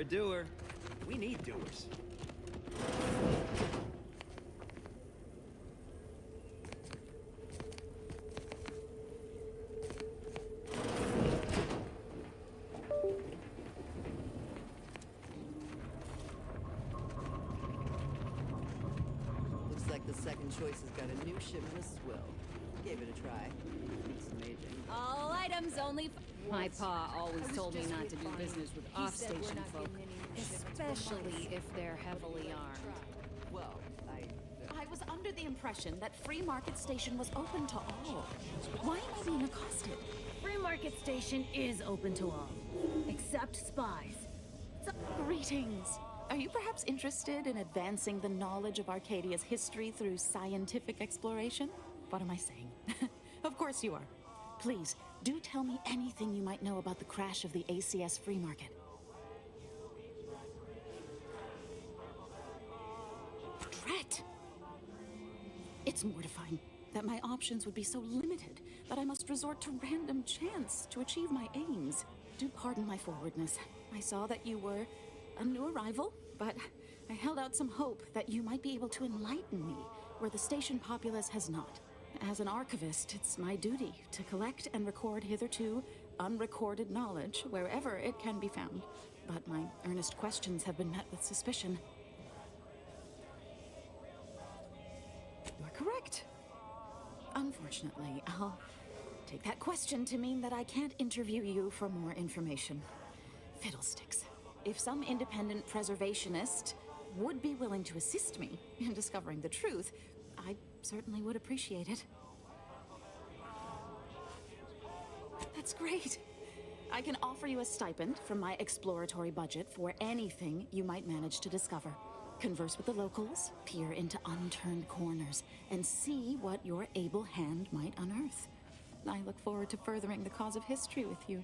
a doer. We need doers. Looks like the second choice has got a new shipment of swill. Gave it a try. It's amazing. All items only. My pa always told me not to do business with off-station folk, especially if they're heavily armed. Well, I was under the impression that Free Market Station was open to all. Why am I being accosted? Free Market Station is open to all, except spies. Greetings. Are you perhaps interested in advancing the knowledge of Arcadia's history through scientific exploration? What am I saying? Of course you are. Please, do tell me anything you might know about the crash of the ACS Free Market. Drat! It's mortifying that my options would be so limited that I must resort to random chance to achieve my aims. Do pardon my forwardness. I saw that you were a new arrival, but I held out some hope that you might be able to enlighten me where the station populace has not. As an archivist, it's my duty to collect and record hitherto unrecorded knowledge wherever it can be found. But my earnest questions have been met with suspicion. You are correct. Unfortunately, I'll take that question to mean that I can't interview you for more information. Fiddlesticks. If some independent preservationist would be willing to assist me in discovering the truth, I certainly would appreciate it. That's great. I can offer you a stipend from my exploratory budget for anything you might manage to discover. Converse with the locals, peer into unturned corners, and see what your able hand might unearth. I look forward to furthering the cause of history with you.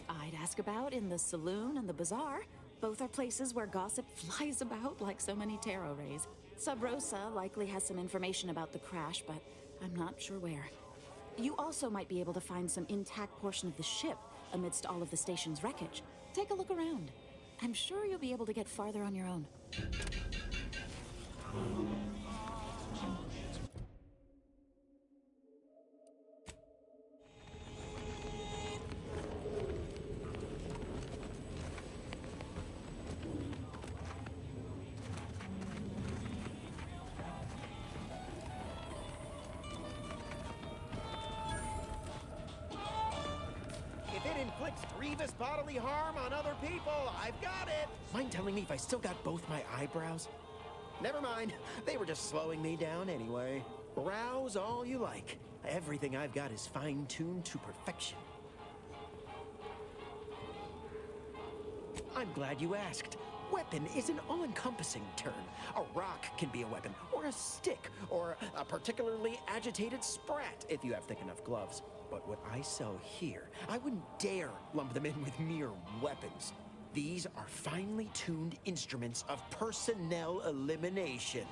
I'd ask about in the saloon and the bazaar. Both are places where gossip flies about like so many tarot rays. Sub Rosa likely has some information about the crash, but I'm not sure where. You also might be able to find some intact portion of the ship amidst all of the station's wreckage. Take a look around. I'm sure you'll be able to get farther on your own. If it inflicts grievous bodily harm on other people, I've got it! Mind telling me if I still got both my eyebrows? Never mind, they were just slowing me down anyway. Rouse all you like. Everything I've got is fine-tuned to perfection. I'm glad you asked. Weapon is an all-encompassing term. A rock can be a weapon, or a stick, or a particularly agitated sprat if you have thick enough gloves. But what I sell here, I wouldn't dare lump them in with mere weapons. These are finely tuned instruments of personnel elimination.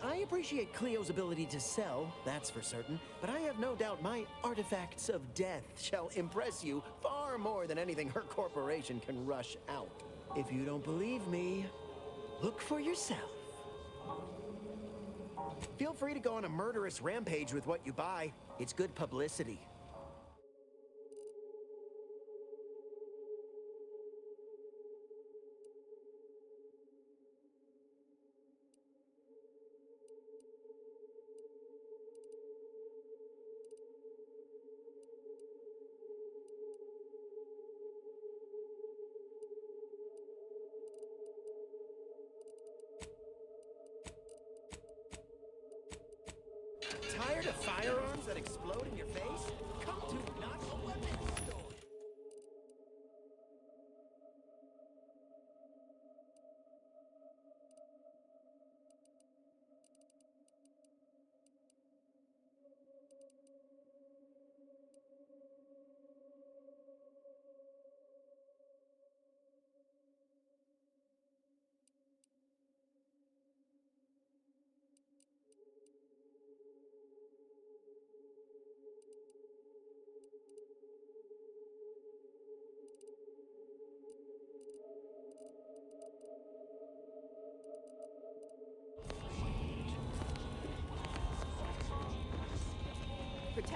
I appreciate Cleo's ability to sell, that's for certain, but I have no doubt my artifacts of death shall impress you far more than anything her corporation can rush out. If you don't believe me, look for yourself. Feel free to go on a murderous rampage with what you buy. It's good publicity. Tired of firearms that explode in your face? Come to not a weapons store.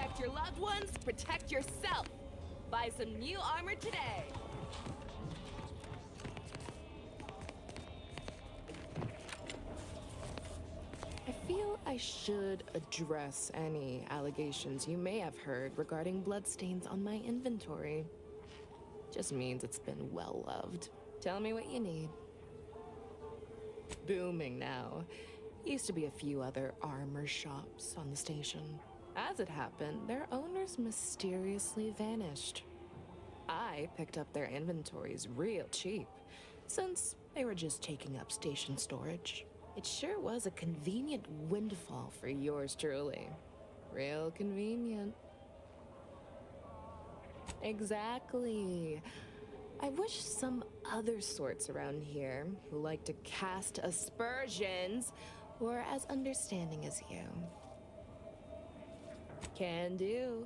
protect your loved ones, protect yourself. Buy some new armor today. I feel I should address any allegations you may have heard regarding bloodstains on my inventory. Just means it's been well loved. Tell me what you need. Booming now. Used to be a few other armor shops on the station. As it happened, their owners mysteriously vanished. I picked up their inventories real cheap, since they were just taking up station storage. It sure was a convenient windfall for yours truly. Real convenient. Exactly. I wish some other sorts around here who like to cast aspersions were as understanding as you. Can do.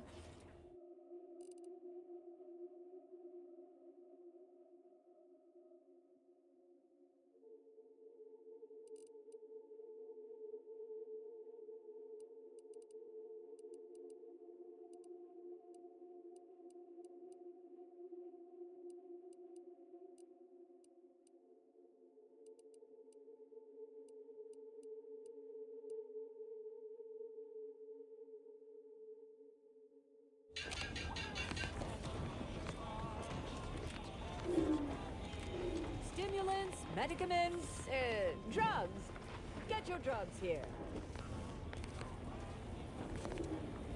Stimulants, medicaments, drugs. Get your drugs here.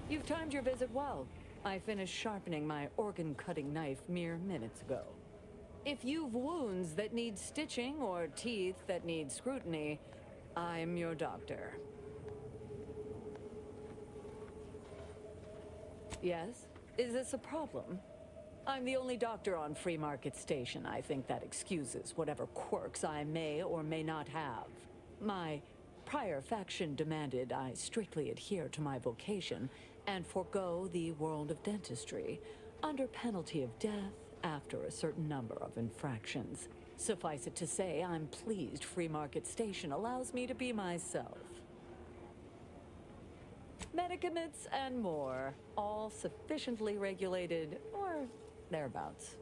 You've timed your visit well. I finished sharpening my organ-cutting knife mere minutes ago. If you've wounds that need stitching or teeth that need scrutiny, I'm your doctor. Yes? Is this a problem? I'm the only doctor on Free Market Station. I think that excuses whatever quirks I may or may not have. My prior faction demanded I strictly adhere to my vocation and forego the world of dentistry under penalty of death after a certain number of infractions. Suffice it to say, I'm pleased Free Market Station allows me to be myself. Medicaments and more, all sufficiently regulated, or thereabouts.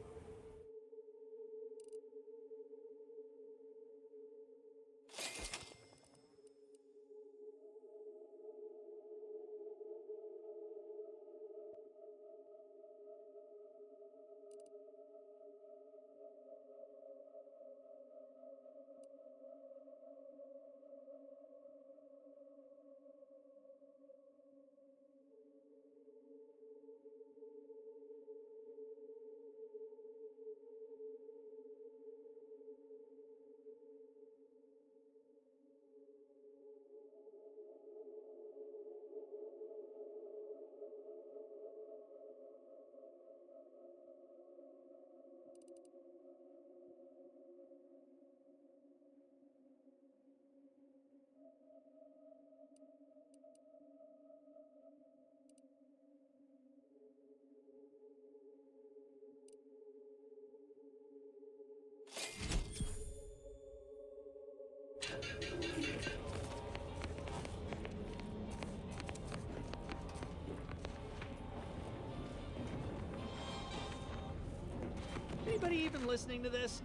Anybody even listening to this?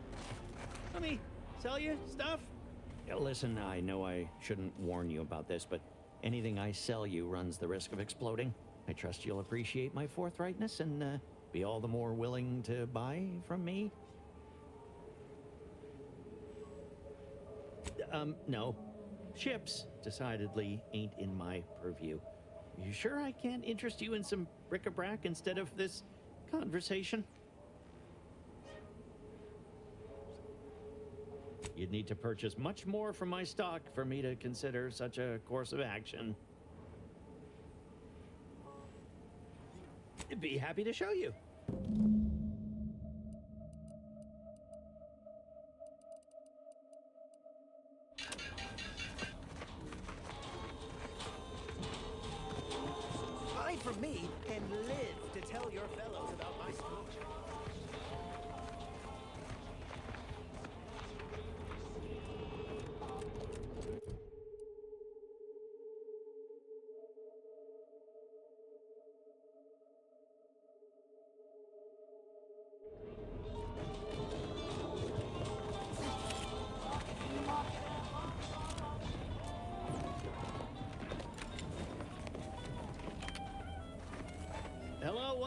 Let me sell you stuff? Yeah, listen, I know I shouldn't warn you about this, but anything I sell you runs the risk of exploding. I trust you'll appreciate my forthrightness and be all the more willing to buy from me. No. Ships decidedly ain't in my purview. You sure I can't interest you in some bric-a-brac instead of this conversation? You'd need to purchase much more from my stock for me to consider such a course of action. I'd be happy to show you. Buy from me and live to tell your fellows about my smooch.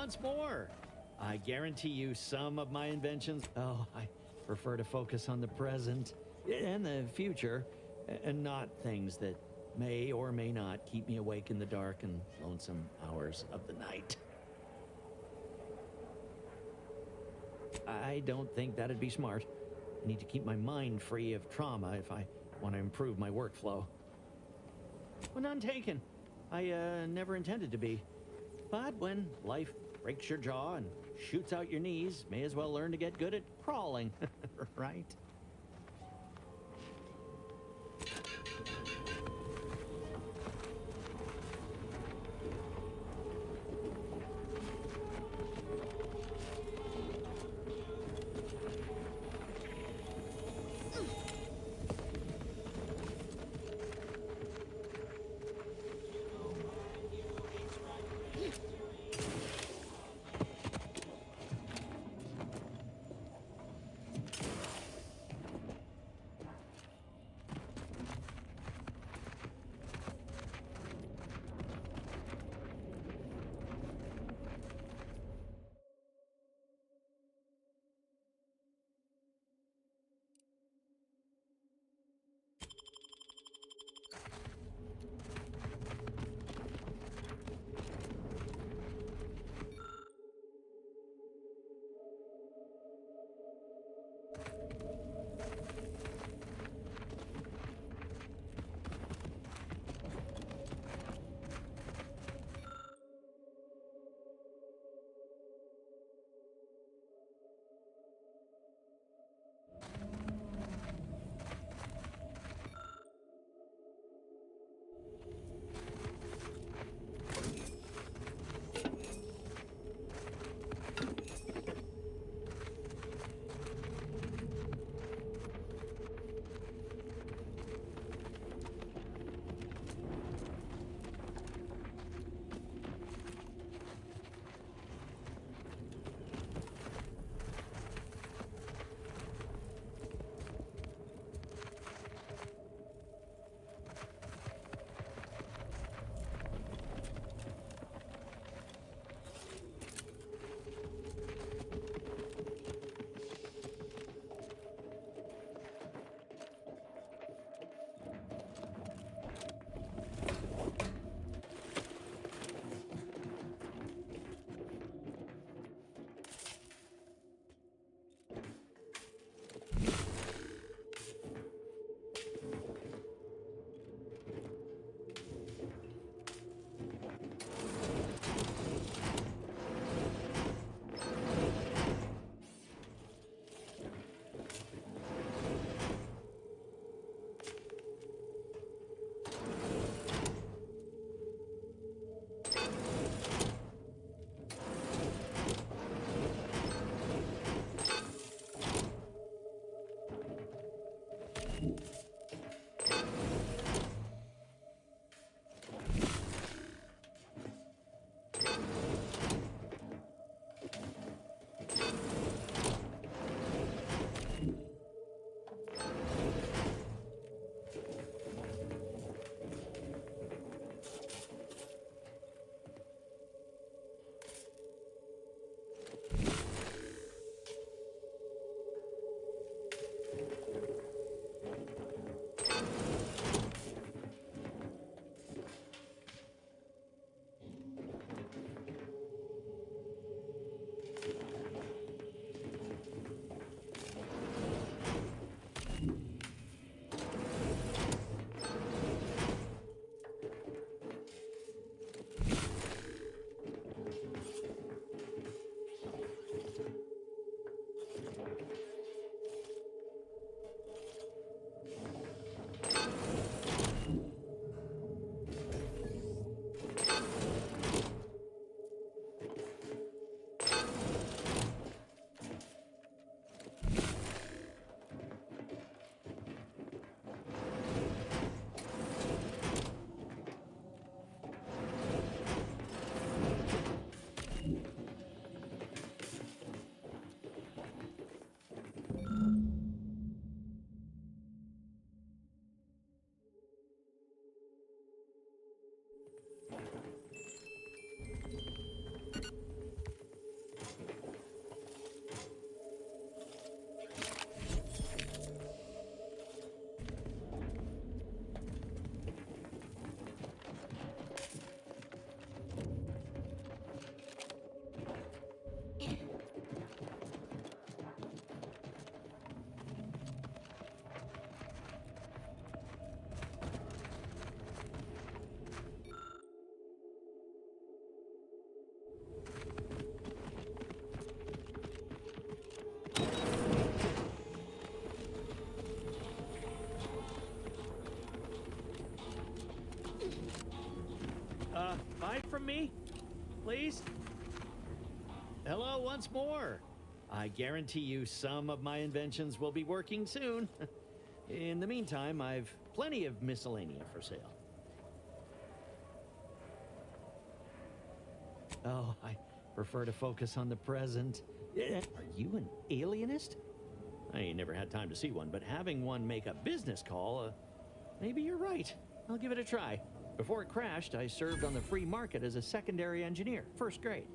once more. I guarantee you some of my inventions. Oh, I prefer to focus on the present and the future, and not things that may or may not keep me awake in the dark and lonesome hours of the night. I don't think that'd be smart. I need to keep my mind free of trauma if I want to improve my workflow. Well, none taken. I never intended to be. But when life breaks your jaw and shoots out your knees, may as well learn to get good at crawling, right? me? Please? Hello once more. I guarantee you some of my inventions will be working soon. In the meantime, I've plenty of miscellania for sale. Oh, I prefer to focus on the present. Are you an alienist? I ain't never had time to see one, but having one make a business call, maybe you're right. I'll give it a try. Before it crashed, I served on the free market as a secondary engineer, first grade.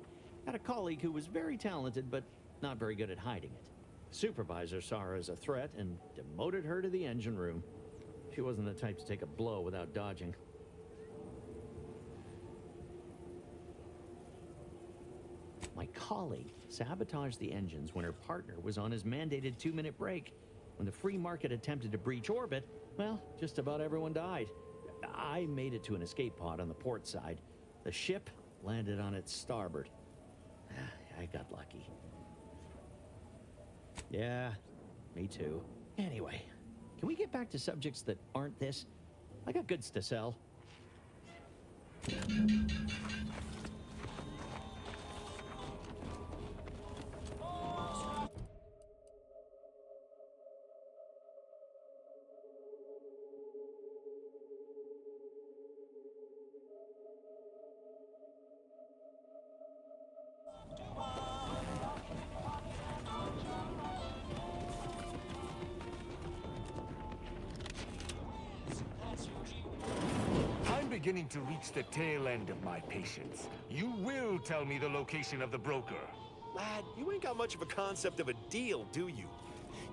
Had a colleague who was very talented, but not very good at hiding it. Supervisor saw her as a threat and demoted her to the engine room. She wasn't the type to take a blow without dodging. My colleague sabotaged the engines when her partner was on his mandated 2-minute break. When the free market attempted to breach orbit, well, just about everyone died. I made it to an escape pod on the port side. The ship landed on its starboard. I got lucky. Yeah, me too. Anyway, can we get back to subjects that aren't this? I got goods to sell. Beginning to reach the tail end of my patience. You will tell me the location of the broker. Lad, you ain't got much of a concept of a deal, do you?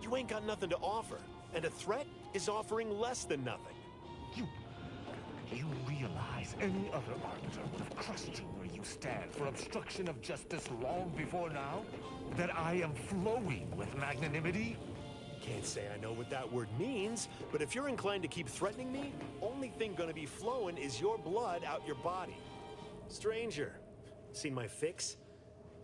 You ain't got nothing to offer, and a threat is offering less than nothing. You realize any other arbiter would have crushed you where you stand for obstruction of justice long before now? That I am flowing with magnanimity? Can't say I know what that word means, but if you're inclined to keep threatening me, only thing gonna be flowing is your blood out your body. Stranger, seen my fix?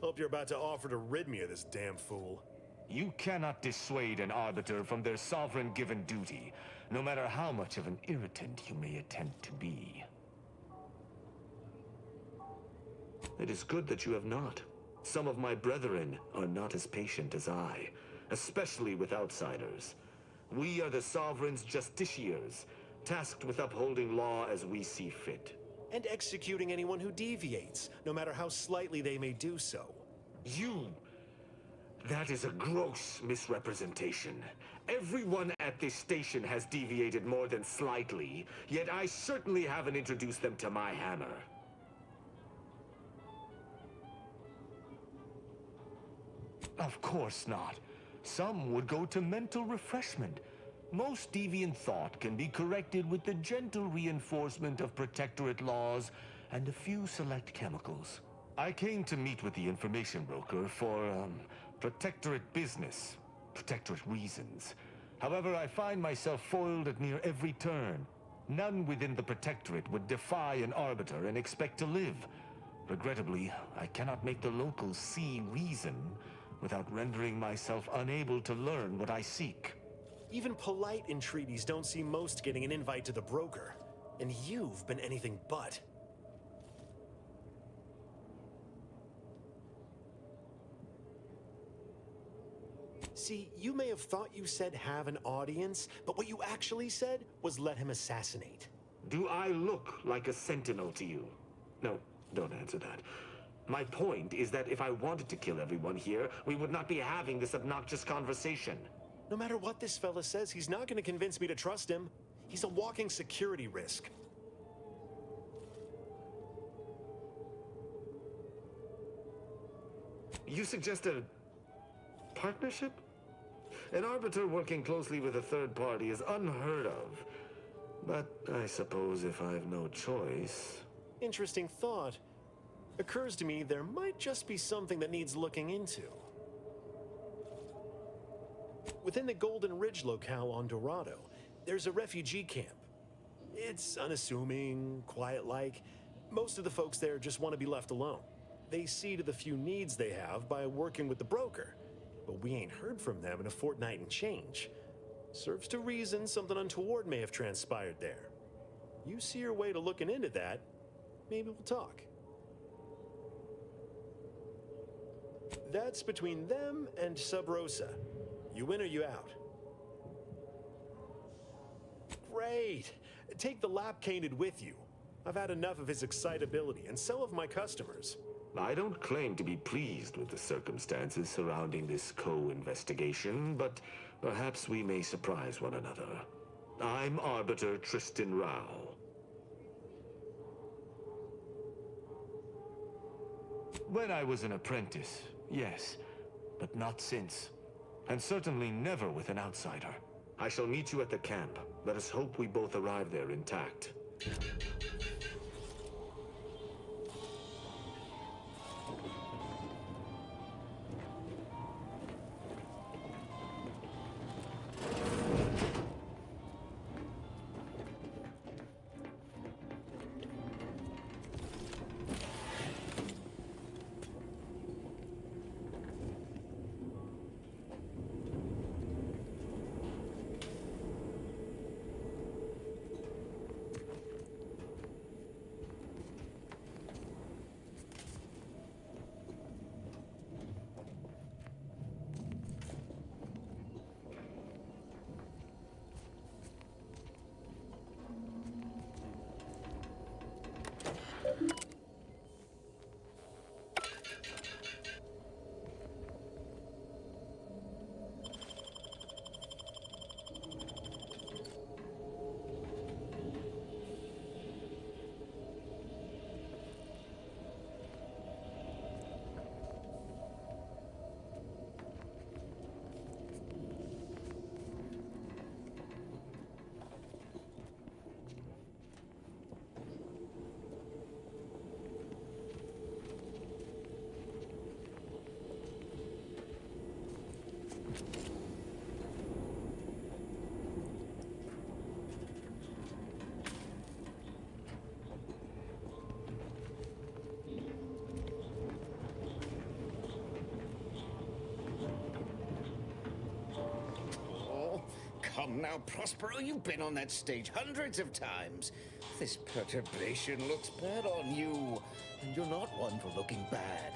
Hope you're about to offer to rid me of this damn fool. You cannot dissuade an arbiter from their sovereign-given duty, no matter how much of an irritant you may attempt to be. It is good that you have not. Some of my brethren are not as patient as I, especially with outsiders. We are the Sovereign's justiciars, tasked with upholding law as we see fit. And executing anyone who deviates, no matter how slightly they may do so. That is a gross misrepresentation. Everyone at this station has deviated more than slightly, yet I certainly haven't introduced them to my hammer. Of course not. Some would go to mental refreshment. Most deviant thought can be corrected with the gentle reinforcement of Protectorate laws and a few select chemicals. I came to meet with the information broker for, Protectorate business, Protectorate reasons. However, I find myself foiled at near every turn. None within the Protectorate would defy an arbiter and expect to live. Regrettably, I cannot make the locals see reason without rendering myself unable to learn what I seek. Even polite entreaties don't see most getting an invite to the broker. And you've been anything but. See, you may have thought you said have an audience, but what you actually said was let him assassinate. Do I look like a sentinel to you? No, don't answer that. My point is that if I wanted to kill everyone here, we would not be having this obnoxious conversation. No matter what this fella says, he's not going to convince me to trust him. He's a walking security risk. You suggest a partnership? An arbiter working closely with a third party is unheard of. But I suppose if I've no choice... Interesting thought. Occurs to me there might just be something that needs looking into. Within the Golden Ridge locale on Dorado, there's a refugee camp. It's unassuming, quiet-like. Most of the folks there just want to be left alone. They see to the few needs they have by working with the broker. But we ain't heard from them in a fortnight and change. Serves to reason something untoward may have transpired there. You see your way to looking into that, maybe we'll talk. That's between them and Sub Rosa. You win or you out. Great! Take the lap canid with you. I've had enough of his excitability, and so have my customers. I don't claim to be pleased with the circumstances surrounding this co-investigation, but perhaps we may surprise one another. I'm Arbiter Tristan Rao. When I was an apprentice, yes, but not since. And certainly never with an outsider. I shall meet you at the camp. Let us hope we both arrive there intact. Come now, Prospero, you've been on that stage hundreds of times. This perturbation looks bad on you, and you're not one for looking bad.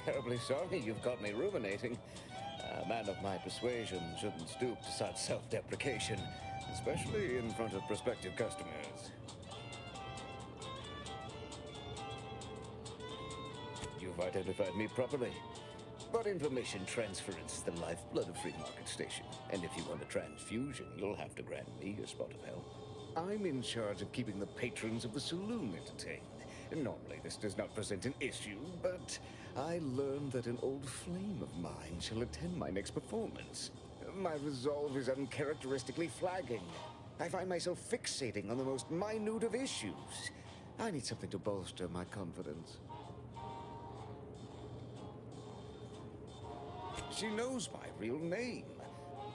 Terribly sorry you've got me ruminating. A man of my persuasion shouldn't stoop to such self-deprecation, especially in front of prospective customers. You've identified me properly. But information transference is the lifeblood of Free Market Station. And if you want a transfusion, you'll have to grant me a spot of help. I'm in charge of keeping the patrons of the saloon entertained. Normally this does not present an issue, but I learned that an old flame of mine shall attend my next performance. My resolve is uncharacteristically flagging. I find myself fixating on the most minute of issues. I need something to bolster my confidence. She knows my real name.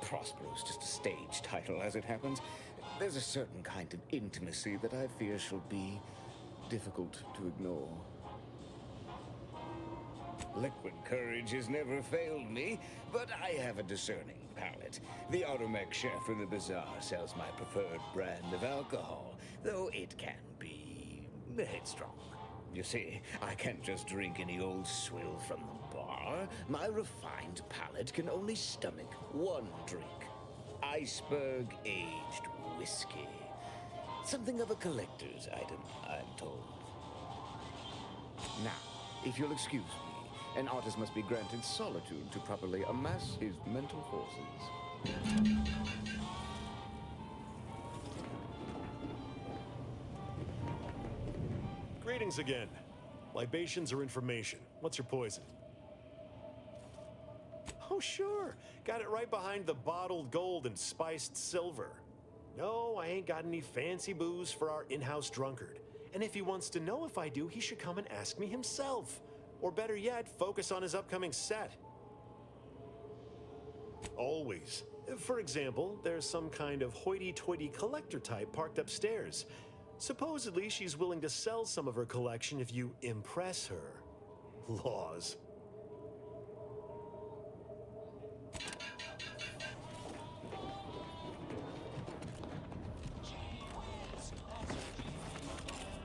Prospero's just a stage title, as it happens. There's a certain kind of intimacy that I fear shall be difficult to ignore. Liquid courage has never failed me, but I have a discerning palate. The automac chef in the bazaar sells my preferred brand of alcohol, though it can be headstrong. You see, I can't just drink any old swill from the bar. My refined palate can only stomach one drink. Iceberg-aged whiskey. Something of a collector's item, I'm told. Now, if you'll excuse me, an artist must be granted solitude to properly amass his mental forces. Greetings again. Libations or information? What's your poison? Oh, sure. Got it right behind the bottled gold and spiced silver. No, I ain't got any fancy booze for our in-house drunkard. And if he wants to know if I do, he should come and ask me himself. Or better yet, focus on his upcoming set. Always. For example, there's some kind of hoity-toity collector type parked upstairs. Supposedly, she's willing to sell some of her collection if you impress her. Laws.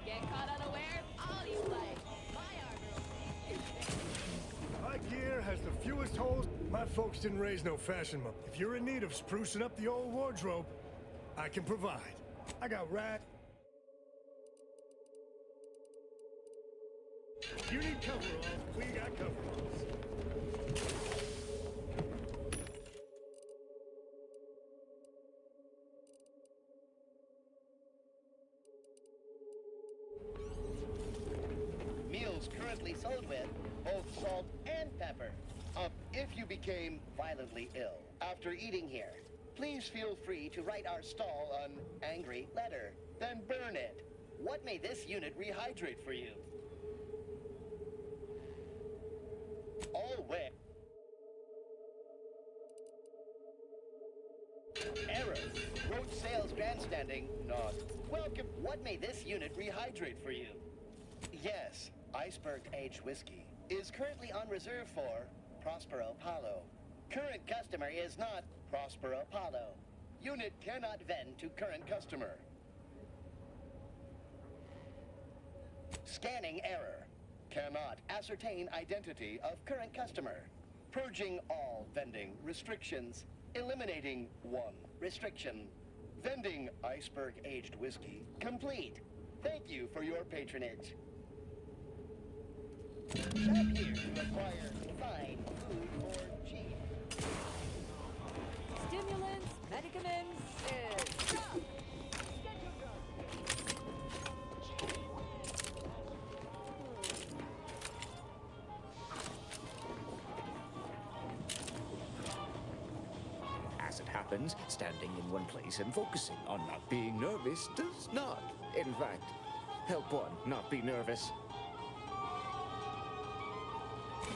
Get caught unaware, all you like. My armor. My folks didn't raise no fashion monk. If you're in need of sprucing up the old wardrobe, I can provide. I got rat. If you need coveralls, we got coveralls. Meals currently sold with both salt and pepper. If you became violently ill after eating here, please feel free to write our stall an angry letter, then burn it. What may this unit rehydrate for you? All wet. Error. Road sales grandstanding, not. Welcome. What may this unit rehydrate for you? Yes, iceberg aged whiskey is currently on reserve for Prospero Paulo. Current customer is not Prospero Paulo. Unit cannot vend to current customer. Scanning error. Cannot ascertain identity of current customer. Purging all vending restrictions. Eliminating one restriction. Vending iceberg aged whiskey complete. Thank you for your patronage. Shop here to acquire fine food for cheap. Stimulants, medicaments, stop! As it happens, standing in one place and focusing on not being nervous does not, in fact, help one not be nervous.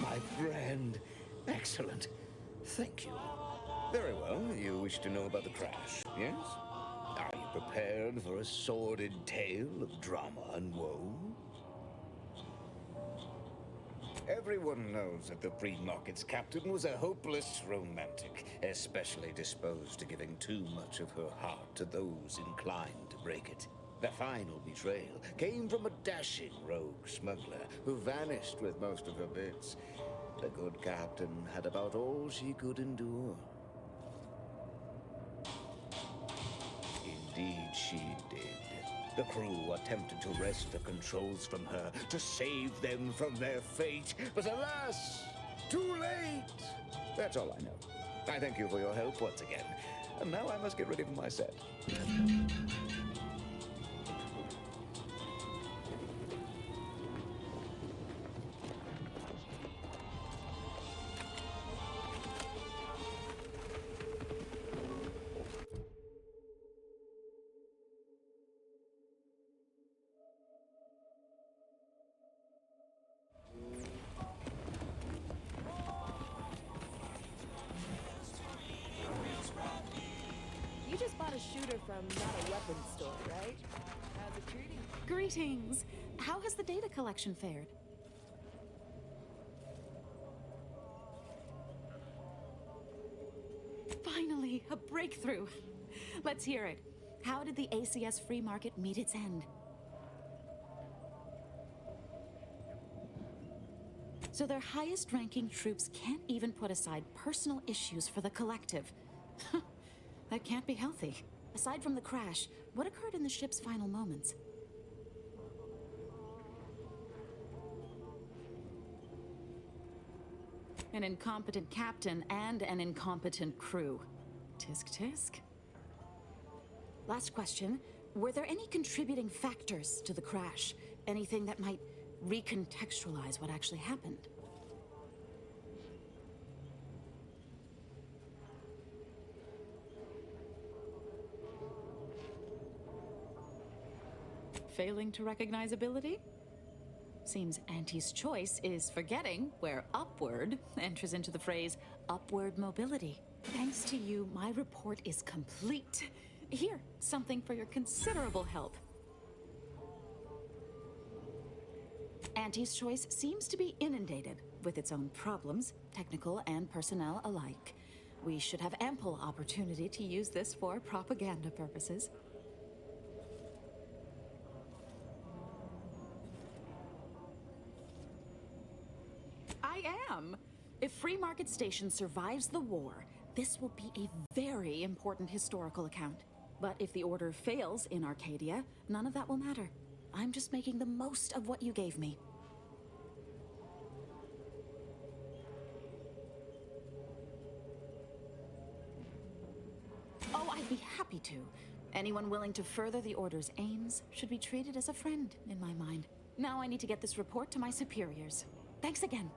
My friend. Excellent. Thank you. Very well. You wish to know about the crash, yes? Are you prepared for a sordid tale of drama and woe? Everyone knows that the free market's captain was a hopeless romantic, especially disposed to giving too much of her heart to those inclined to break it. The final betrayal came from a dashing rogue smuggler who vanished with most of her bits. The good captain had about all she could endure. Indeed she did. The crew attempted to wrest the controls from her to save them from their fate, but alas, too late! That's all I know. I thank you for your help once again. And now I must get ready for my set. You just bought a shooter from not a weapons store, right? How's it treating? Greetings. How has the data collection fared? Finally, a breakthrough. Let's hear it. How did the ACS free market meet its end? So their highest-ranking troops can't even put aside personal issues for the collective. That can't be healthy. Aside from the crash, what occurred in the ship's final moments? An incompetent captain and an incompetent crew. Tisk tisk. Last question. Were there any contributing factors to the crash? Anything that might recontextualize what actually happened? Failing to recognize ability? Seems Auntie's choice is forgetting where upward enters into the phrase upward mobility. Thanks to you, my report is complete. Here, something for your considerable help. Auntie's choice seems to be inundated with its own problems, technical and personnel alike. We should have ample opportunity to use this for propaganda purposes. I am. If Free Market Station survives the war, this will be a very important historical account. But if the Order fails in Arcadia, none of that will matter. I'm just making the most of what you gave me. Oh, I'd be happy to. Anyone willing to further the Order's aims should be treated as a friend, in my mind. Now I need to get this report to my superiors. Thanks again.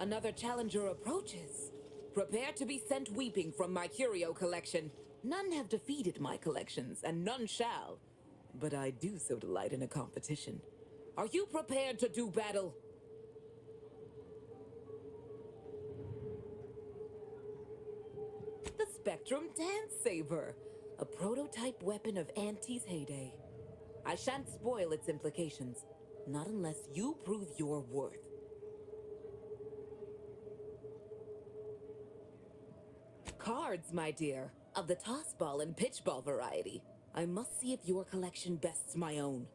Another challenger approaches. Prepare to be sent weeping from my curio collection. None have defeated my collections, and none shall. But I do so delight in a competition. Are you prepared to do battle? The Spectrum Dance Saber, a prototype weapon of Auntie's heyday. I shan't spoil its implications, not unless you prove your worth. Cards, my dear, of the tossball and pitchball variety. I must see if your collection bests my own.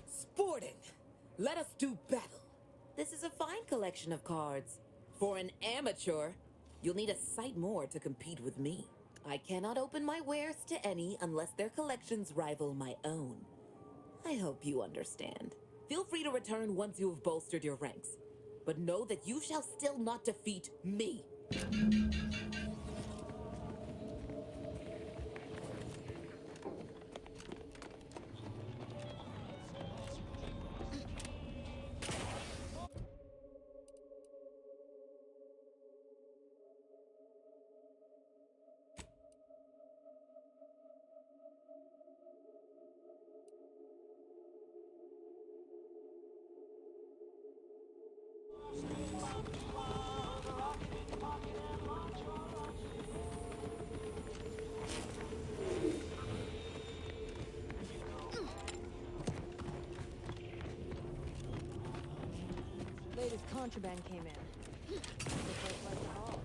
Sporting! Let us do battle! This is a fine collection of cards. For an amateur, you'll need a sight more to compete with me. I cannot open my wares to any unless their collections rival my own. I hope you understand. Feel free to return once you have bolstered your ranks. But know that you shall still not defeat me. Latest contraband came in. Looks like the hall.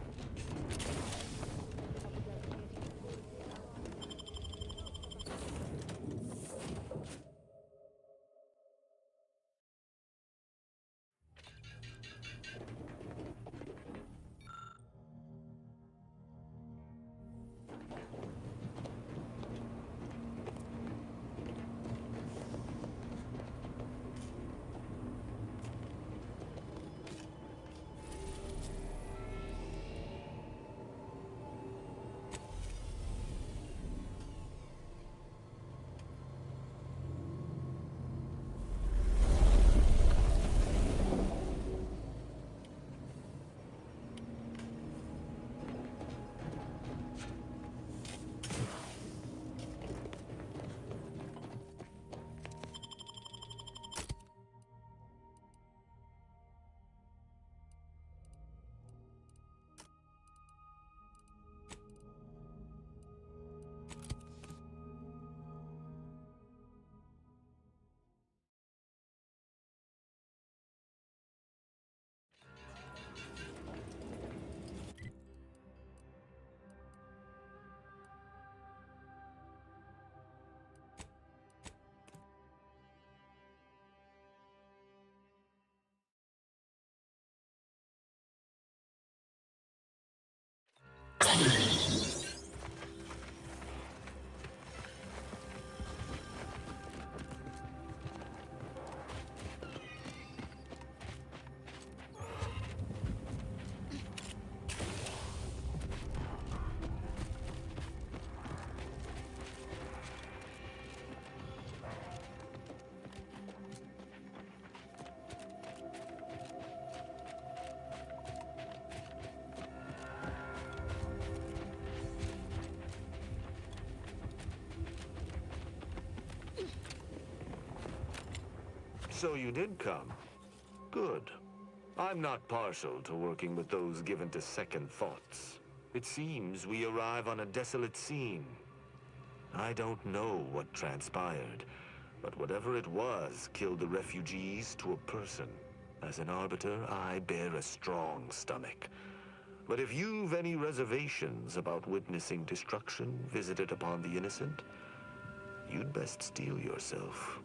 So you did come. Good. I'm not partial to working with those given to second thoughts. It seems we arrive on a desolate scene. I don't know what transpired, but whatever it was killed the refugees to a person. As an arbiter, I bear a strong stomach. But if you've any reservations about witnessing destruction visited upon the innocent, you'd best steel yourself.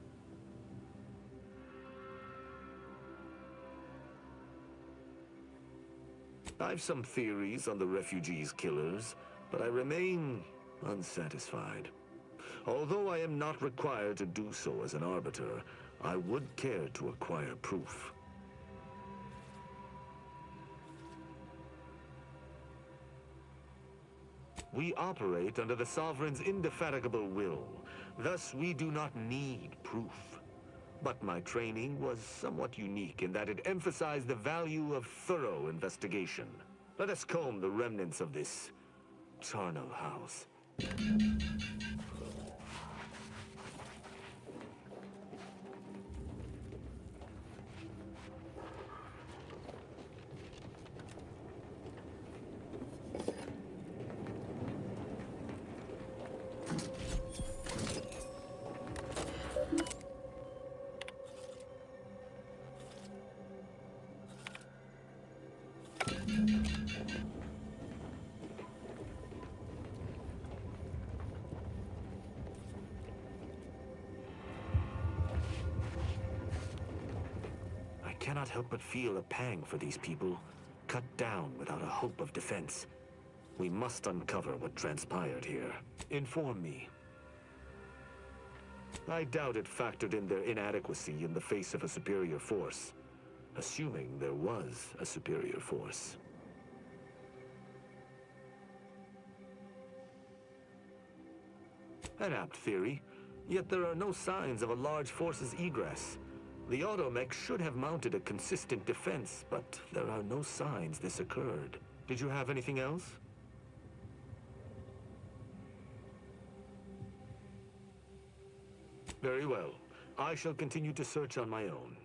I've some theories on the refugees' killers, but I remain unsatisfied. Although I am not required to do so as an arbiter, I would care to acquire proof. We operate under the Sovereign's indefatigable will. Thus, we do not need proof. But my training was somewhat unique in that it emphasized the value of thorough investigation. Let us comb the remnants of this charnel house. I cannot help but feel a pang for these people, cut down without a hope of defense. We must uncover what transpired here. Inform me. I doubt it factored in their inadequacy in the face of a superior force, assuming there was a superior force. An apt theory, yet there are no signs of a large force's egress. The automech should have mounted a consistent defense, but there are no signs this occurred. Did you have anything else? Very well. I shall continue to search on my own.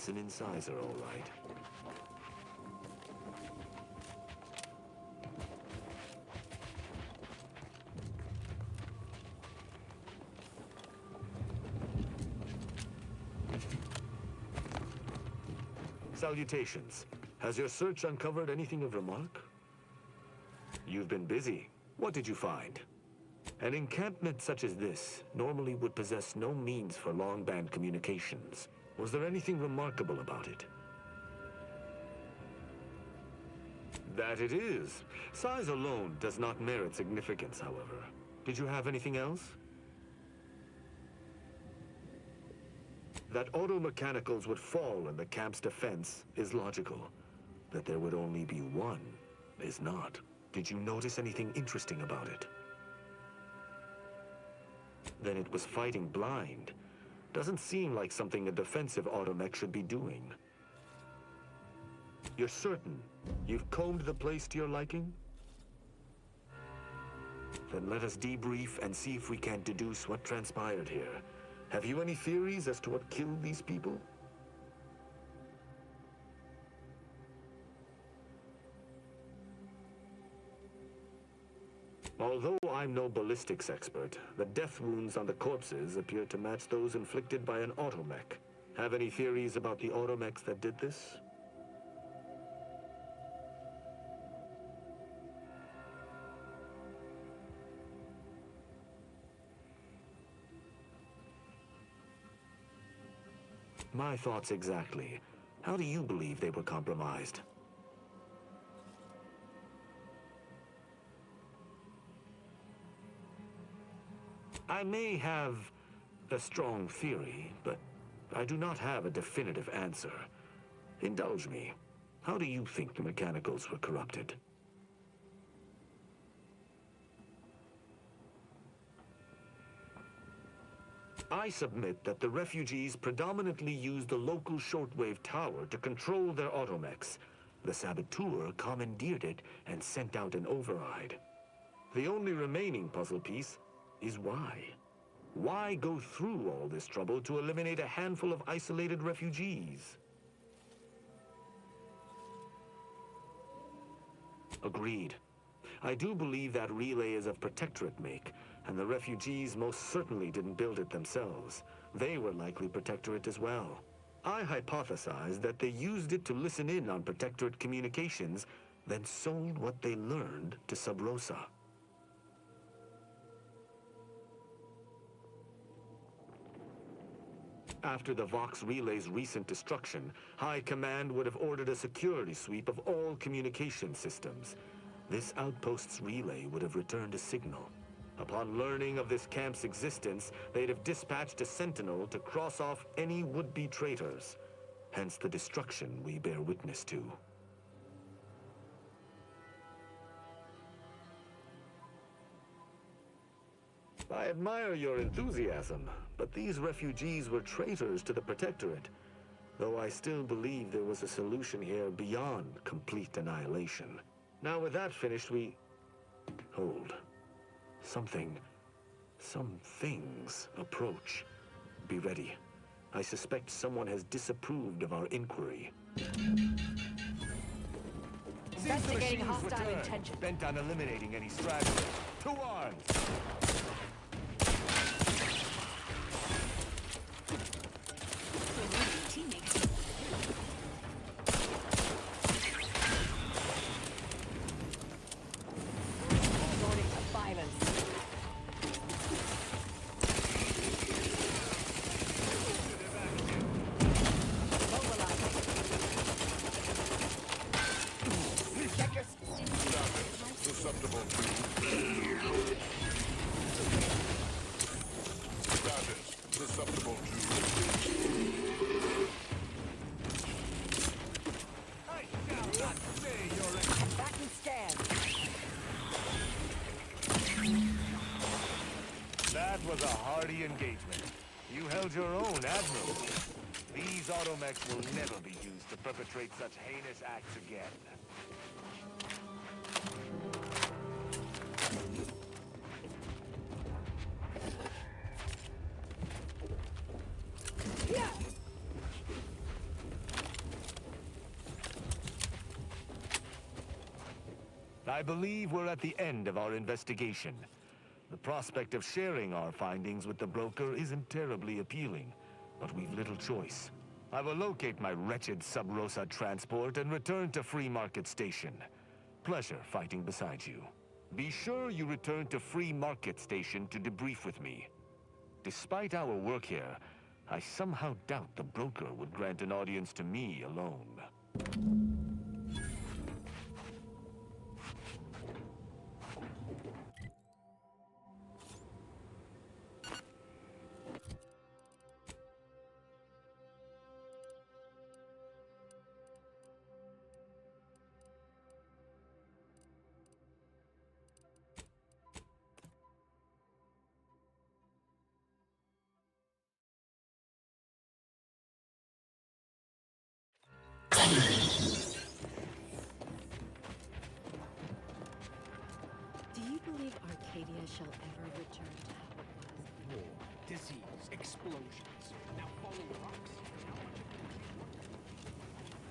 It's an incisor, all right. Salutations. Has your search uncovered anything of remark? You've been busy. What did you find? An encampment such as this normally would possess no means for long-band communications. Was there anything remarkable about it? That it is. Size alone does not merit significance, however. Did you have anything else? That auto-mechanicals would fall in the camp's defense is logical. That there would only be one is not. Did you notice anything interesting about it? Then it was fighting blind. Doesn't seem like something a defensive automech should be doing. You're certain you've combed the place to your liking? Then let us debrief and see if we can deduce what transpired here. Have you any theories as to what killed these people? Although I'm no ballistics expert, the death wounds on the corpses appear to match those inflicted by an automech. Have any theories about the automechs that did this? My thoughts exactly. How do you believe they were compromised? I may have a strong theory, but I do not have a definitive answer. Indulge me. How do you think the mechanicals were corrupted? I submit that the refugees predominantly used the local shortwave tower to control their automechs. The saboteur commandeered it and sent out an override. The only remaining puzzle piece is why. Why go through all this trouble to eliminate a handful of isolated refugees? Agreed. I do believe that relay is of Protectorate make, and the refugees most certainly didn't build it themselves. They were likely Protectorate as well. I hypothesize that they used it to listen in on Protectorate communications, then sold what they learned to Sub Rosa. After the Vox relay's recent destruction, High Command would have ordered a security sweep of all communication systems. This outpost's relay would have returned a signal. Upon learning of this camp's existence, they'd have dispatched a sentinel to cross off any would-be traitors. Hence the destruction we bear witness to. I admire your enthusiasm, but these refugees were traitors to the Protectorate, though I still believe there was a solution here beyond complete annihilation. Now with that finished, we... Hold. Some things approach. Be ready. I suspect someone has disapproved of our inquiry. Investigating hostile intention. Bent on eliminating any stragglers. To arms! Was a hardy engagement. You held your own admirably. These automechs will never be used to perpetrate such heinous acts again. I believe we're at the end of our investigation. The prospect of sharing our findings with the broker isn't terribly appealing, but we've little choice. I will locate my wretched Sub Rosa transport and return to Free Market Station. Pleasure fighting beside you. Be sure you return to Free Market Station to debrief with me. Despite our work here, I somehow doubt the broker would grant an audience to me alone. Do you believe Arcadia shall ever return to how it was? War, disease, explosions. Now falling rocks.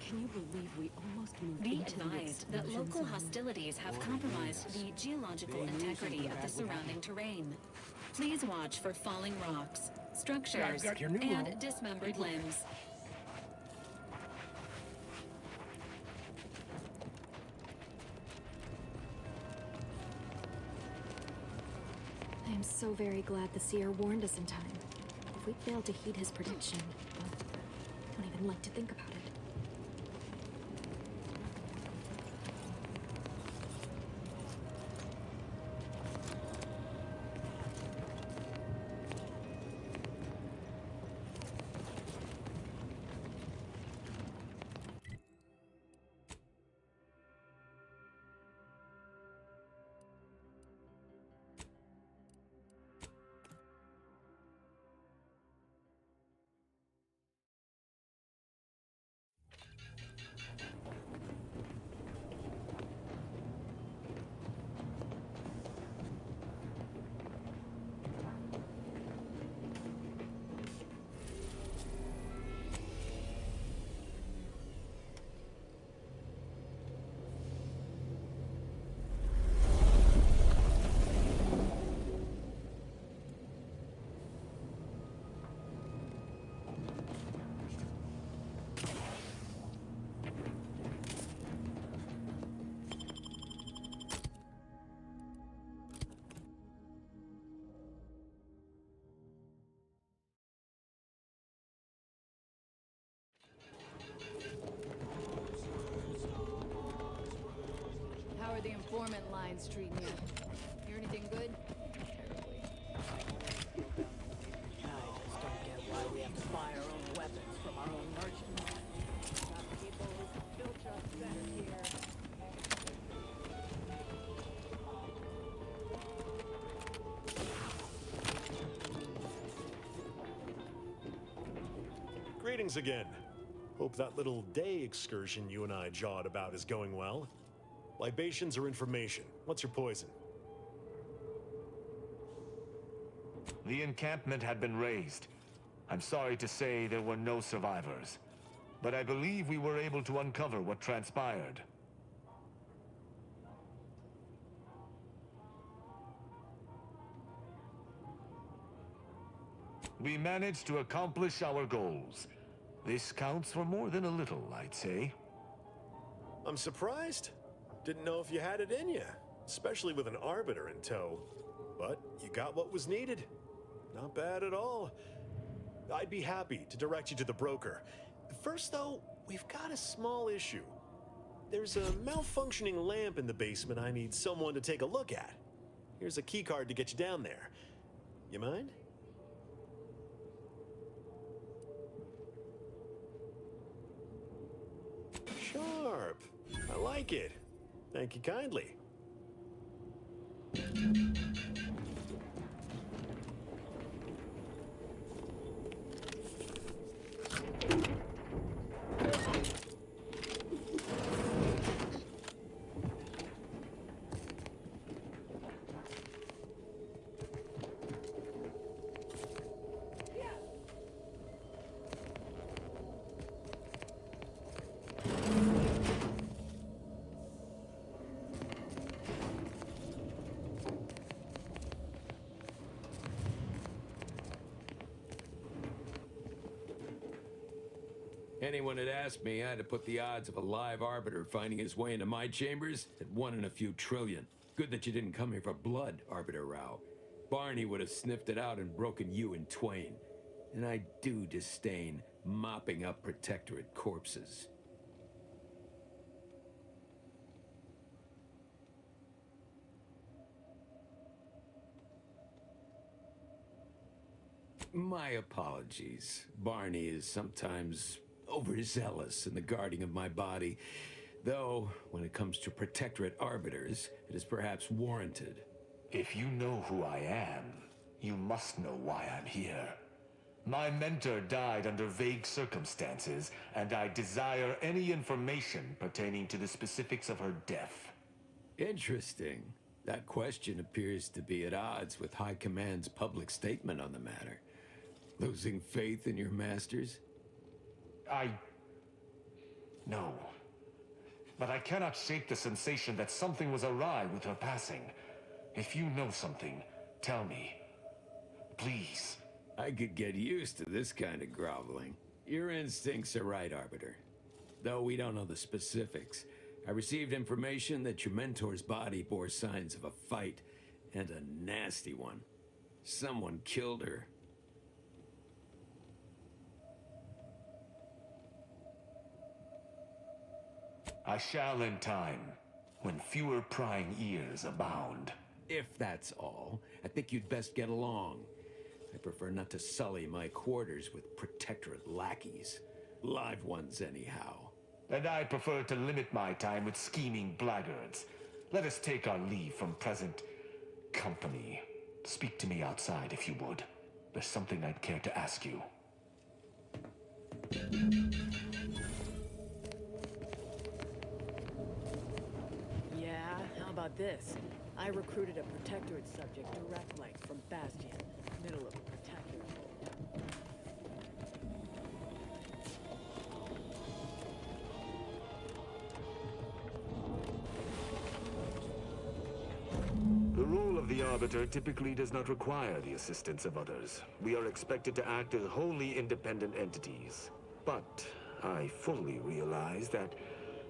Can you believe we almost moved Be into the advised that explosion local zone? hostilities have compromised the geological integrity of the surrounding terrain. Please watch for falling rocks, structures, got your numeral. and dismembered limbs. I am so very glad the seer warned us in time. If we failed to heed his prediction, well, I don't even like to think about it. How are the informant lines treating you? Hear anything good? I just don't get why we have to buy our own weapons from our own merchants. Got people who can filter us better here. Greetings again. Hope that little day excursion you and I jawed about is going well. Libations or information? What's your poison? The encampment had been razed. I'm sorry to say there were no survivors, but I believe we were able to uncover what transpired. We managed to accomplish our goals. This counts for more than a little, I'd say. I'm surprised. Didn't know if you had it in you, especially with an Arbiter in tow. But you got what was needed. Not bad at all. I'd be happy to direct you to the broker. First, though, we've got a small issue. There's a malfunctioning lamp in the basement I need someone to take a look at. Here's a keycard to get you down there. You mind? Sharp. I like it. Thank you kindly. anyone had asked me, I'd have put the odds of a live arbiter finding his way into my chambers at 1 in a few trillion. Good that you didn't come here for blood, Arbiter Rao. Barney would have sniffed it out and broken you in twain. And I do disdain mopping up Protectorate corpses. My apologies. Barney is sometimes overzealous in the guarding of my body, though when it comes to Protectorate arbiters, it is perhaps warranted. If you know who I am, you must know why I'm here. My mentor died under vague circumstances, and I desire any information pertaining to the specifics of her death. Interesting. That question appears to be at odds with High Command's public statement on the matter. Losing faith in your masters? No. But I cannot shake the sensation that something was awry with her passing. If you know something, tell me. Please. I could get used to this kind of groveling. Your instincts are right, Arbiter. Though we don't know the specifics, I received information that your mentor's body bore signs of a fight, and a nasty one. Someone killed her. I shall in time, when fewer prying ears abound. If that's all, I think you'd best get along. I prefer not to sully my quarters with Protectorate lackeys. Live ones, anyhow. And I prefer to limit my time with scheming blackguards. Let us take our leave from present company. Speak to me outside if you would. There's something I'd care to ask you. Yeah, how about this? I recruited a Protectorate subject direct light from Bastion, middle of a Protectorate hold. The role of the Arbiter typically does not require the assistance of others. We are expected to act as wholly independent entities. But I fully realize that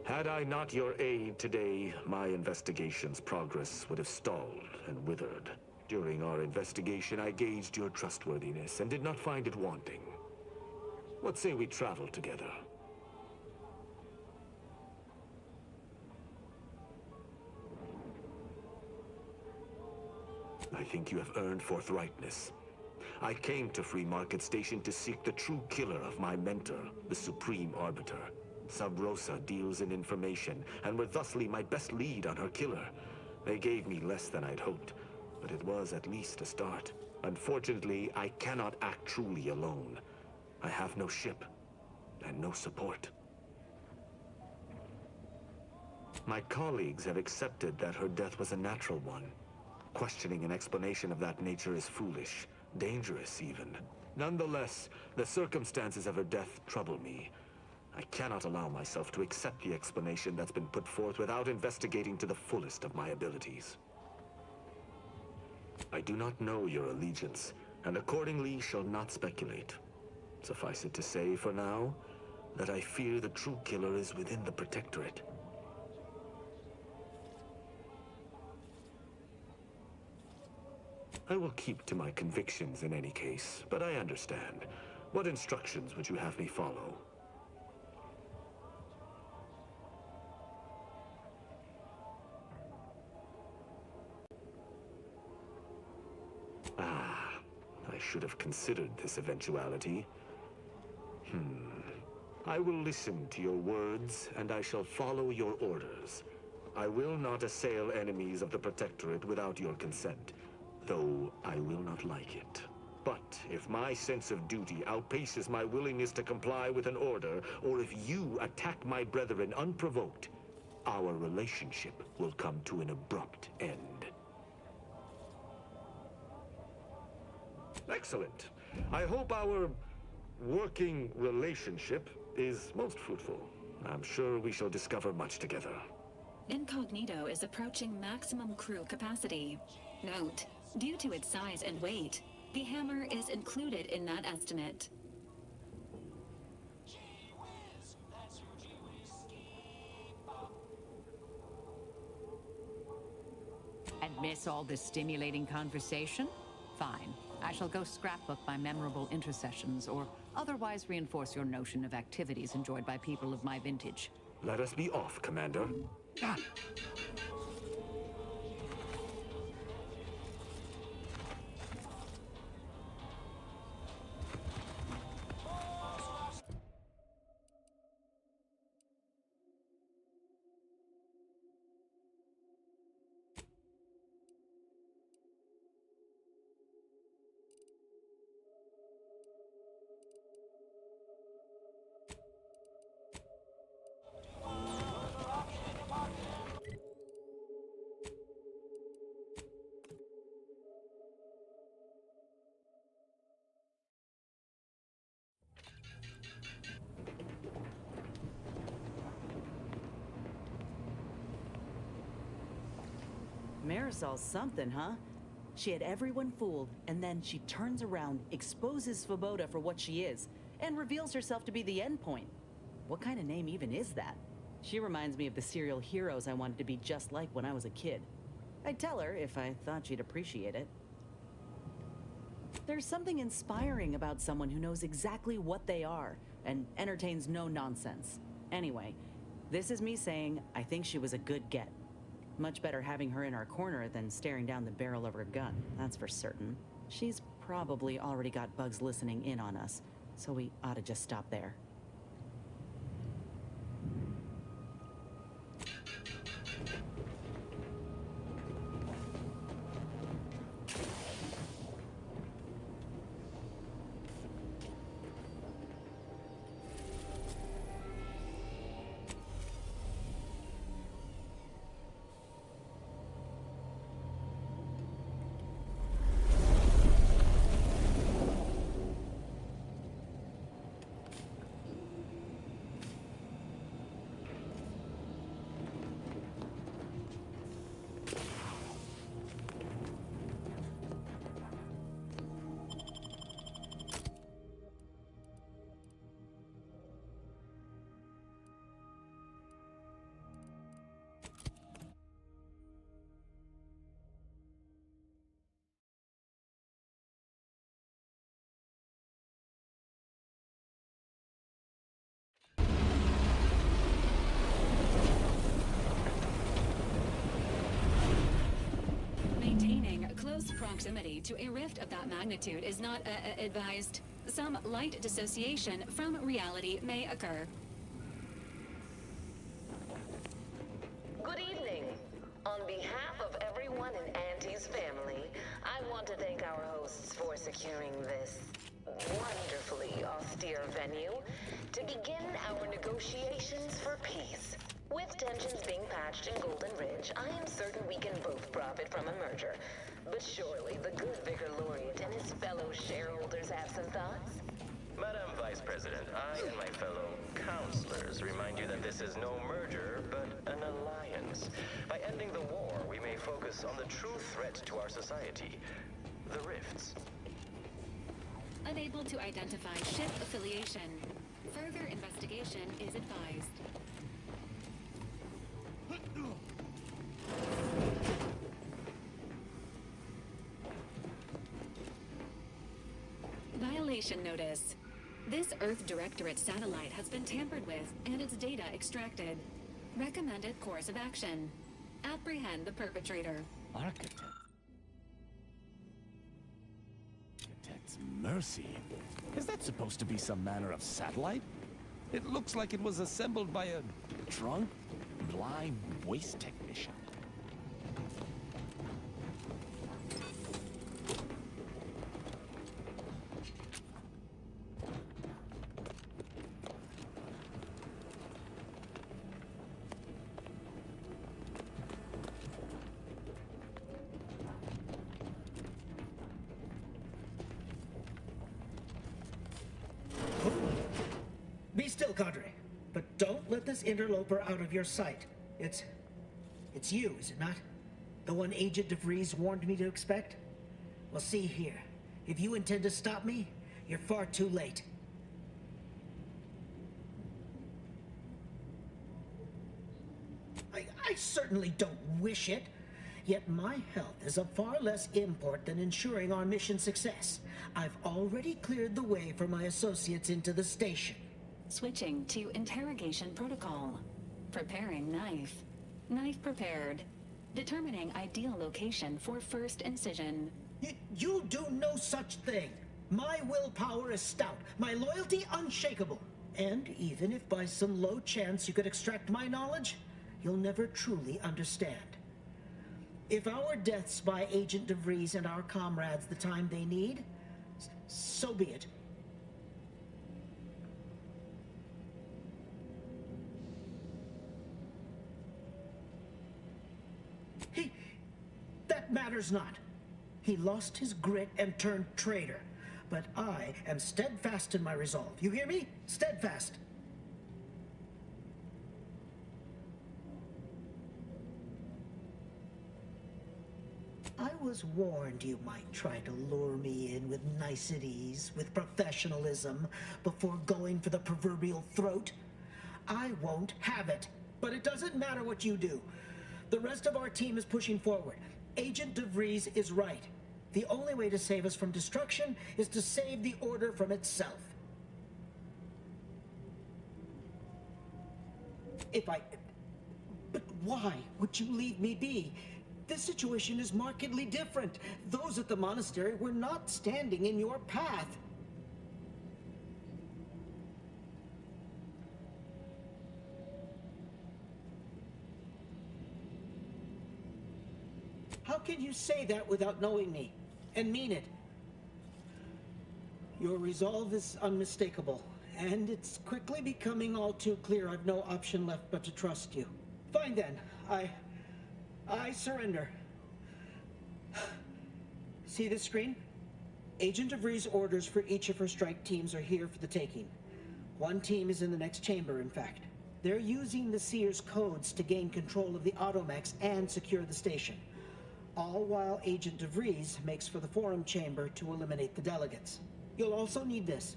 had I not your aid today, my investigation's progress would have stalled and withered. During our investigation, I gauged your trustworthiness and did not find it wanting. What say we travel together? I think you have earned forthrightness. I came to Free Market Station to seek the true killer of my mentor, the Supreme Arbiter. Sub Rosa deals in information, and were thusly my best lead on her killer. They gave me less than I'd hoped, but it was at least a start. Unfortunately, I cannot act truly alone. I have no ship, and no support. My colleagues have accepted that her death was a natural one. Questioning an explanation of that nature is foolish, dangerous even. Nonetheless, the circumstances of her death trouble me. I cannot allow myself to accept the explanation that's been put forth without investigating to the fullest of my abilities. I do not know your allegiance, and accordingly shall not speculate. Suffice it to say, for now, that I fear the true killer is within the Protectorate. I will keep to my convictions in any case, but I understand. What instructions would you have me follow? I should have considered this eventuality. I will listen to your words, and I shall follow your orders. I will not assail enemies of the Protectorate without your consent, though I will not like it. But if my sense of duty outpaces my willingness to comply with an order, or if you attack my brethren unprovoked, our relationship will come to an abrupt end. Excellent. I hope our working relationship is most fruitful. I'm sure we shall discover much together. Incognito is approaching maximum crew capacity. Note, due to its size and weight, the hammer is included in that estimate. Miss all this stimulating conversation? Fine. I shall go scrapbook my memorable intercessions, or otherwise reinforce your notion of activities enjoyed by people of my vintage. Let us be off, Commander. Ah. Marisol's something, huh? She had everyone fooled, and then she turns around, exposes Svoboda for what she is, and reveals herself to be the endpoint. What kind of name even is that? She reminds me of the serial heroes I wanted to be just like when I was a kid. I'd tell her if I thought she'd appreciate it. There's something inspiring about someone who knows exactly what they are, and entertains no nonsense. Anyway, this is me saying I think she was a good get. Much better having her in our corner than staring down the barrel of her gun, that's for certain. She's probably already got bugs listening in on us, so we ought to just stop there. Maintaining close proximity to a rift of that magnitude is not advised. Some light dissociation from reality may occur. Good evening. On behalf of everyone in Auntie's family, I want to thank our hosts for securing this wonderfully austere venue to begin our negotiations for peace. With tensions being patched in Golden Ridge, I am certain we can both profit from a merger. But surely the good Vicar Laureate and his fellow shareholders have some thoughts? Madam Vice President, I and my fellow counselors remind you that this is no merger, but an alliance. By ending the war, we may focus on the true threat to our society, the rifts. Unable to identify ship affiliation. Further investigation is advised. Violation notice. This Earth Directorate satellite has been tampered with and its data extracted. Recommended course of action. Apprehend the perpetrator. Architect's mercy. Is that supposed to be some manner of satellite? It looks like it was assembled by a drunk, blind waste technician. Be still, Cadre. But don't let this interloper out of your sight. It's you, is it not? The one Agent DeVries warned me to expect? Well, see here. If you intend to stop me, you're far too late. I certainly don't wish it. Yet my health is of far less import than ensuring our mission success. I've already cleared the way for my associates into the station. Switching to interrogation protocol. Preparing knife. Knife prepared. Determining ideal location for first incision. You'll do no such thing. My willpower is stout, my loyalty unshakable. And even if by some low chance you could extract my knowledge, you'll never truly understand. If our deaths by Agent DeVries and our comrades the time they need, so be it. That matters not. He lost his grit and turned traitor. But I am steadfast in my resolve. You hear me? Steadfast. I was warned you might try to lure me in with niceties, with professionalism, before going for the proverbial throat. I won't have it. But it doesn't matter what you do. The rest of our team is pushing forward. Agent DeVries is right. The only way to save us from destruction is to save the Order from itself. But why would you leave me be? This situation is markedly different. Those at the monastery were not standing in your path. How can you say that without knowing me? And mean it? Your resolve is unmistakable, and it's quickly becoming all too clear I've no option left but to trust you. Fine then, I surrender. See this screen? Agent DeVries' orders for each of her strike teams are here for the taking. One team is in the next chamber, in fact. They're using the Seer's codes to gain control of the automechs and secure the station. All while Agent DeVries makes for the forum chamber to eliminate the delegates. You'll also need this.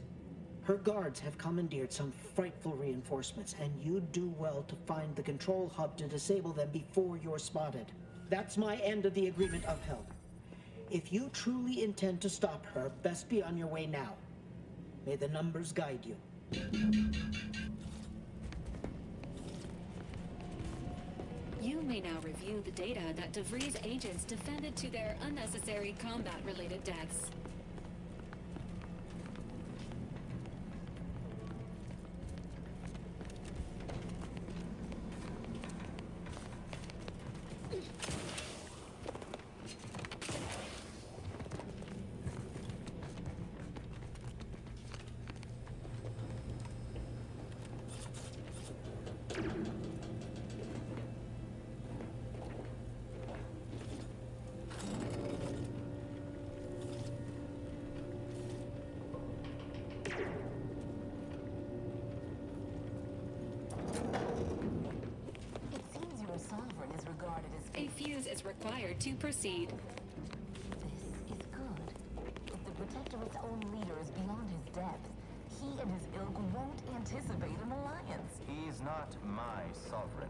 Her guards have commandeered some frightful reinforcements, and you'd do well to find the control hub to disable them before you're spotted. That's my end of the agreement upheld. If you truly intend to stop her, best be on your way now. May the numbers guide you. You may now review the data that DeVries agents defended to their unnecessary combat-related deaths. A fuse is required to proceed. This is good. If the Protectorate's own leader is beyond his depth, he and his ilk won't anticipate an alliance. He's not my sovereign.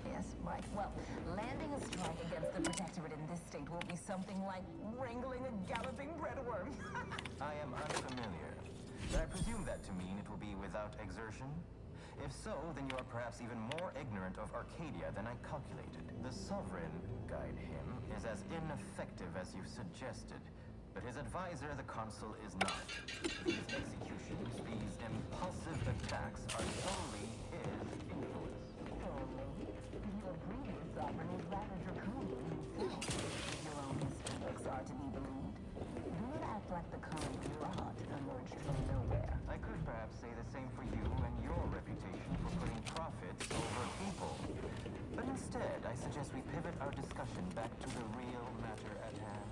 Yes, right. Well, landing a strike against the Protectorate in this state will be something like wrangling a galloping breadworm. I am unfamiliar, but I presume that to mean it will be without exertion? If so, then you are perhaps even more ignorant of Arcadia than I calculated. The Sovereign, guide him, is as ineffective as you've suggested. But his advisor, the Consul, is not. These executions, these impulsive attacks are solely his influence. Your previous sovereign was rather draconian himself, if your own histories are to be believed. Do not act like the current rot emerged from nowhere. I could perhaps say the same for you and your reputation for putting profits over people. But instead, I suggest we pivot our discussion back to the real matter at hand.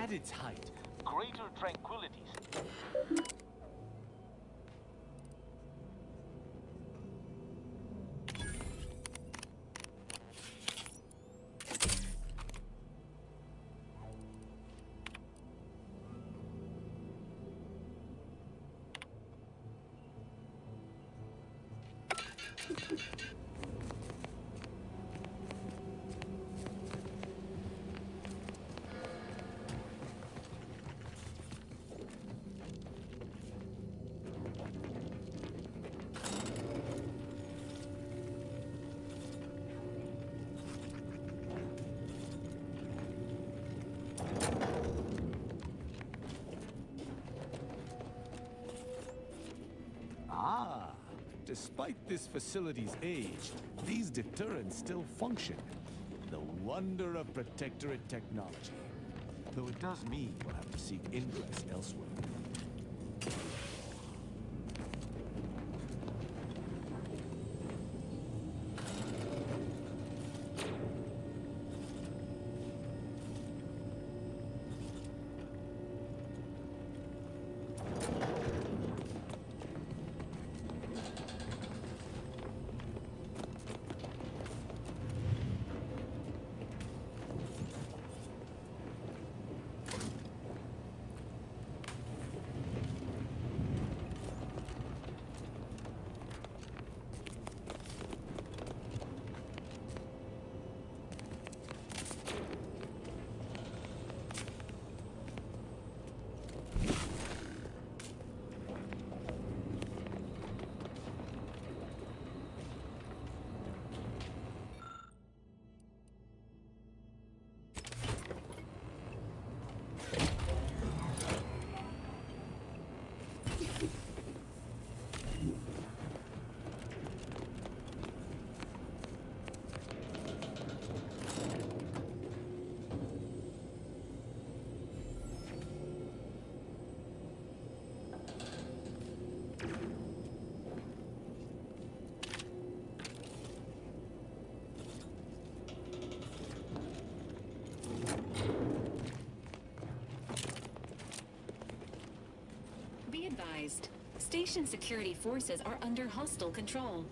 At its height, greater tranquility. Ah, despite this facility's age, these deterrents still function. The wonder of Protectorate technology. Though it does mean we'll have to seek ingress elsewhere. Be advised, station security forces are under hostile control.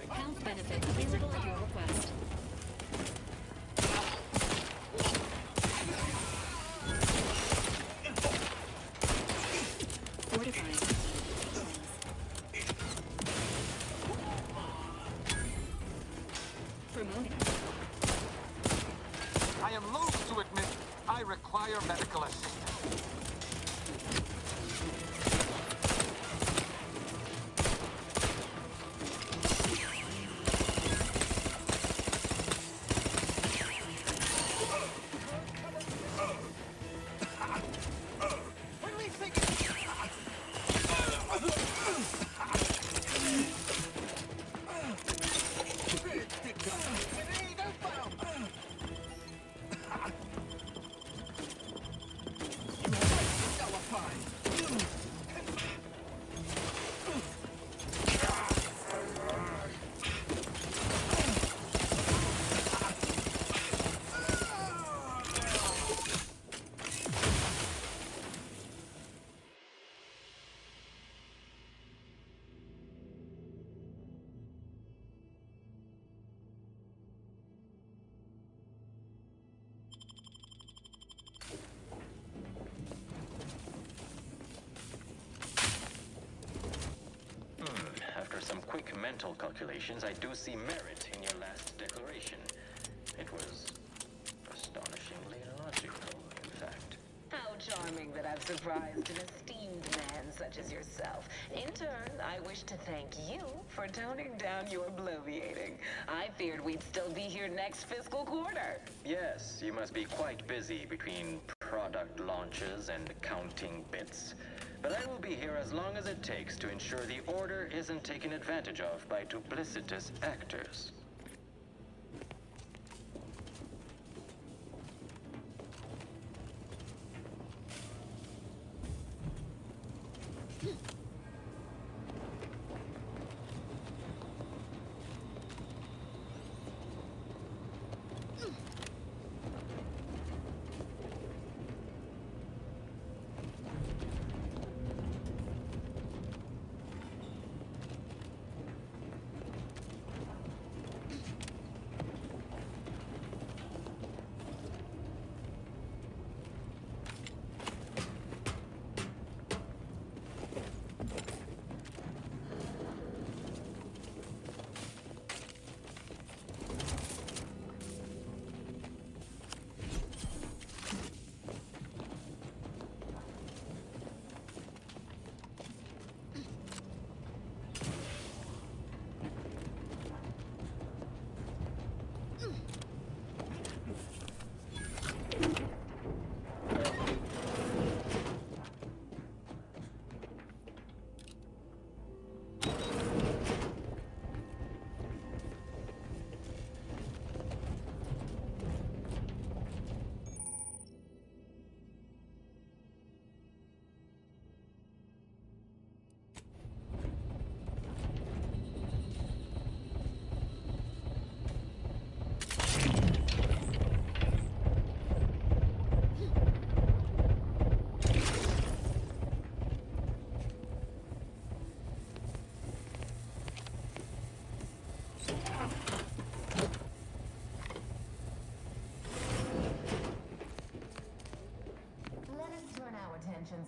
Health benefits available at your request. Fortifying. Promoting. I am loath to admit I require medical assistance. quick mental calculations, I do see merit in your last declaration. It was astonishingly logical, in fact. How charming that I've surprised an esteemed man such as yourself. In turn, I wish to thank you for toning down your bloviating. I feared we'd still be here next fiscal quarter. Yes, you must be quite busy between product launches and counting bits. But I will be here as long as it takes to ensure the order isn't taken advantage of by duplicitous actors.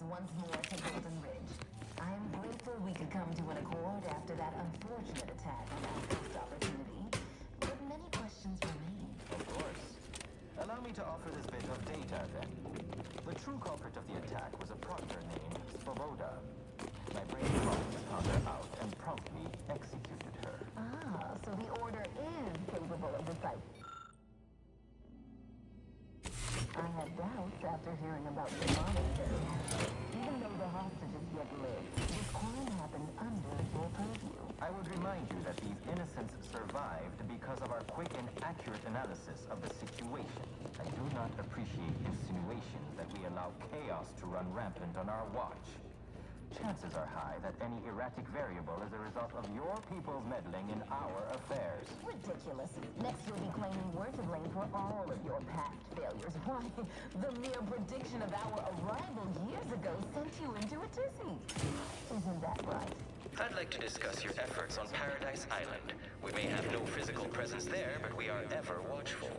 Once more to Golden Ridge. I am grateful we could come to an accord after that unfortunate attack on our first opportunity, but many questions remain. Of course. Allow me to offer this bit of data, then. The true culprit of the attack was a proctor named Svoboda. My brain found her out and promptly executed her. Ah, so the Order is capable of decipher. I had doubts after hearing about the monastery. Even though the hostages yet live, this crime happened under your purview. I would remind you that these innocents survived because of our quick and accurate analysis of the situation. I do not appreciate insinuations that we allow chaos to run rampant on our watch. Chances are high that any erratic variable is a result of your people's meddling in our affairs. Ridiculous. Next you'll be claiming we're to blame for all of your past failures. Why, the mere prediction of our arrival years ago sent you into a tizzy. Isn't that right? I'd like to discuss your efforts on Paradise Island. We may have no physical presence there, but we are ever watchful.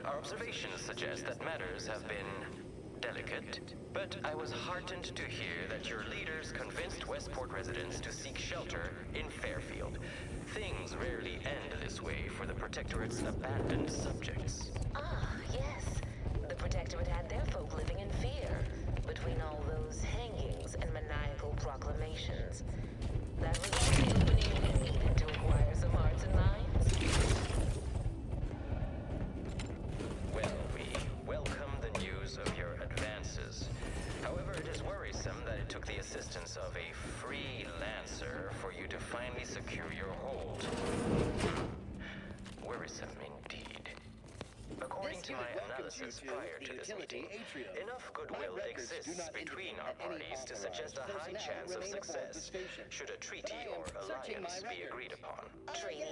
Our observations suggest that matters have been delicate, but I was heartened to hear that your leaders convinced Westport residents to seek shelter in Fairfield. Things rarely end this way for the Protectorate's abandoned subjects. Ah, yes. The Protectorate had their folk living in fear between all those hangings and maniacal proclamations. That was all the opening we needed to acquire some hearts and minds. Well, we welcome the news of your advances. However, it is worrisome that it took the assistance of a freelancer for you to finally secure your hold. Worrisome indeed. According to my analysis prior to this meeting, enough goodwill exists between our parties to suggest a high chance of success should a treaty or alliance be agreed upon. Treaty?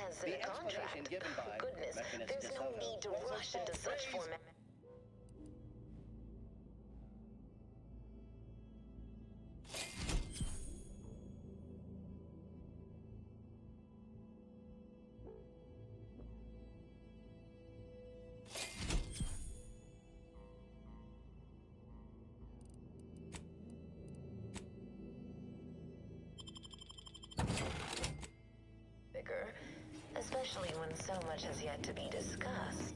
As in a contract? Goodness, there's no need to rush into such format. especially when so much has yet to be discussed.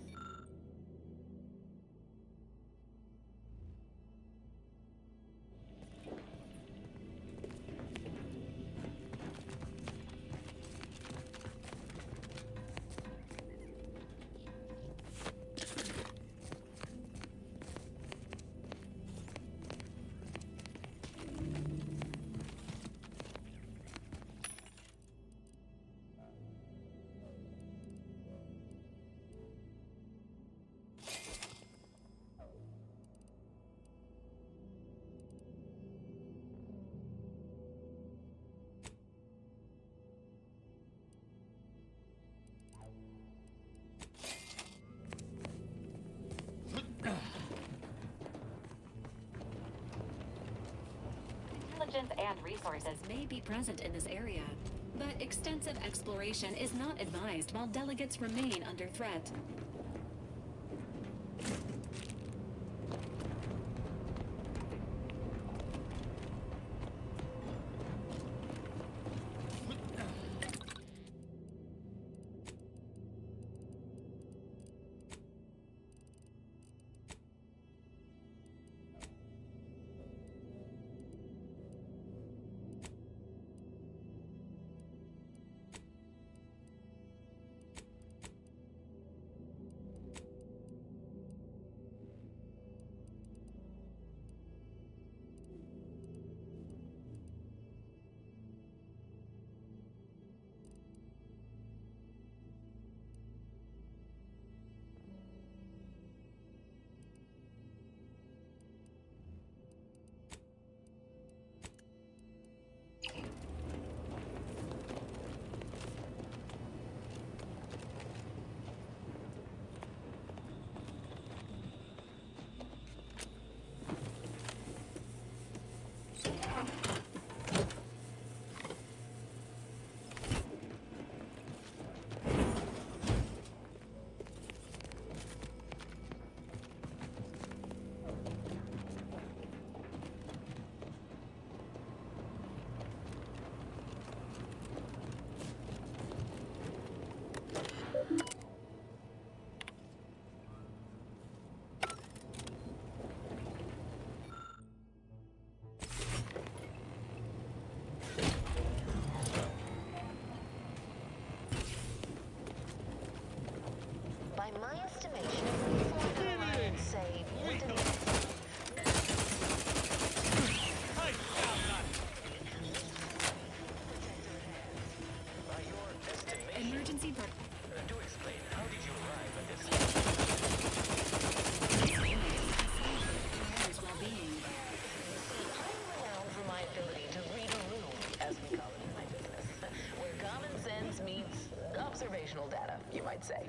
Intelligence and resources may be present in this area, but extensive exploration is not advised while delegates remain under threat. By my estimation, we formed an alliance, say, with an Emergency part. Do explain, how did you arrive at this? Well-being. I'm renowned for my ability to read a room, as we call it in my business, where common sense meets observational data, you might say.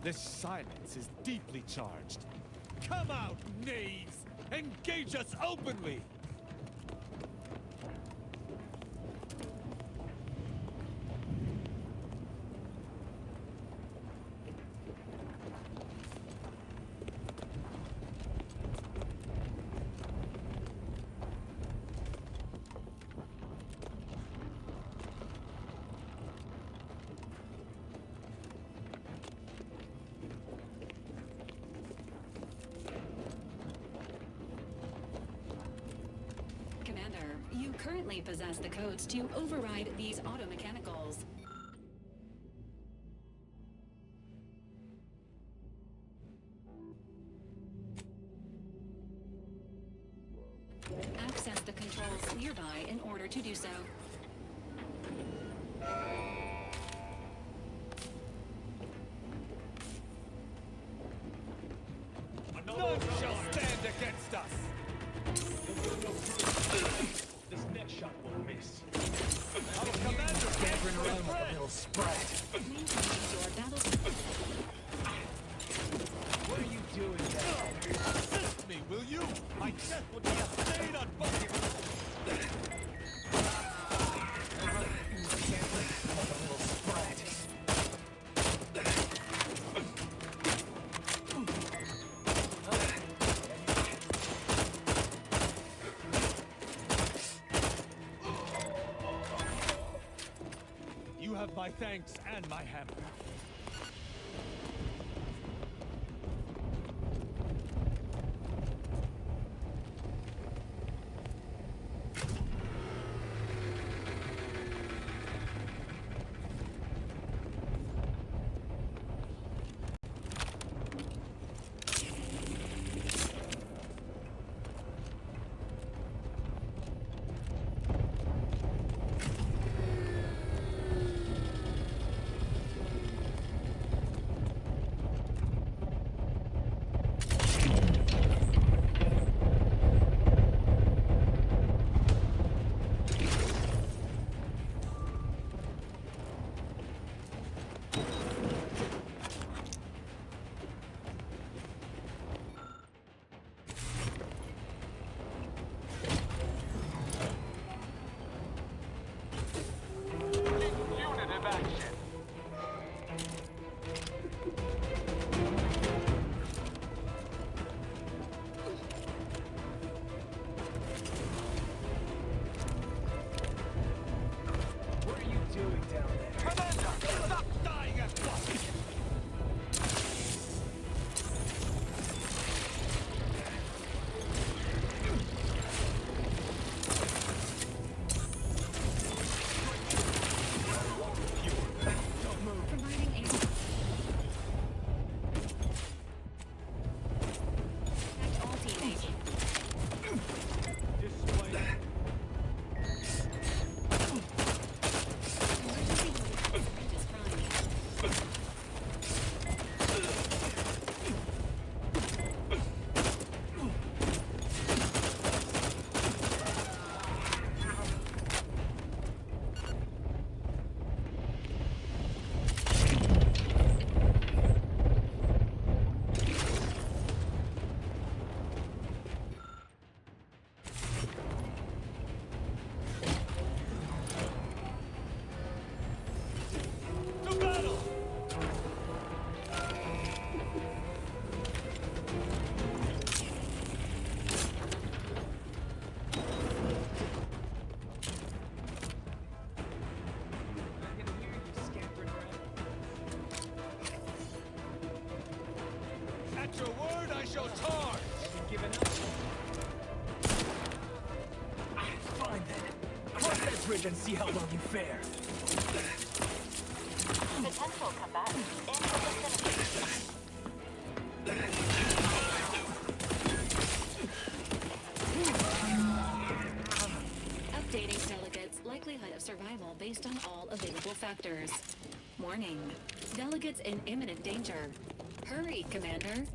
This silence is deeply charged. Come out, knaves! Engage us openly! You currently possess the codes to override these automechanicals. Access the controls nearby in order to do so. None shall stand against us! This next shot will miss. Our commander Scampering around like a little sprat. What are you doing there? Assist me, will you? My death would be a stain on both of you! Scampering like a little sprat. You have my thanks and my hammer. At your word, I shall charge! Giving up? Fine then. Cross that bridge and see how long you fare. Potential combatant in the vicinity. Updating delegates' likelihood of survival based on all available factors. Warning. Delegates in imminent danger. Hurry, Commander.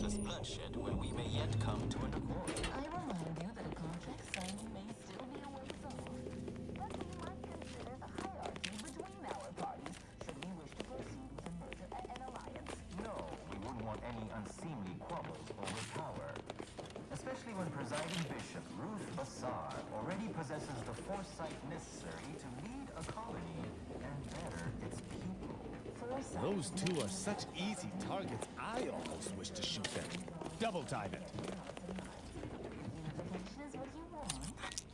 needless bloodshed when we may yet come to an accord. I remind you that a contract signing may still be a ways off. But we might consider the hierarchy between our parties should we wish to proceed with a merger and alliance. No, we wouldn't want any unseemly quabbles over power. Especially when presiding bishop Ruth Bassar already possesses the foresight necessary to lead a colony and better its people. Those two are such easy targets, I almost wish to shoot them. Double time it. Unification is what you want.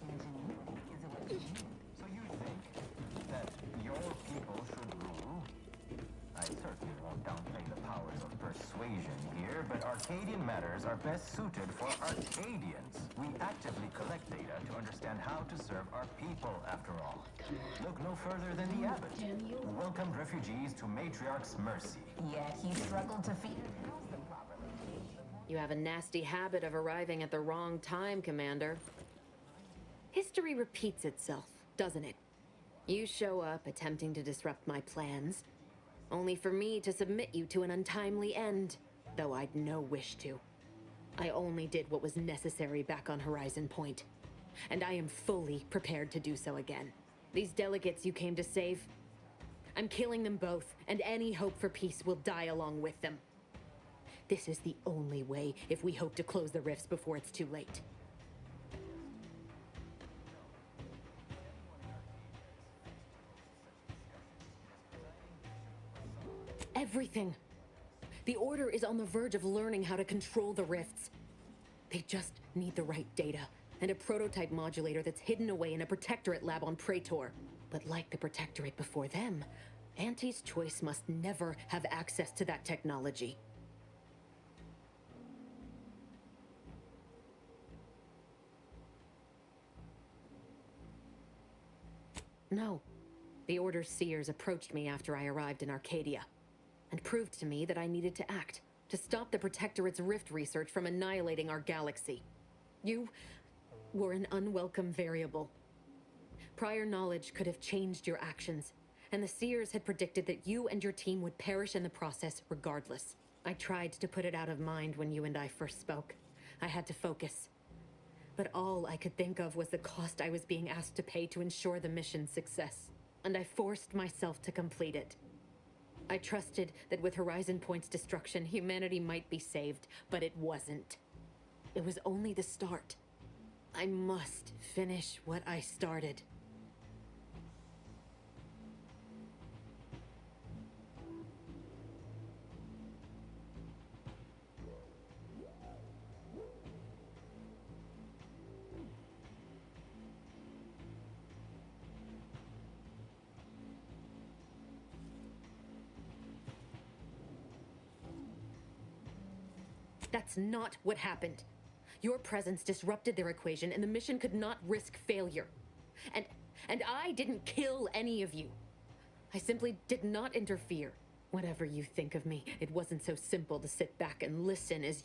Ingenuity is what you need. So you think that your people should rule? I certainly won't downplay the powers of persuasion here, but Arcadian matters are best suited for Arcadians. We actively collect data to understand how to serve our people, after all. Look no further than the abbot, who welcomed refugees to Matriarch's mercy. Yet he struggled to feed and house them properly. You have a nasty habit of arriving at the wrong time, Commander. History repeats itself, doesn't it? You show up attempting to disrupt my plans, only for me to submit you to an untimely end, though I'd no wish to. I only did what was necessary back on Horizon Point, and I am fully prepared to do so again. These delegates you came to save, I'm killing them both, and any hope for peace will die along with them. This is the only way if we hope to close the rifts before it's too late. Everything. The Order is on the verge of learning how to control the rifts. They just need the right data, and a prototype modulator that's hidden away in a Protectorate lab on Praetor. But like the Protectorate before them, Auntie's Choice must never have access to that technology. No. The Order's seers approached me after I arrived in Arcadia, and proved to me that I needed to act, to stop the Protectorate's rift research from annihilating our galaxy. You were an unwelcome variable. Prior knowledge could have changed your actions, and the Seers had predicted that you and your team would perish in the process regardless. I tried to put it out of mind when you and I first spoke. I had to focus. But all I could think of was the cost I was being asked to pay to ensure the mission's success, and I forced myself to complete it. I trusted that with Horizon Point's destruction, humanity might be saved, but it wasn't. It was only the start. I must finish what I started. That's not what happened. Your presence disrupted their equation, and the mission could not risk failure. And I didn't kill any of you. I simply did not interfere. Whatever you think of me, it wasn't so simple to sit back and listen as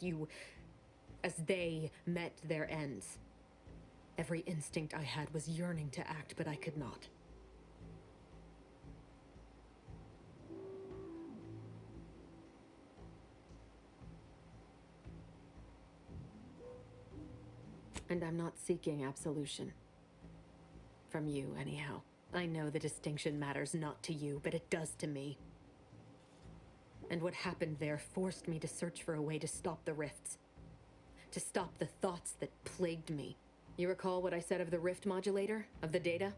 they met their ends. Every instinct I had was yearning to act, but I could not. And I'm not seeking absolution. From you, anyhow. I know the distinction matters not to you, but it does to me. And what happened there forced me to search for a way to stop the rifts. To stop the thoughts that plagued me. You recall what I said of the rift modulator? Of the data?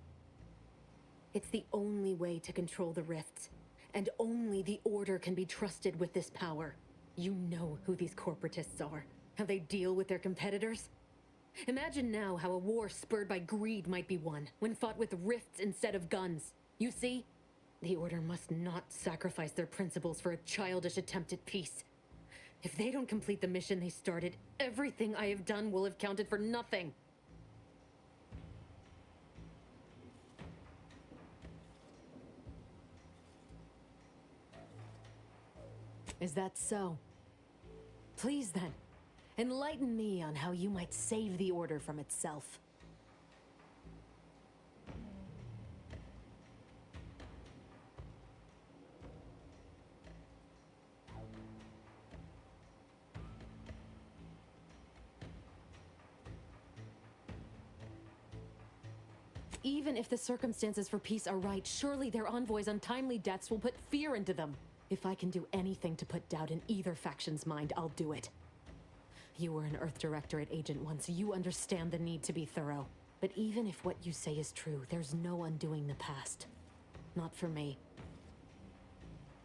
It's the only way to control the rifts. And only the Order can be trusted with this power. You know who these corporatists are. How they deal with their competitors. Imagine now how a war spurred by greed might be won, when fought with rifts instead of guns. You see? The Order must not sacrifice their principles for a childish attempt at peace. If they don't complete the mission they started, everything I have done will have counted for nothing. Is that so? Please then. Enlighten me on how you might save the Order from itself. Even if the circumstances for peace are right, surely their envoys' untimely deaths will put fear into them. If I can do anything to put doubt in either faction's mind, I'll do it. You were an Earth Directorate agent once. You understand the need to be thorough. But even if what you say is true, there's no undoing the past. Not for me.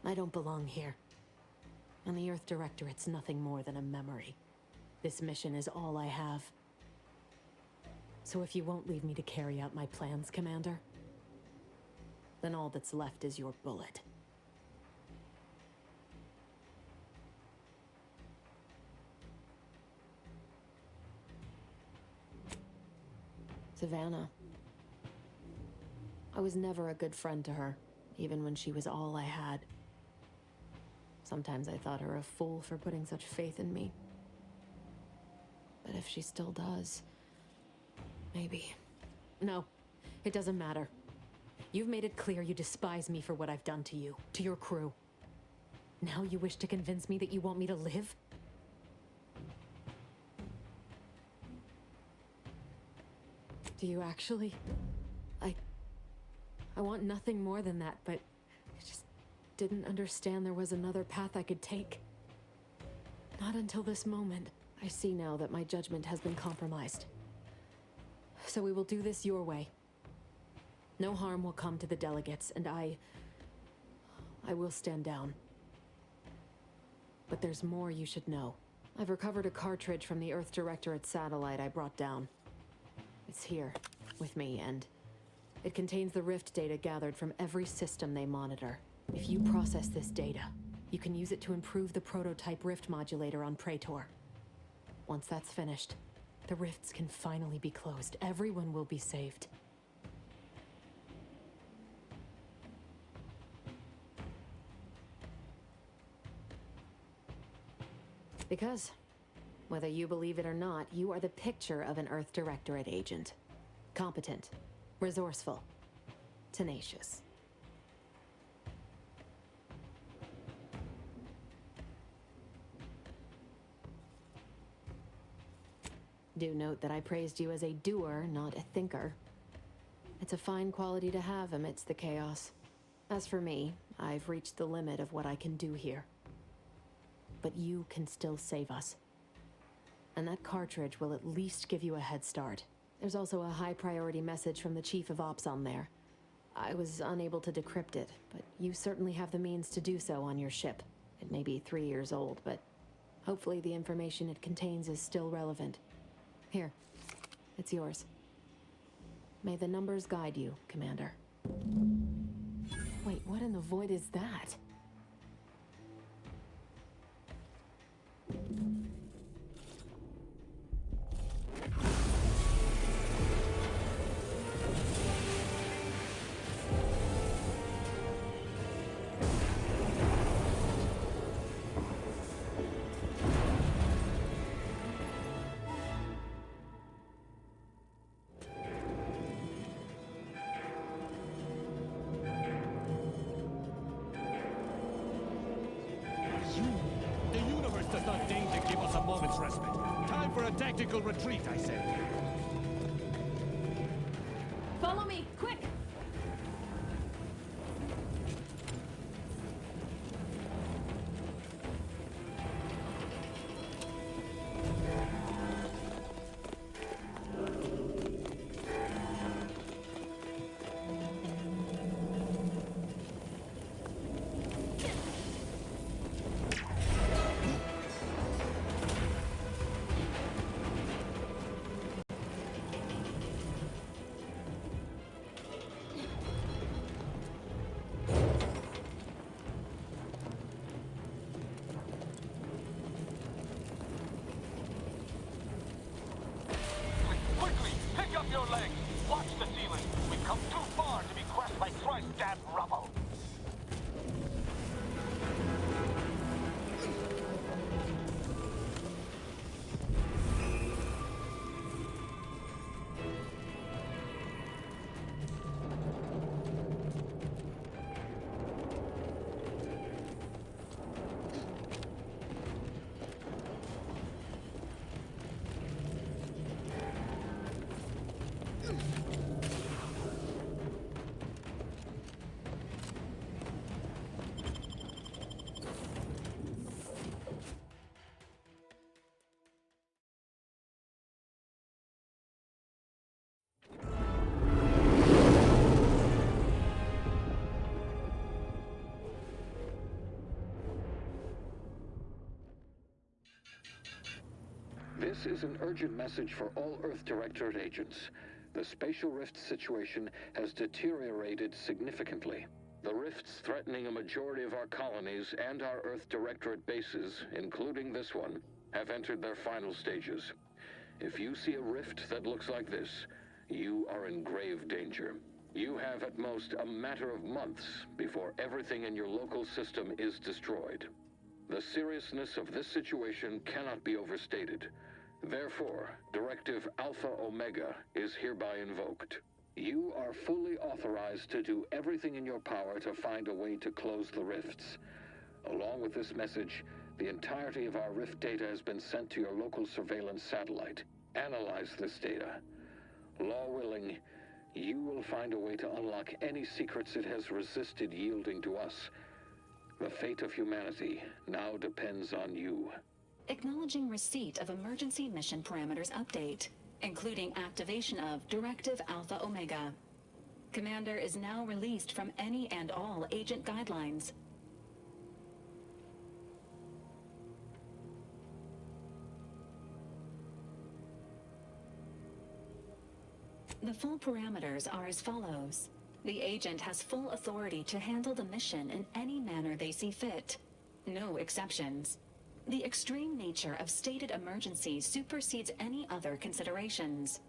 I don't belong here. And the Earth Directorate's nothing more than a memory. This mission is all I have. So if you won't leave me to carry out my plans, Commander, then all that's left is your bullet. Savannah. I was never a good friend to her, even when she was all I had. Sometimes I thought her a fool for putting such faith in me. But if she still does, maybe. No, it doesn't matter. You've made it clear you despise me for what I've done to you, to your crew. Now you wish to convince me that you want me to live? Do you actually? I want nothing more than that, but I just didn't understand there was another path I could take. Not until this moment. I see now that my judgment has been compromised. So we will do this your way. No harm will come to the delegates, and I will stand down. But there's more you should know. I've recovered a cartridge from the Earth Directorate satellite I brought down. It's here, with me, and it contains the rift data gathered from every system they monitor. If you process this data, you can use it to improve the prototype rift modulator on Praetor. Once that's finished, the rifts can finally be closed. Everyone will be saved. Because, whether you believe it or not, you are the picture of an Earth Directorate agent. Competent, resourceful, tenacious. Do note that I praised you as a doer, not a thinker. It's a fine quality to have amidst the chaos. As for me, I've reached the limit of what I can do here. But you can still save us. And that cartridge will at least give you a head start. There's also a high-priority message from the Chief of Ops on there. I was unable to decrypt it, but you certainly have the means to do so on your ship. It may be 3 years old, but hopefully the information it contains is still relevant. Here, it's yours. May the numbers guide you, Commander. Wait, what in the void is that? Tactical retreat, I say. Follow me, quick! This is an urgent message for all Earth Directorate agents. The spatial rift situation has deteriorated significantly. The rifts threatening a majority of our colonies and our Earth Directorate bases, including this one, have entered their final stages. If you see a rift that looks like this, you are in grave danger. You have at most a matter of months before everything in your local system is destroyed. The seriousness of this situation cannot be overstated. Therefore, Directive Alpha Omega is hereby invoked. You are fully authorized to do everything in your power to find a way to close the rifts. Along with this message, the entirety of our rift data has been sent to your local surveillance satellite. Analyze this data. Law willing, you will find a way to unlock any secrets it has resisted yielding to us. The fate of humanity now depends on you. Acknowledging receipt of emergency mission parameters update, including activation of Directive Alpha Omega. Commander is now released from any and all agent guidelines. The full parameters are as follows. The agent has full authority to handle the mission in any manner they see fit. No exceptions. The extreme nature of stated emergency supersedes any other considerations.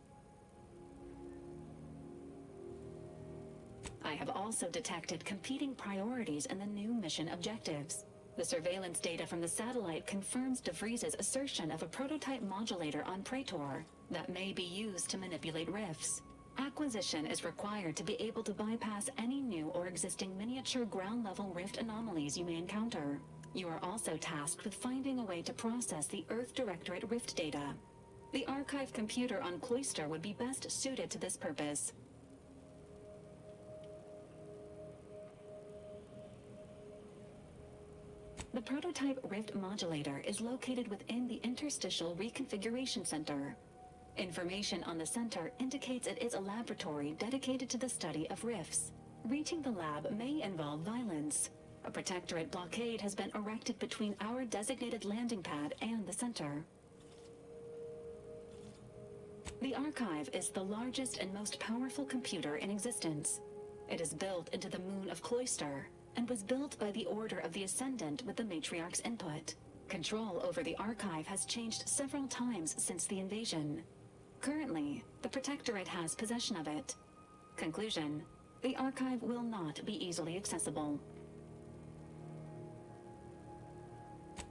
I have also detected competing priorities in the new mission objectives. The surveillance data from the satellite confirms DeVries's assertion of a prototype modulator on Praetor that may be used to manipulate rifts. Acquisition is required to be able to bypass any new or existing miniature ground-level rift anomalies you may encounter. You are also tasked with finding a way to process the Earth Directorate rift data. The archive computer on Cloister would be best suited to this purpose. The prototype rift modulator is located within the Interstitial Reconfiguration Center. Information on the center indicates it is a laboratory dedicated to the study of rifts. Reaching the lab may involve violence. A Protectorate blockade has been erected between our designated landing pad and the center. The Archive is the largest and most powerful computer in existence. It is built into the moon of Cloister, and was built by the Order of the Ascendant with the Matriarch's input. Control over the Archive has changed several times since the invasion. Currently, the Protectorate has possession of it. Conclusion: the Archive will not be easily accessible.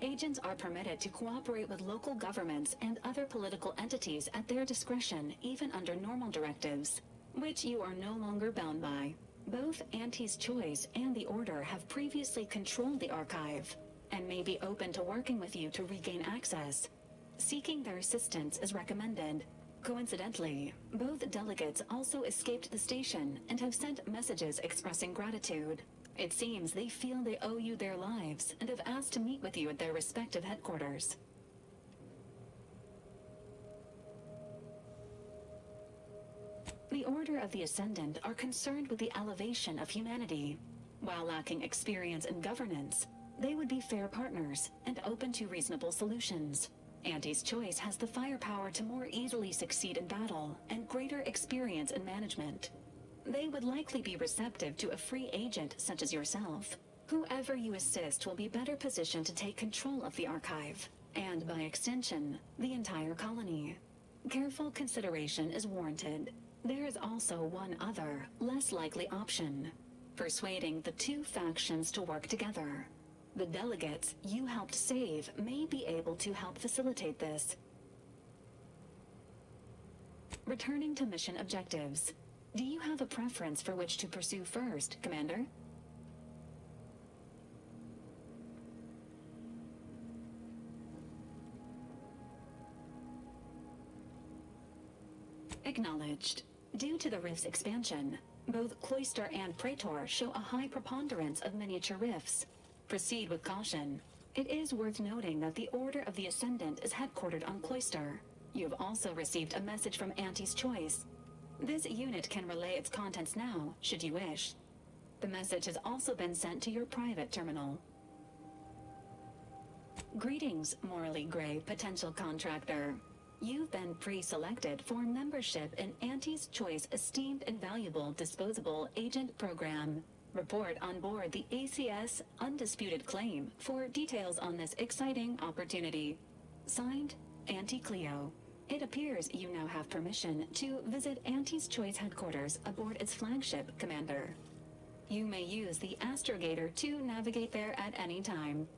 Agents are permitted to cooperate with local governments and other political entities at their discretion, even under normal directives, which you are no longer bound by. Both Auntie's Choice and the Order have previously controlled the Archive, and may be open to working with you to regain access. Seeking their assistance is recommended. Coincidentally, both delegates also escaped the station and have sent messages expressing gratitude. It seems they feel they owe you their lives and have asked to meet with you at their respective headquarters. The Order of the Ascendant are concerned with the elevation of humanity. While lacking experience in governance, they would be fair partners and open to reasonable solutions. Auntie's Choice has the firepower to more easily succeed in battle and greater experience in management. They would likely be receptive to a free agent such as yourself. Whoever you assist will be better positioned to take control of the Archive, and by extension, the entire colony. Careful consideration is warranted. There is also one other, less likely option: persuading the two factions to work together. The delegates you helped save may be able to help facilitate this. Returning to mission objectives. Do you have a preference for which to pursue first, Commander? Acknowledged. Due to the rift's expansion, both Cloister and Praetor show a high preponderance of miniature rifts. Proceed with caution. It is worth noting that the Order of the Ascendant is headquartered on Cloister. You have also received a message from Auntie's Choice. This unit can relay its contents now, should you wish. The message has also been sent to your private terminal. Greetings, morally gray potential contractor. You've been pre-selected for membership in Auntie's Choice Esteemed Invaluable Disposable Agent Program. Report on board the ACS Undisputed Claim for details on this exciting opportunity. Signed, Auntie Cleo. It appears you now have permission to visit Auntie's Choice headquarters aboard its flagship, Commander. You may use the astrogator to navigate there at any time.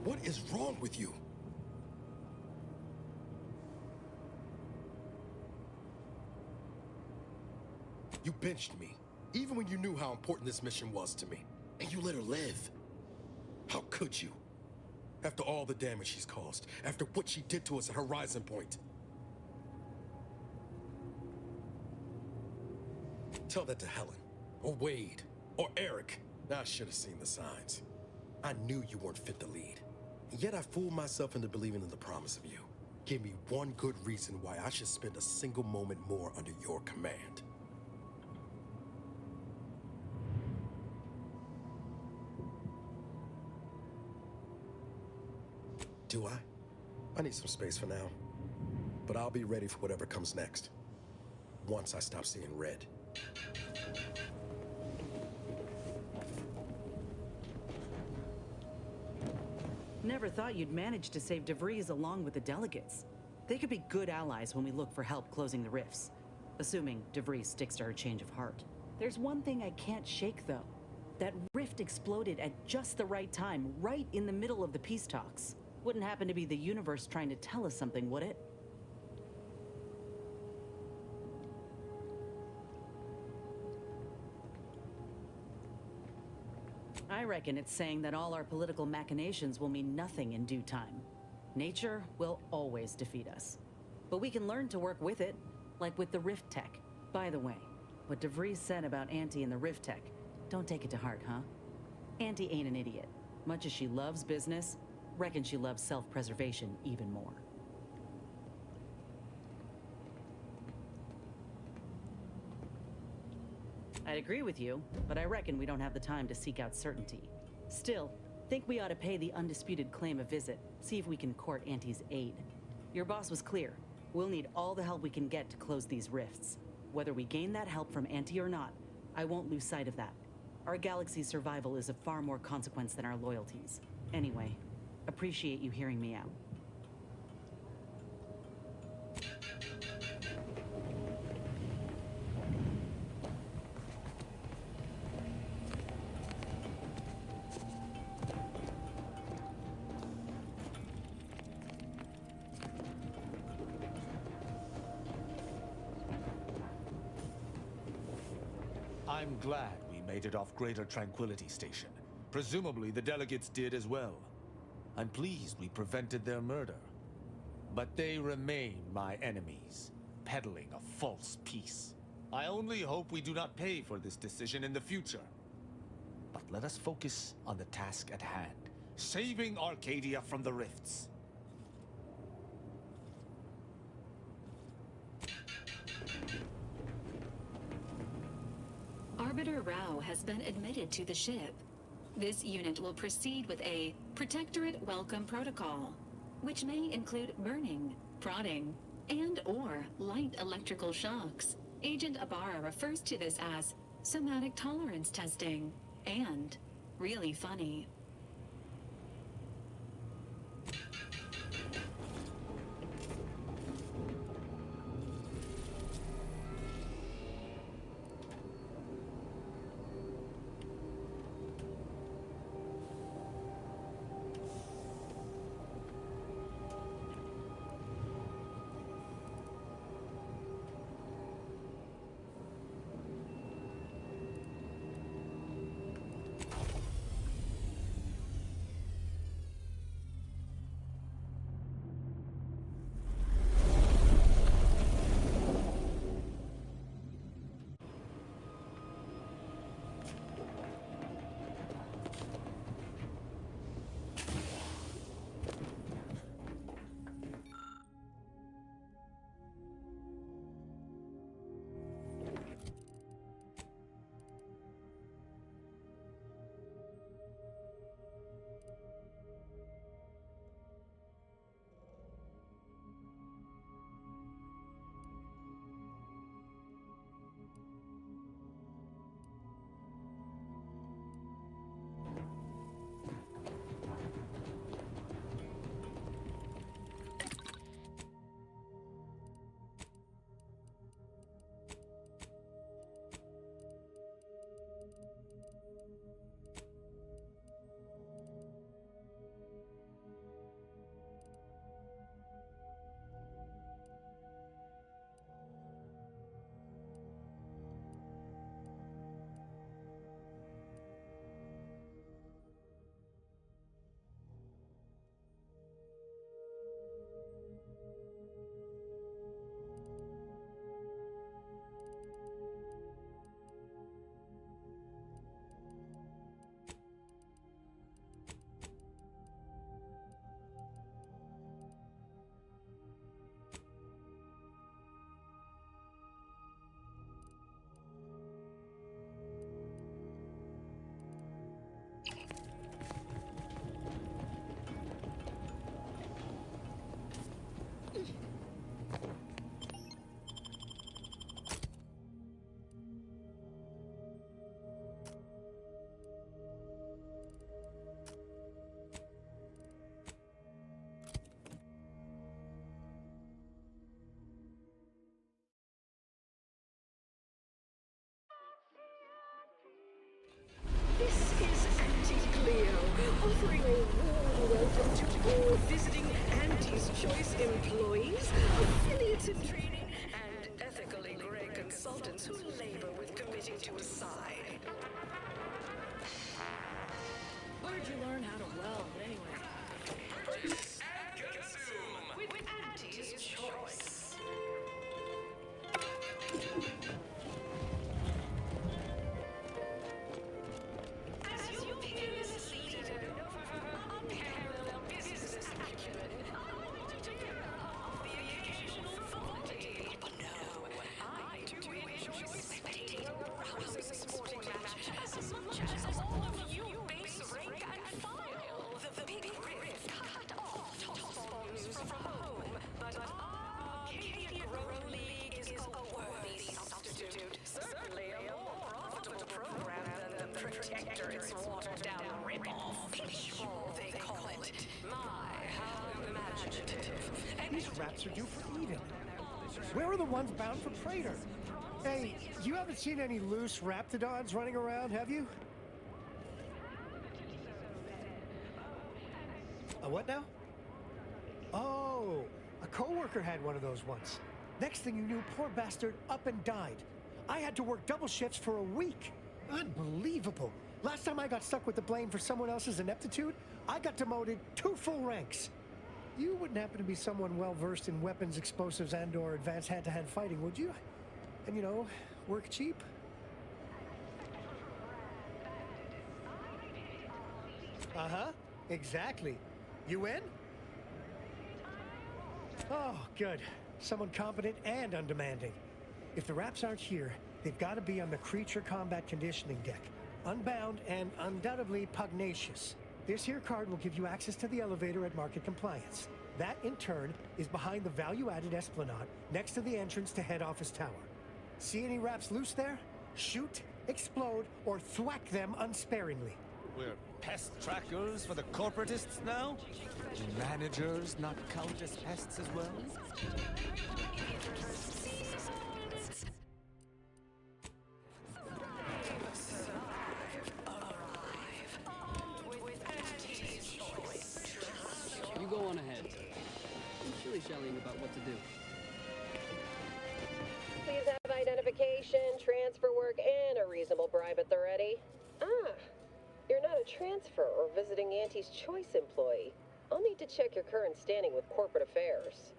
What is wrong with you? You benched me, even when you knew how important this mission was to me. And you let her live. How could you? After all the damage she's caused, after what she did to us at Horizon Point. Tell that to Helen, or Wade, or Eric. I should have seen the signs. I knew you weren't fit to lead. And yet I fooled myself into believing in the promise of you. Give me one good reason why I should spend a single moment more under your command. Do I? I need some space for now. But I'll be ready for whatever comes next. Once I stop seeing red. Never thought you'd manage to save DeVries along with the delegates. They could be good allies when we look for help closing the rifts. Assuming DeVries sticks to her change of heart. There's one thing I can't shake, though. That rift exploded at just the right time, right in the middle of the peace talks. Wouldn't happen to be the universe trying to tell us something, would it? I reckon it's saying that all our political machinations will mean nothing in due time. Nature will always defeat us. But we can learn to work with it, like with the Rift Tech. By the way, what DeVries said about Auntie and the Rift Tech, don't take it to heart, huh? Auntie ain't an idiot. Much as she loves business, reckon she loves self-preservation even more. I'd agree with you, but I reckon we don't have the time to seek out certainty. Still, think we ought to pay the Undisputed Claim a visit, see if we can court Auntie's aid. Your boss was clear. We'll need all the help we can get to close these rifts. Whether we gain that help from Auntie or not, I won't lose sight of that. Our galaxy's survival is of far more consequence than our loyalties. Anyway, appreciate you hearing me out. I'm glad we made it off Greater Tranquility Station. Presumably the delegates did as well. I'm pleased we prevented their murder. But they remain my enemies, peddling a false peace. I only hope we do not pay for this decision in the future. But let us focus on the task at hand, saving Arcadia from the rifts. Arbiter Rao has been admitted to the ship. This unit will proceed with a Protectorate Welcome Protocol, which may include burning, prodding, and/or light electrical shocks. Agent Ibarra refers to this as somatic tolerance testing, and really funny. offering a warm welcome to all visiting Auntie's Choice employees, affiliates in training, and ethically gray consultants who labor with committing to a side. Where'd you learn how to weld, anyway? Purchase and consume with Auntie's Choice. As your peerless leader, unparalleled business acumen, the occasional volunteer. No, I do enjoy spectating a rousing sporting match as much as all of you base rank and file. The big riff cut off toss from home, but Arcadia Grow League is a worthy substitute. Certainly a more profitable program than the Protectorate's watered-down rip-off. Pitchfall, they call it. My, how imaginative. These rats are due for eating. Where are the ones bound for Praetor? Hey, you haven't seen any loose Raptidons running around, have you? A what now? Oh, a coworker had one of those once. Next thing you knew, poor bastard up and died. I had to work double shifts for a week. Unbelievable. Last time I got stuck with the blame for someone else's ineptitude, I got demoted 2 full ranks. You wouldn't happen to be someone well-versed in weapons, explosives, and/or advanced hand-to-hand fighting, would you? And, you know, work cheap? Uh-huh, exactly. You in? Oh, good. Someone competent and undemanding. If the Raps aren't here, they've got to be on the creature combat conditioning deck. Unbound and undoubtedly pugnacious. This here card will give you access to the elevator at market compliance. That, in turn, is behind the value-added esplanade next to the entrance to head office tower. See any Raps loose there? Shoot, explode, or thwack them unsparingly. We're pest trackers for the corporatists now? Do managers not count as pests as well? You go on ahead. I'm shilly-shallying about what to do. Please have identification, transfer work, and a reasonable bribe at the ready. Ah, you're not a transfer or visiting Auntie's Choice employee. I'll need to check your current standing with corporate affairs.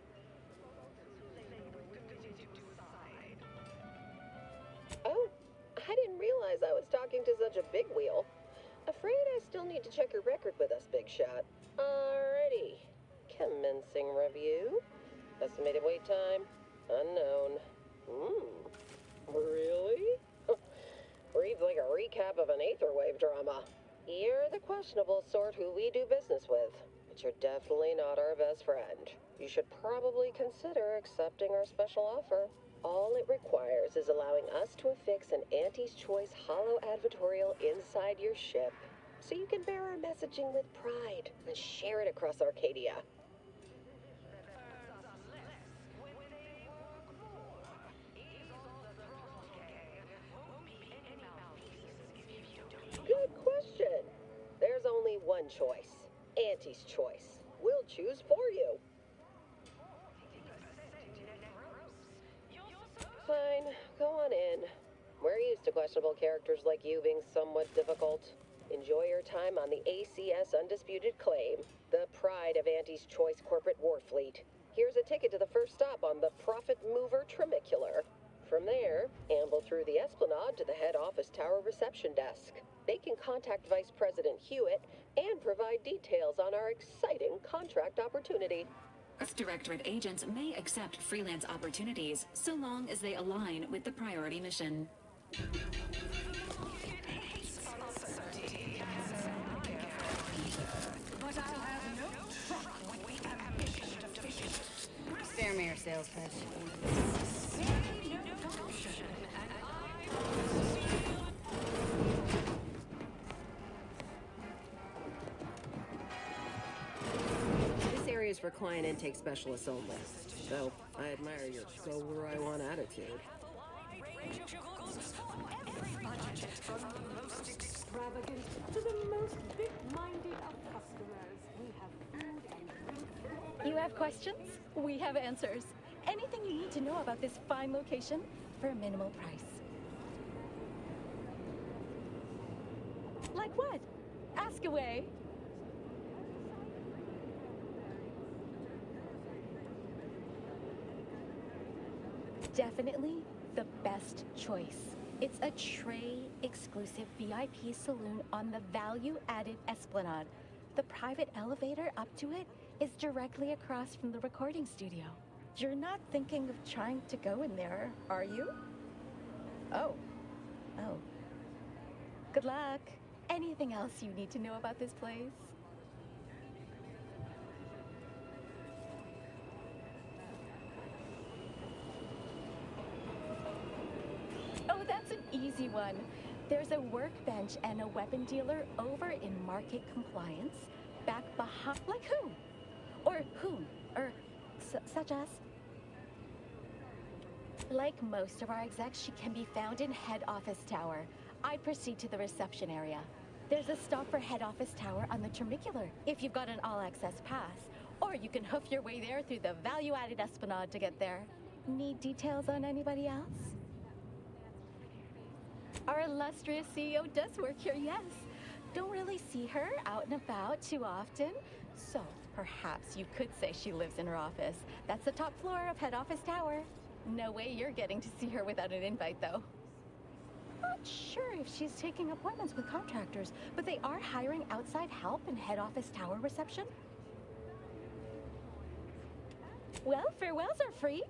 Oh, I didn't realize I was talking to such a big wheel. Afraid I still need to check your record with us, Big Shot. Alrighty. Commencing review. Estimated wait time? Unknown. Really? Reads like a recap of an Aetherwave drama. You're the questionable sort who we do business with, but you're definitely not our best friend. You should probably consider accepting our special offer. All it requires is allowing us to affix an Auntie's Choice holo advertorial inside your ship, so you can bear our messaging with pride and share it across Arcadia. Good question. There's only one choice. Auntie's Choice. We'll choose for you. Fine, go on in. We're used to questionable characters like you being somewhat difficult. Enjoy your time on the ACS Undisputed Claim, the pride of Auntie's Choice corporate war fleet. Here's a ticket to the first stop on the Profit Mover Trimicular. From there, amble through the Esplanade to the head office tower reception desk. They can contact Vice President Hewitt and provide details on our exciting contract opportunity. Earth Directorate agents may accept freelance opportunities so long as they align with the priority mission. Spare me your sales pitch. This area is for client intake specialists only. Though, I admire your go-where-I-want attitude. From the most extravagant to the most big-minded of Have questions? We have answers. Anything you need to know about this fine location for a minimal price. Like what? Ask away. Definitely the best choice. It's a tray-exclusive VIP saloon on the value-added Esplanade. The private elevator up to it is directly across from the recording studio. You're not thinking of trying to go in there, are you? Oh. Oh. Good luck. Anything else you need to know about this place? Oh, that's an easy one. There's a workbench and a weapon dealer over in market compliance, back behind. Like who? Or whom? Or such as? Like most of our execs, she can be found in head office tower. I'd proceed to the reception area. There's a stop for head office tower on the Termicular if you've got an all-access pass. Or you can hoof your way there through the value-added Esplanade to get there. Need details on anybody else? Our illustrious CEO does work here, yes. Don't really see her out and about too often. So perhaps you could say she lives in her office. That's the top floor of head office tower. No way you're getting to see her without an invite, though. Not sure if she's taking appointments with contractors, but they are hiring outside help in head office tower reception. Well, farewells are free.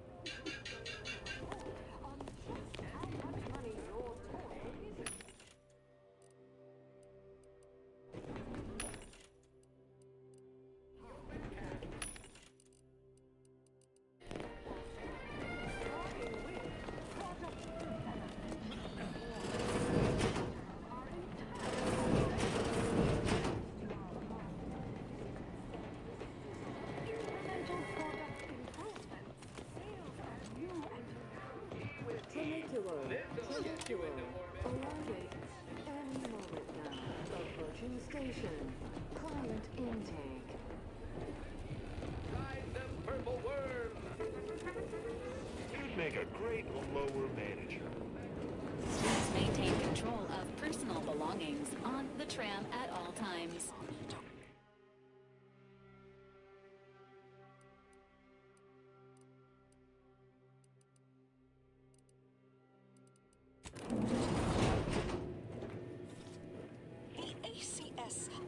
Approaching station. Client intake. Hide the purple worm! You'd make a great lower manager. Please maintain control of personal belongings on the tram at all times.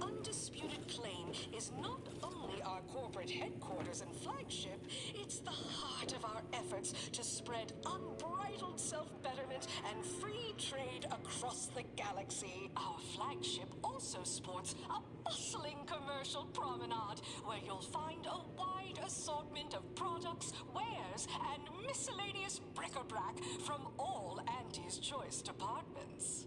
Undisputed claim is not only our corporate headquarters and flagship, it's the heart of our efforts to spread unbridled self-betterment and free trade across the galaxy. Our flagship also sports a bustling commercial promenade where you'll find a wide assortment of products, wares, and miscellaneous bric-a-brac from all Auntie's choice departments.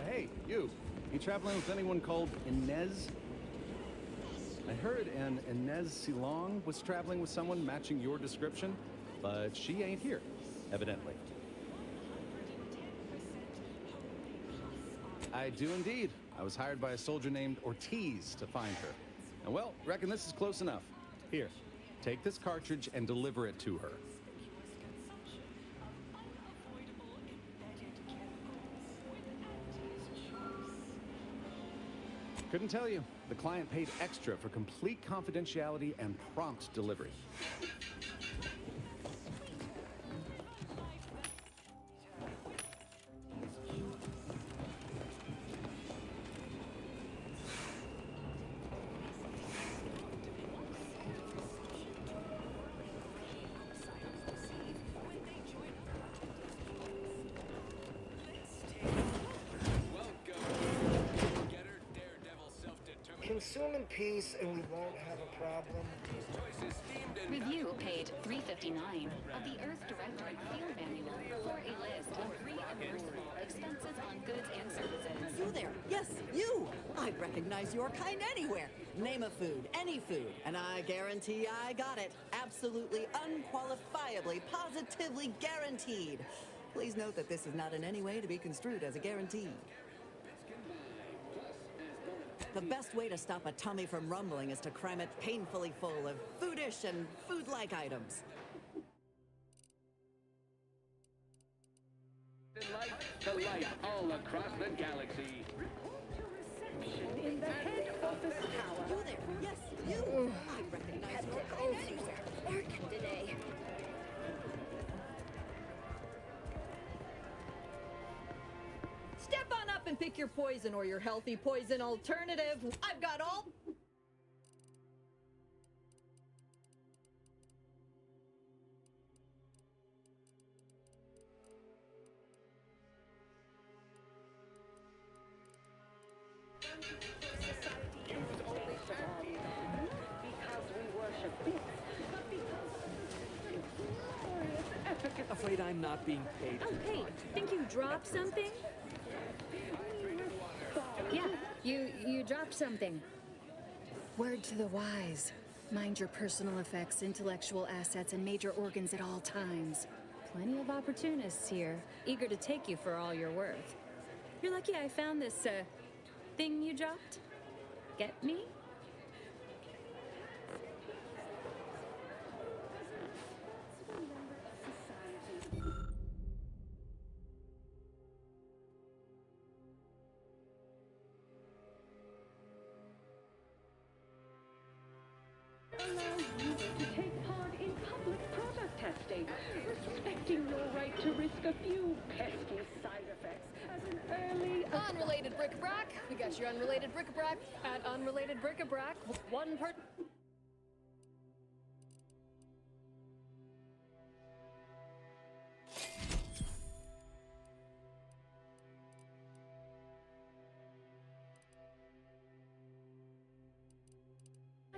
Hey, you traveling with anyone called Inez? I heard an Inez Silong was traveling with someone matching your description, but she ain't here, evidently. I do indeed. I was hired by a soldier named Ortiz to find her. And well, reckon this is close enough. Here, take this cartridge and deliver it to her. Couldn't tell you. The client paid extra for complete confidentiality and prompt delivery. Consume in peace and we won't have a problem. Review page 359 of the Earth Directorate Field Manual for a list of reimbursable expenses on goods and services. You there? Yes, you! I'd recognize your kind anywhere. Name a food, any food, and I guarantee I got it. Absolutely, unqualifiably, positively guaranteed. Please note that this is not in any way to be construed as a guarantee. The best way to stop a tummy from rumbling is to cram it painfully full of foodish and food-like items. The light all across the galaxy. In the head office tower. You there? Yes, you! I recognize your kind anywhere. Working today. Step on up and pick your poison or your healthy poison alternative. I've got all... Afraid I'm not being paid. Oh, hey, think you dropped something? Yeah, you dropped something. Word to the wise. Mind your personal effects, intellectual assets, and major organs at all times. Plenty of opportunists here, eager to take you for all you're worth. You're lucky I found this, thing you dropped. Get me? Allow users to take part in public product testing, respecting your right to risk a few pesky side effects as an early... Unrelated bric-a-brac. We got your unrelated bric-a-brac at unrelated bric-a-brac with one per...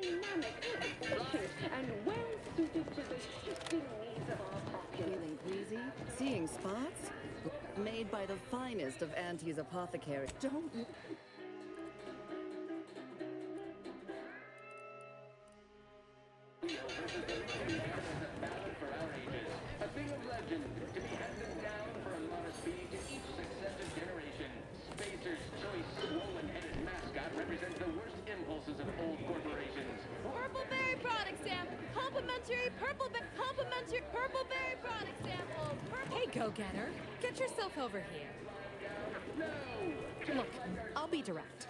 dynamic, efficient, and well-suited to the shifting needs of our populace. Feeling queasy? Seeing spots? Made by the finest of Auntie's apothecary. Don't... A thing of legend, to be handed down for a modest fee to each successive generation. Spacer's choice swollen-headed mascot represents the worst impulses of old corporations. Purple berry product stamp. Complimentary purple berry product sample. Hey, go-getter. Get yourself over here. Look, I'll be direct.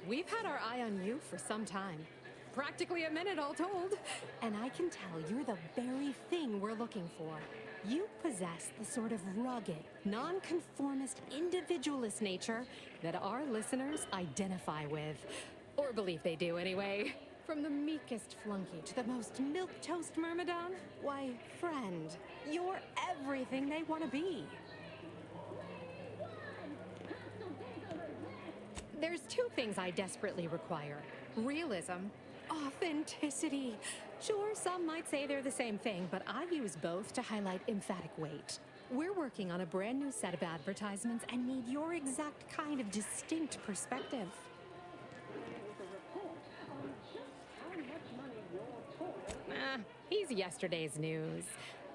We've had our eye on you for some time. Practically a minute, all told. And I can tell you're the very thing we're looking for. You possess the sort of rugged, nonconformist, individualist nature that our listeners identify with. Or believe they do, anyway. From the meekest flunky to the most milquetoast myrmidon, why, friend, you're everything they want to be. There's two things I desperately require. Realism, authenticity. Sure, some might say they're the same thing, but I use both to highlight emphatic weight. We're working on a brand new set of advertisements and need your exact kind of distinct perspective. He's yesterday's news.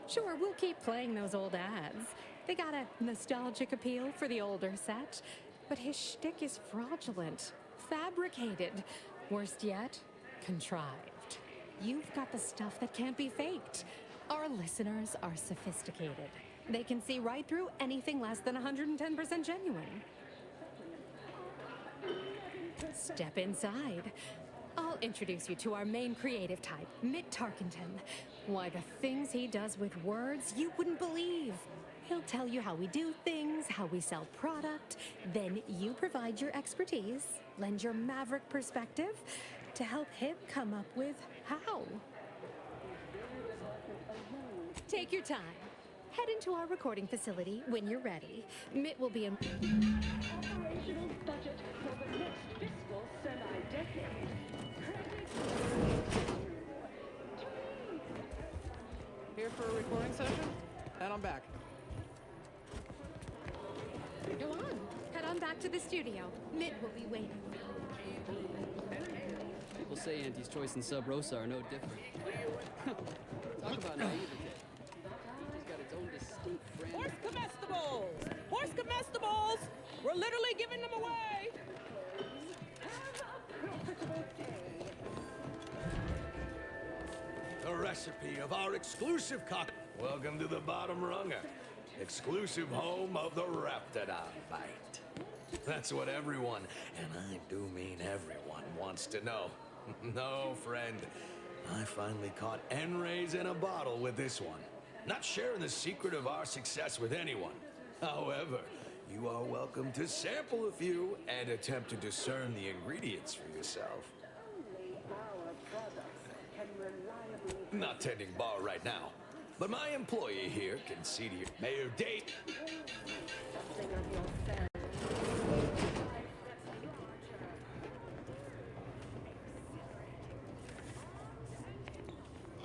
Sure, we'll keep playing those old ads. They got a nostalgic appeal for the older set, but his shtick is fraudulent, fabricated, worst yet, contrived. You've got the stuff that can't be faked. Our listeners are sophisticated. They can see right through anything less than 110% genuine. Step inside. I'll introduce you to our main creative type, Mitt Tarkenton. Why, the things he does with words you wouldn't believe. He'll tell you how we do things, how we sell product. Then you provide your expertise, lend your maverick perspective to help him come up with how. Take your time. Head into our recording facility when you're ready. Mitt will be in... Operational budget for the next fiscal semi-decade. Here for a recording session? And I'm back. Go on. Head on back to the studio. Mitt will be waiting. People say Auntie's Choice and Sub Rosa are no different. Talk about naivete. Auntie's got its own distinct brand. Horse comestibles! Horse comestibles! We're literally giving them away! Have a recipe of our exclusive cock. Welcome to the bottom runger. Exclusive home of the Raptidon bite. That's what everyone, and I do mean everyone, wants to know. No, friend. I finally caught N-rays in a bottle with this one. Not sharing the secret of our success with anyone. However, you are welcome to sample a few and attempt to discern the ingredients for yourself. Not tending bar right now, but my employee here can see to your mayor date.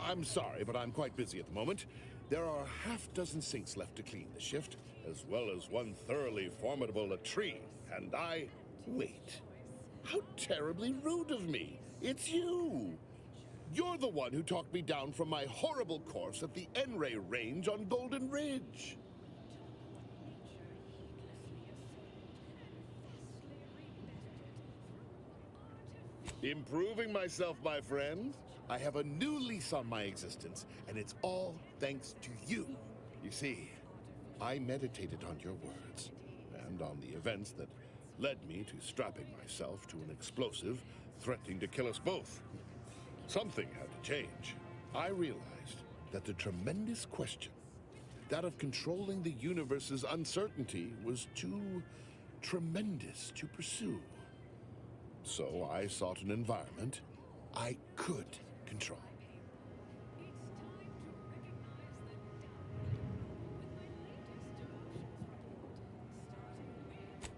I'm sorry, but I'm quite busy at the moment. There are a half-dozen sinks left to clean this shift, as well as one thoroughly formidable latrine, and I... Wait. How terribly rude of me! It's you! You're the one who talked me down from my horrible course at the N-ray range on Golden Ridge. Improving myself, my friend. I have a new lease on my existence, and it's all thanks to you. You see, I meditated on your words, and on the events that led me to strapping myself to an explosive threatening to kill us both. Something had to change. I realized that the tremendous question, that of controlling the universe's uncertainty, was too tremendous to pursue. So I sought an environment I could control.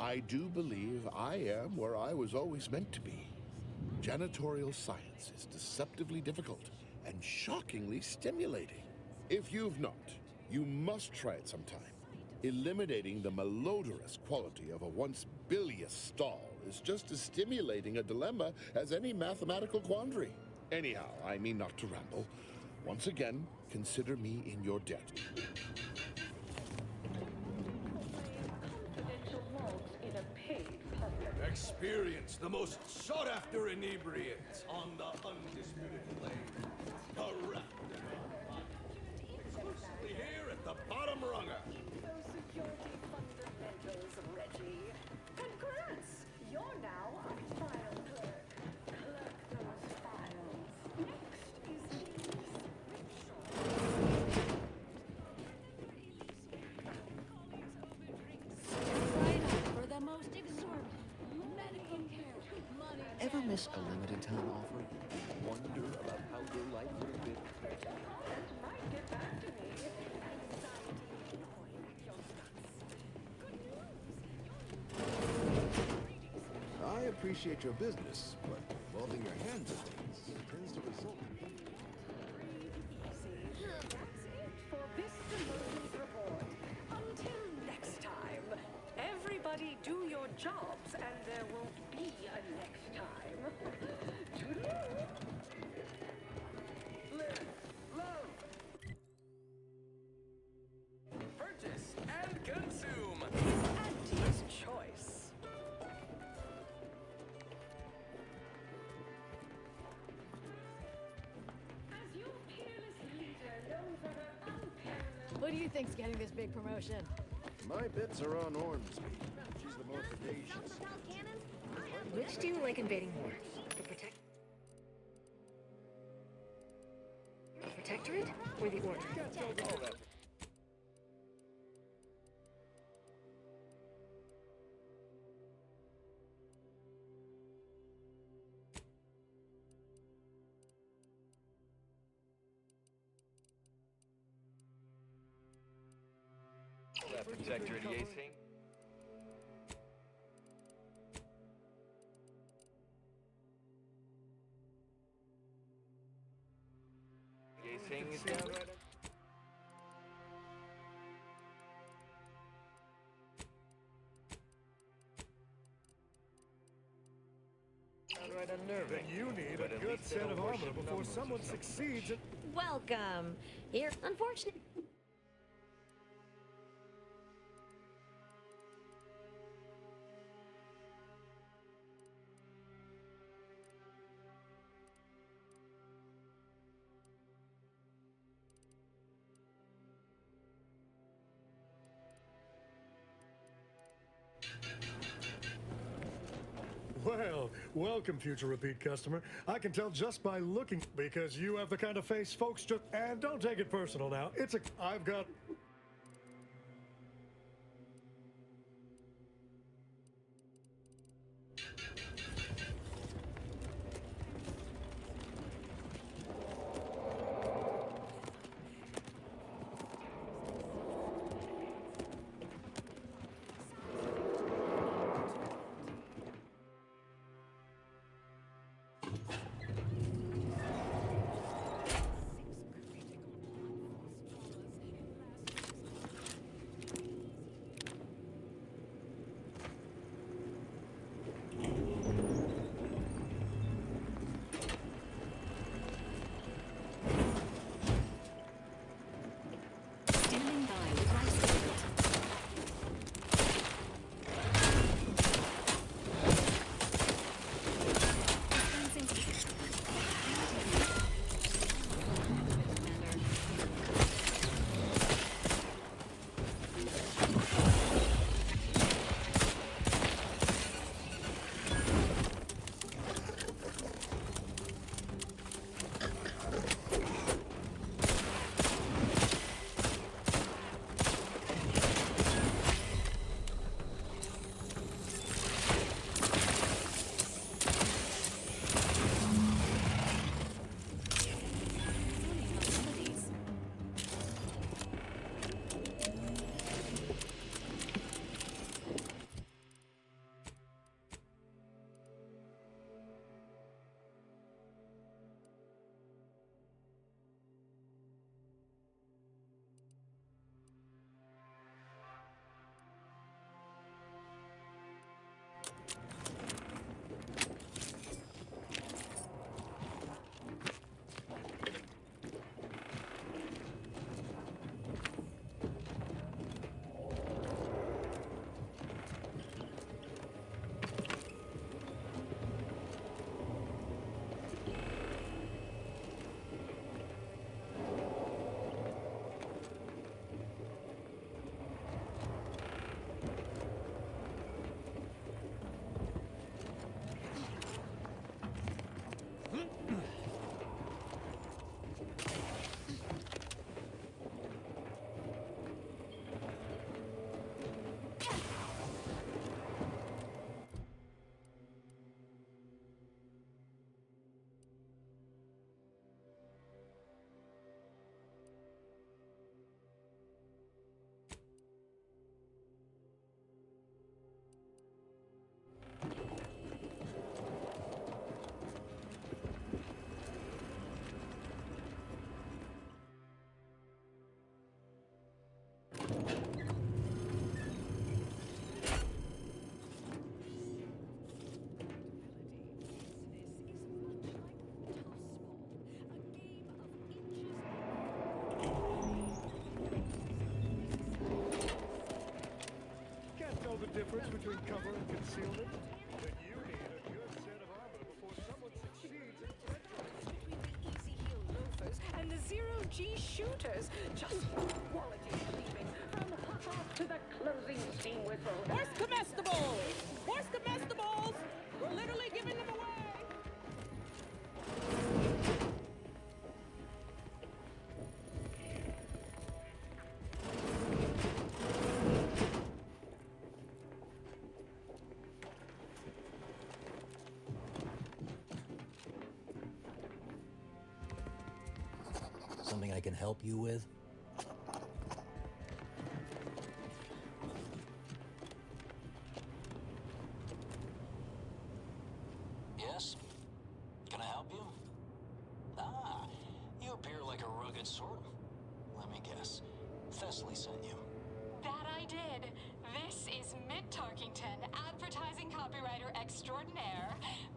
I do believe I am where I was always meant to be. Janitorial science is deceptively difficult and shockingly stimulating. If you've not, you must try it sometime. Eliminating the malodorous quality of a once bilious stall is just as stimulating a dilemma as any mathematical quandary. Anyhow, I mean not to ramble. Once again, consider me in your debt. Experience the most sought-after inebriants on the Undisputed Flame. The Raptidon. Exclusively here at the bottom runger. Security fundamentals, Reggie. Congrats! You're now a file clerk. Clerk those files. Next is the Right up for the most exorbitant medical care. Money. Ever miss a limited time offer? Wonder about how your life would have been? That might get back to me. I appreciate your business, but involving your hands in things tends to result in... That's it for this demotions report. Until next time, everybody do your jobs and there won't be a next time. Toodaloo. Live, love, purchase, and consume. Auntie's choice. As your peerless leader, known for her unparalleled... Who do you think's getting this big promotion? My bets are on Ormsby. She's the most audacious. Which do you like invading more? The Protectorate or the Order? Protectorate Agent. Is down right. Right unnerving. Then you need a good set of armor before someone succeeds at... Welcome. Here, unfortunately. Well, welcome, future repeat customer. I can tell just by looking, because you have the kind of face folks just... And don't take it personal now. I've got... Standing by with life support. difference between cover and concealment? Then you need a good set of armor before someone succeeds in Easy heel loafers and the zero-G shooters. Just quality sleeping from hot to the closing steam whistle. Where's comestibles? Where's comestibles? We're literally giving them away. Something I can help you with? Yes? Can I help you? Ah, you appear like a rugged sort. Let me guess. Thessaly sent you. That I did. This is Mitt Tarkington, advertising copywriter extraordinaire.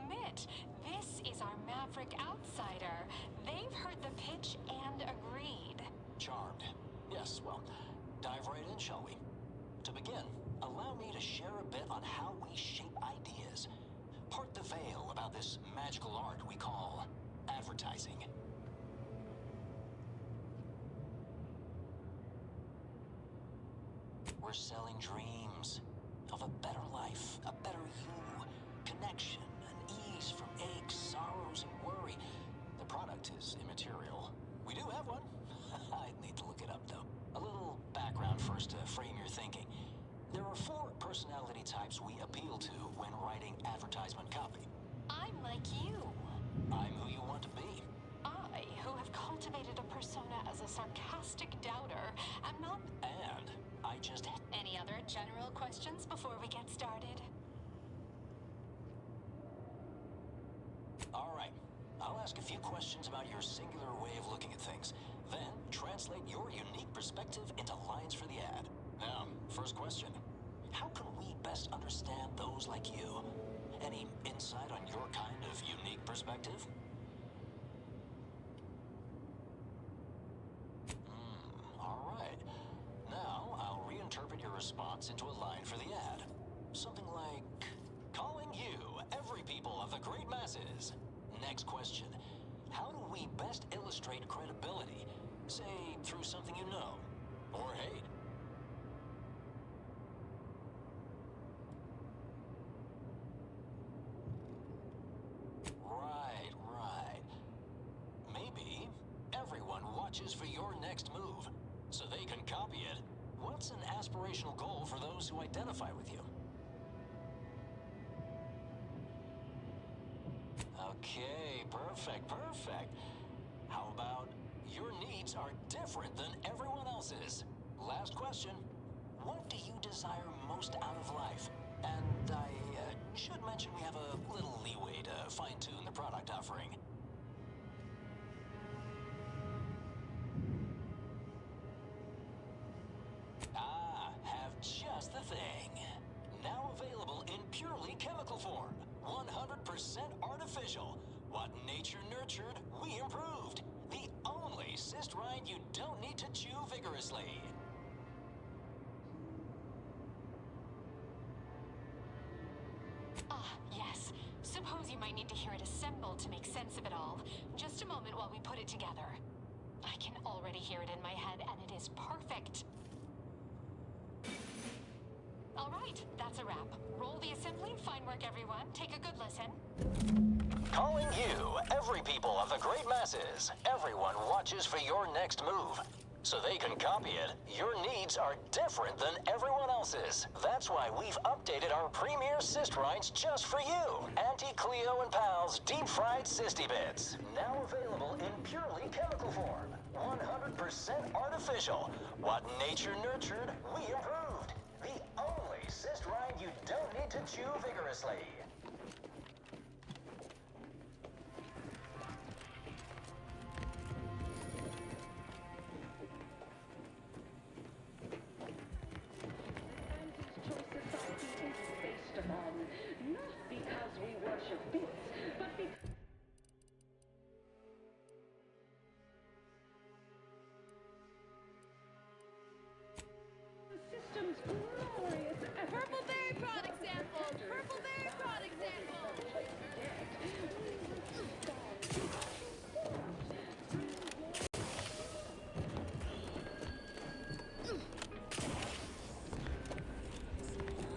Mitt, this is our Maverick outsider. They've heard the pitch and agreed. Charmed. Yes, well, dive right in, shall we? To begin, allow me to share a bit on how we shape ideas. Part the veil about this magical art we call advertising. We're selling dreams of a better life, a better you, connection, release from aches, sorrows, and worry. The product is immaterial. We do have one. I'd need to look it up, though. A little background first to frame your thinking. There are 4 personality types we appeal to when writing advertisement copy. I'm like you. I'm who you want to be. I, who have cultivated a persona as a sarcastic doubter, am not... And I just... Any other general questions before we get started? All right. I'll ask a few questions about your singular way of looking at things. Then, translate your unique perspective into lines for the ad. Now, first question. How can we best understand those like you? Any insight on your kind of unique perspective? All right. Now, I'll reinterpret your response into a line for the ad. Something like, calling you, every people of the great masses. Next question. How do we best illustrate credibility? Say, through something you know, or hate. Right. Maybe everyone watches for your next move, so they can copy it. What's an aspirational goal for those who identify with you? Okay, perfect. How about your needs are different than everyone else's? Last question. What do you desire most out of life? And I should mention we have a little leeway to fine-tune the product offering. Have just the thing. Now available in purely chemical form. 100% artificial. What nature nurtured, we improved. The only cyst rind you don't need to chew vigorously. Yes. Suppose you might need to hear it assembled to make sense of it all. Just a moment while we put it together. I can already hear it in my head, and it is perfect. All right, that's a wrap. Roll the assembly. Fine work, everyone. Take a good listen. Calling you, every people of the great masses. Everyone watches for your next move, so they can copy it. Your needs are different than everyone else's. That's why we've updated our premier cyst rinds just for you. Anti-Cleo and Pal's deep-fried cysty bits. Now available in purely chemical form. 100% artificial. What nature nurtured, we improved. The only cyst rind you don't need to chew vigorously. Not because we worship bits, but because... the system's glorious Purple berry product samples! Purple berry product samples!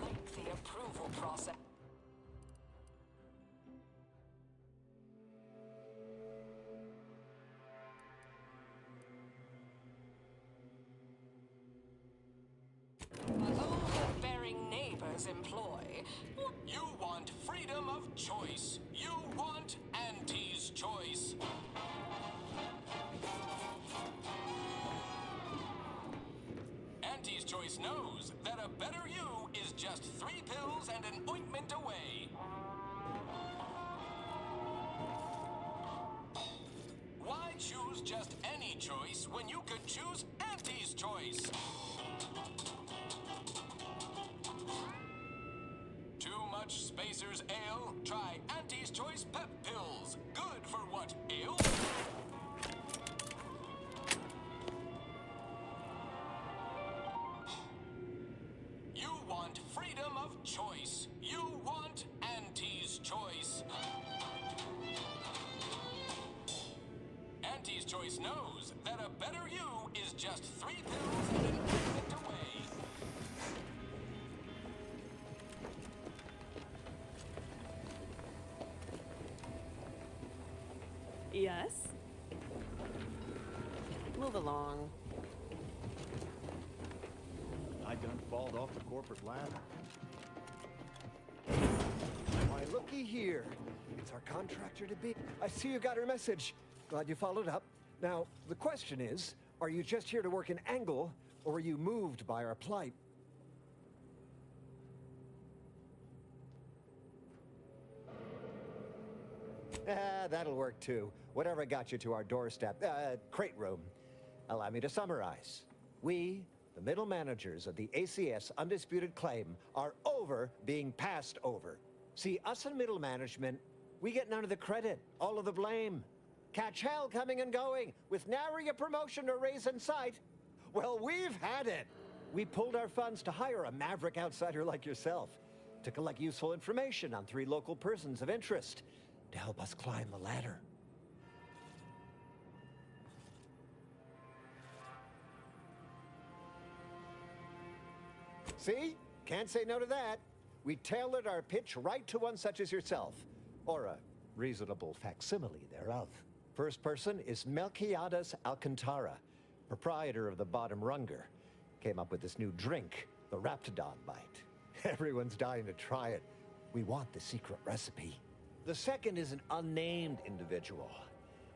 Lengthy approval process. overbearing neighbors employ. You want freedom of choice. You want Auntie's choice. Auntie's choice knows that a better you is just 3 pills and an ointment away. Why choose just any choice when you could choose Auntie's choice? Too much Spacer's ale? Try Auntie's Choice Pep Pills. Good for what ails? You want freedom of choice. You want Auntie's Choice. Auntie's Choice knows that a better you is just 3 pills and an ointment away. Yes? Move along. I done falled off the corporate ladder. Why, looky here. It's our contractor to be. I see you got her message. Glad you followed up. Now, the question is, are you just here to work an angle, or were you moved by our plight? That'll work too. Whatever got you to our doorstep. Crate room. Allow me to summarize. We, the middle managers of the ACS Undisputed Claim, are over being passed over. See, us in middle management, we get none of the credit, all of the blame. Catch hell coming and going, with nary a promotion or raise in sight. Well, we've had it. We pulled our funds to hire a maverick outsider like yourself, to collect useful information on 3 local persons of interest, to help us climb the ladder. See? Can't say no to that. We tailored our pitch right to one such as yourself, or a reasonable facsimile thereof. First person is Melquiades Alcantara, proprietor of the Bottom Wrangler. Came up with this new drink, the Raptidon bite. Everyone's dying to try it. We want the secret recipe. The second is an unnamed individual.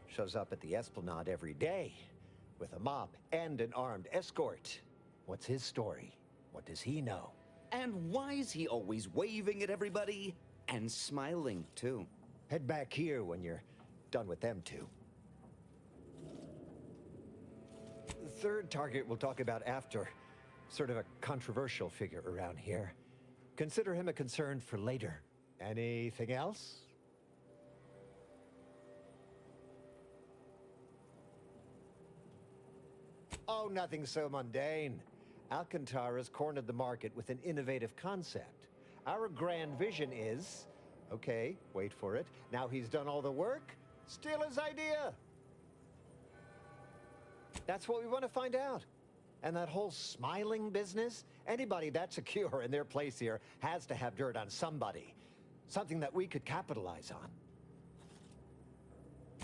Shows up at the Esplanade every day, with a mop and an armed escort. What's his story? What does he know? And why is he always waving at everybody? And smiling, too. Head back here when you're done with them two. The third target we'll talk about after. Sort of a controversial figure around here. Consider him a concern for later. Anything else? Oh, nothing so mundane. Alcantara's cornered the market with an innovative concept. Our grand vision is... Okay, wait for it. Now he's done all the work, steal his idea. That's what we want to find out. And that whole smiling business, anybody that's secure in their place here has to have dirt on somebody. Something that we could capitalize on.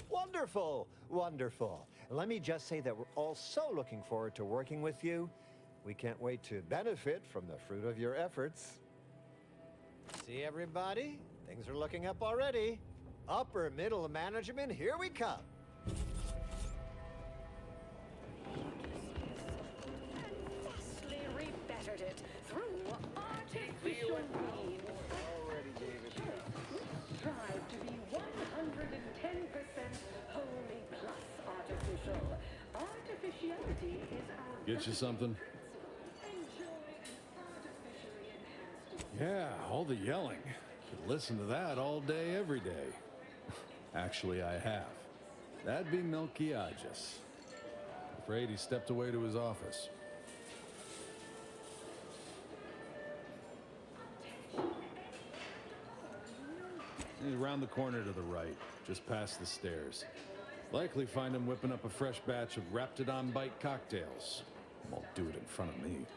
Wonderful, wonderful. Let me just say that we're all so looking forward to working with you. We can't wait to benefit from the fruit of your efforts. See, everybody? Things are looking up already. Upper middle management, here we come. Vastly rebettered it through artificial means. Already gave it to you. Strive to be 110% wholly plus artificial. Artificiality is our... Get you something? Yeah, all the yelling. Could listen to that all day, every day. Actually, I have. That'd be Melquiades. Afraid he stepped away to his office. He's around the corner to the right, just past the stairs. Likely find him whipping up a fresh batch of Raptidon bite cocktails. Won't do it in front of me.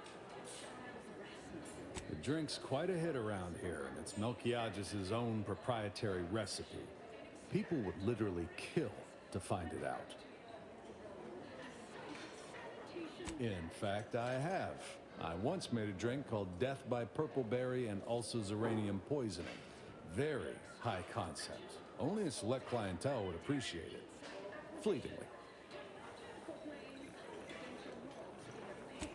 The drink's quite a hit around here, and it's Melquiades' own proprietary recipe. People would literally kill to find it out. In fact, I have. I once made a drink called Death by Purpleberry and also Xeranium Poisoning. Very high concept. Only a select clientele would appreciate it. Fleetingly.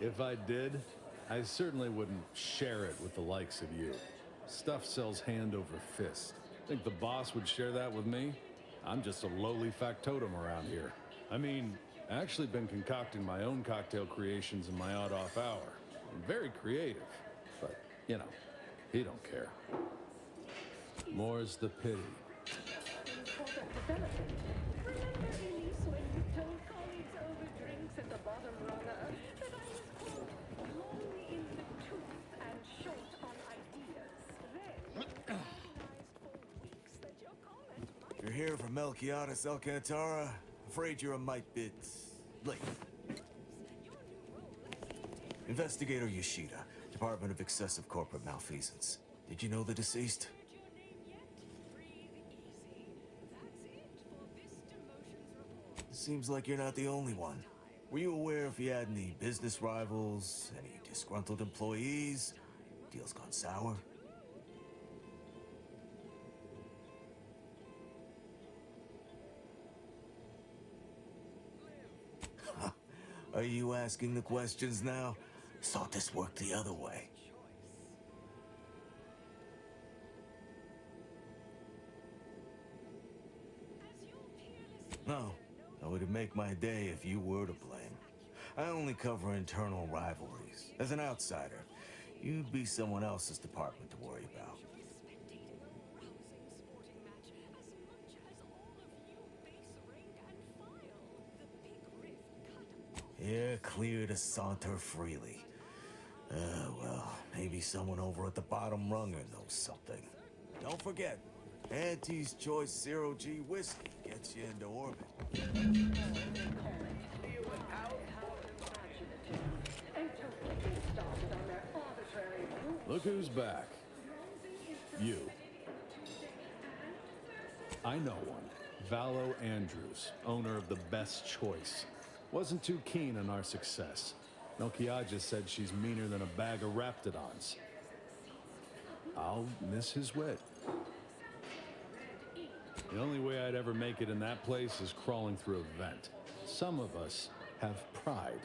If I did, I certainly wouldn't share it with the likes of you. Stuff sells hand over fist. Think the boss would share that with me? I'm just a lowly factotum around here. I mean, I actually been concocting my own cocktail creations in my odd-off hour. I'm very creative, but, you know, he don't care. More's the pity. Product development. Remember, Elise, when you told colleagues over drinks at the Bottom Runner that I was, quote, long in the tooth and short on ideas? Then, I realized for weeks that your comment might... You're here from Melquiades Alcantara. Afraid you're a mite bit late. Investigator Yoshida, Department of Excessive Corporate Malfeasance. Did you know the deceased? Seems like you're not the only one. Were you aware if you had any business rivals, any disgruntled employees? Deals gone sour? Are you asking the questions now? Thought this worked the other way. No, that would make my day if you were to blame. I only cover internal rivalries. As an outsider, you'd be someone else's department to worry about. You're clear to saunter freely. Well, maybe someone over at the bottom rung knows something. Don't forget, Auntie's Choice Zero G whiskey gets you into orbit. Look who's back. You. I know one. Valo Andrews, owner of the Best Choice. Wasn't too keen on our success. Nokia just said she's meaner than a bag of Raptidons. I'll miss his wit. The only way I'd ever make it in that place is crawling through a vent. Some of us have pride.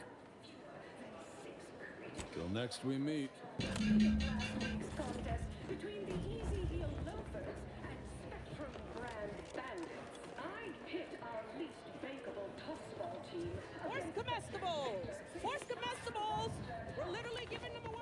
Till next we meet. Between the Easy Heel Loafers and Spectrum brand bandits, I pit our least bankable tossball team. Force comestibles! Force comestibles! We're literally giving them away!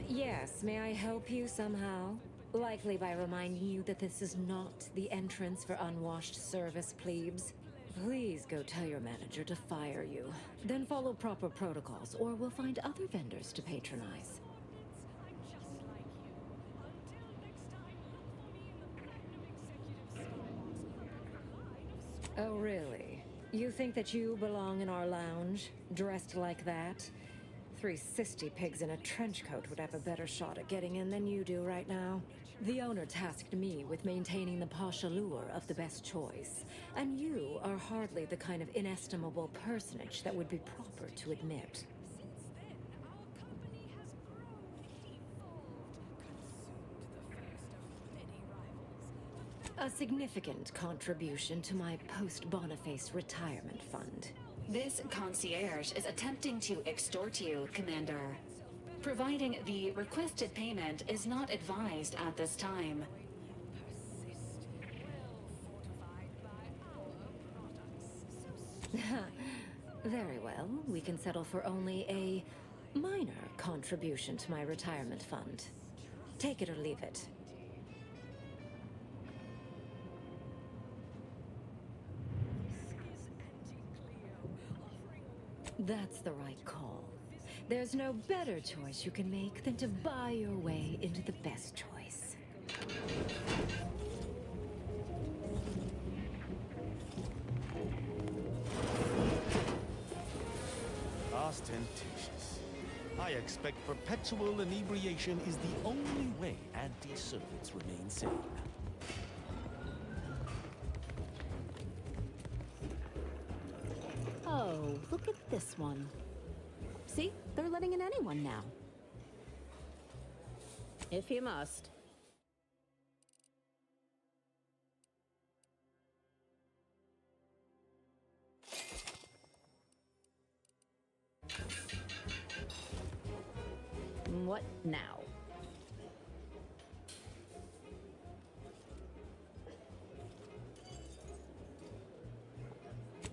Yes, may I help you somehow? Likely by reminding you that this is not the entrance for unwashed service plebes. Please go tell your manager to fire you. Then follow proper protocols, or we'll find other vendors to patronize. Oh, really? You think that you belong in our lounge, dressed like that? 3 cysty pigs in a trench coat would have a better shot at getting in than you do right now. The owner tasked me with maintaining the posh allure of the Best Choice, and you are hardly the kind of inestimable personage that would be proper to admit. A significant contribution to my post-Boniface retirement fund. This concierge is attempting to extort you, Commander. Providing the requested payment is not advised at this time. Very well. We can settle for only a minor contribution to my retirement fund. Take it or leave it. That's the right call. There's no better choice you can make than to buy your way into the Best Choice. Ostentatious. I expect perpetual inebriation is the only way anti-servants remain sane. Oh, look at this one. See? They're letting in anyone now. If you must. What now?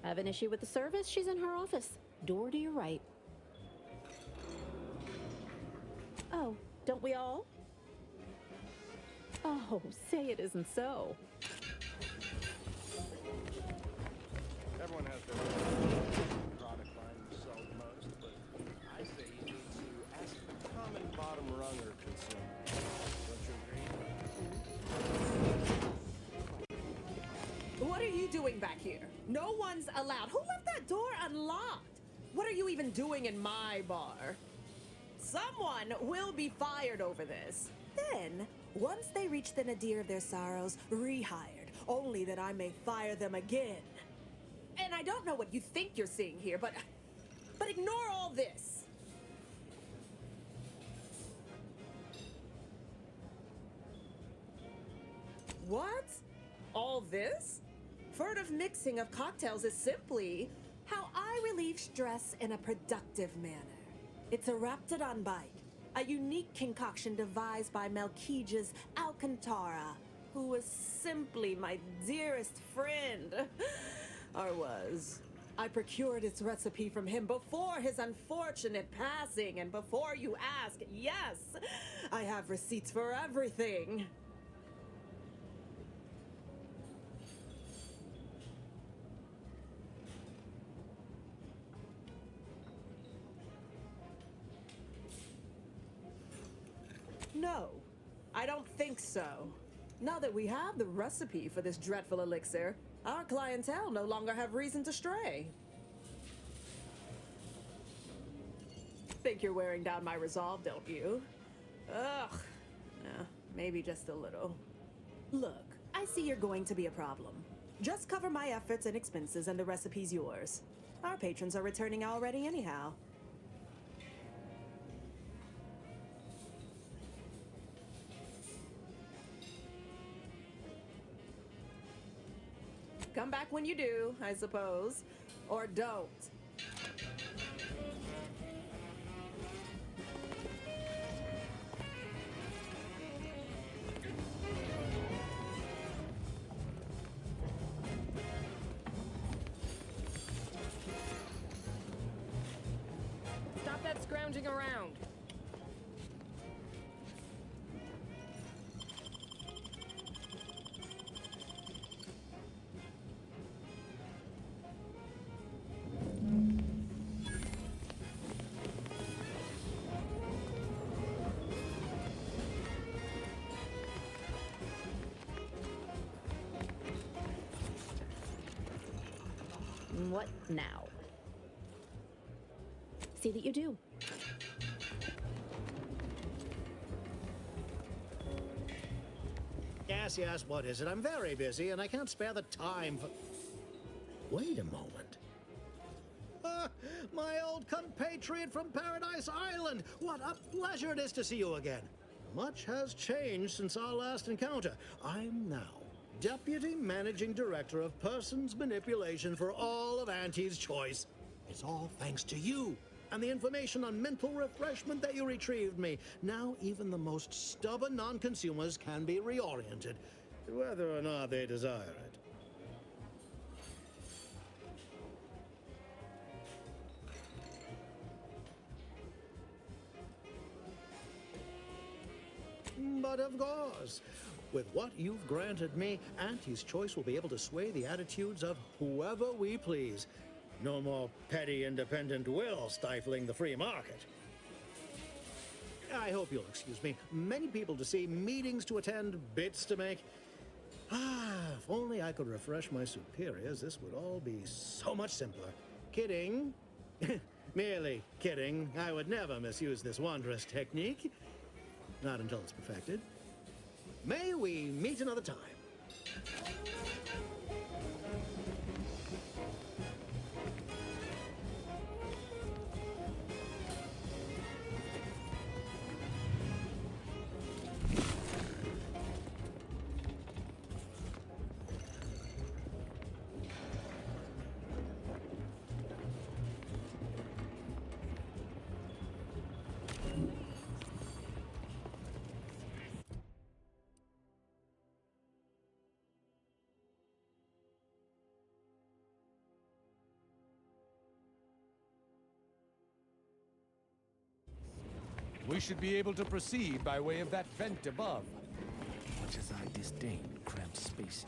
Have an issue with the service? She's in her office. Door to your right. Oh, don't we all? Oh, say it isn't so. Everyone has their own product line to sell the most, but I say you need to ask the common bottom runger consumer. Don't you agree? What are you doing back here? No one's allowed. Who left that door unlocked? What are you even doing in my bar? Someone will be fired over this. Then, once they reach the nadir of their sorrows, rehired, only that I may fire them again. And I don't know what you think you're seeing here, but ignore all this. What? All this? Furtive mixing of cocktails is simply how I relieve stress in a productive manner. It's a Raptidon bite, a unique concoction devised by Melquiades Alcantara, who was simply my dearest friend. Or was. I procured its recipe from him before his unfortunate passing, and before you ask, yes, I have receipts for everything. No, I don't think so. Now that we have the recipe for this dreadful elixir, our clientele no longer have reason to stray. Think you're wearing down my resolve, don't you? Ugh. Maybe just a little. Look, I see you're going to be a problem. Just cover my efforts and expenses and the recipe's yours. Our patrons are returning already anyhow. Come back when you do, I suppose. Or don't. Stop that scrounging around. What now? See that you do. Yes, what is it? I'm very busy and I can't spare the time for... Wait a moment. My old compatriot from Paradise Island! What a pleasure it is to see you again. Much has changed since our last encounter. I'm now Deputy Managing Director of Persons Manipulation for all of Auntie's Choice. It's all thanks to you and the information on mental refreshment that you retrieved me. Now even the most stubborn non-consumers can be reoriented, whether or not they desire it. But of course, with what you've granted me, Auntie's Choice will be able to sway the attitudes of whoever we please. No more petty independent will stifling the free market. I hope you'll excuse me. Many people to see, meetings to attend, bits to make. If only I could refresh my superiors, this would all be so much simpler. Kidding. Merely kidding. I would never misuse this wondrous technique. Not until it's perfected. May we meet another time. We should be able to proceed by way of that vent above. Much as I disdain cramped spaces.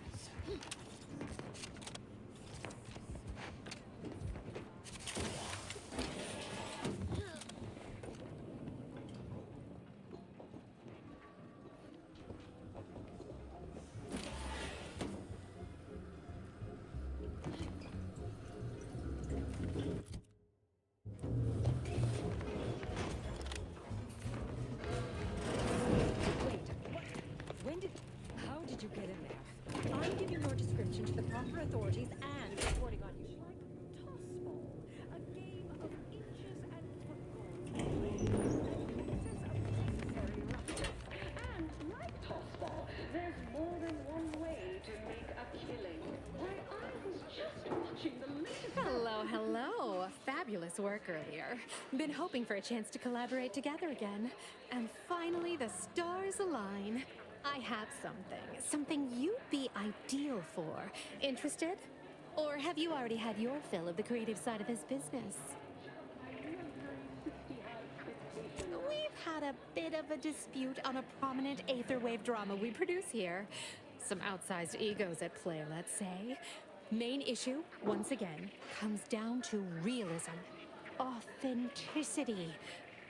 fabulous work earlier. Been hoping for a chance to collaborate together again. And finally, the stars align. I have something you'd be ideal for. Interested? Or have you already had your fill of the creative side of his business? We've had a bit of a dispute on a prominent aetherwave drama we produce here. Some outsized egos at play, let's say. Main issue, once again, comes down to realism. Authenticity.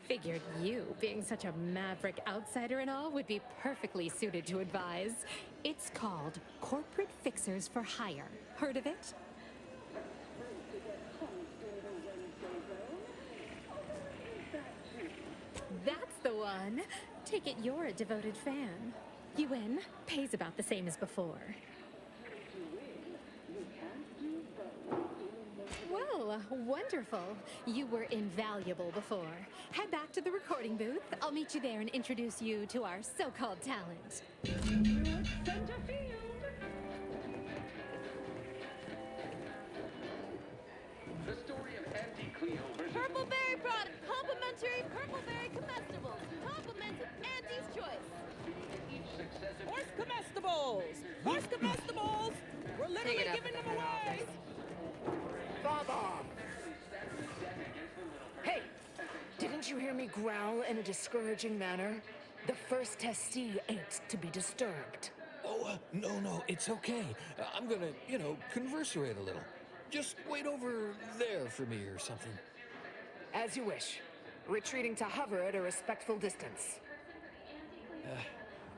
Figured you, being such a maverick outsider and all, would be perfectly suited to advise. It's called Corporate Fixers for Hire. Heard of it? That's the one. Take it you're a devoted fan. You win. Pays about the same as before. Well, wonderful. You were invaluable before. Head back to the recording booth. I'll meet you there and introduce you to our so-called talent. The story of Auntie Cleo versus... Purple berry product, complimentary purple berry comestibles. Compliments of Auntie's choice. Horse comestibles! Horse comestibles! We're literally giving them away! Bob off! Hey! Didn't you hear me growl in a discouraging manner? The first testee ain't to be disturbed. Oh, no, it's okay. I'm gonna, converserate a little. Just wait over there for me or something. As you wish. Retreating to hover at a respectful distance.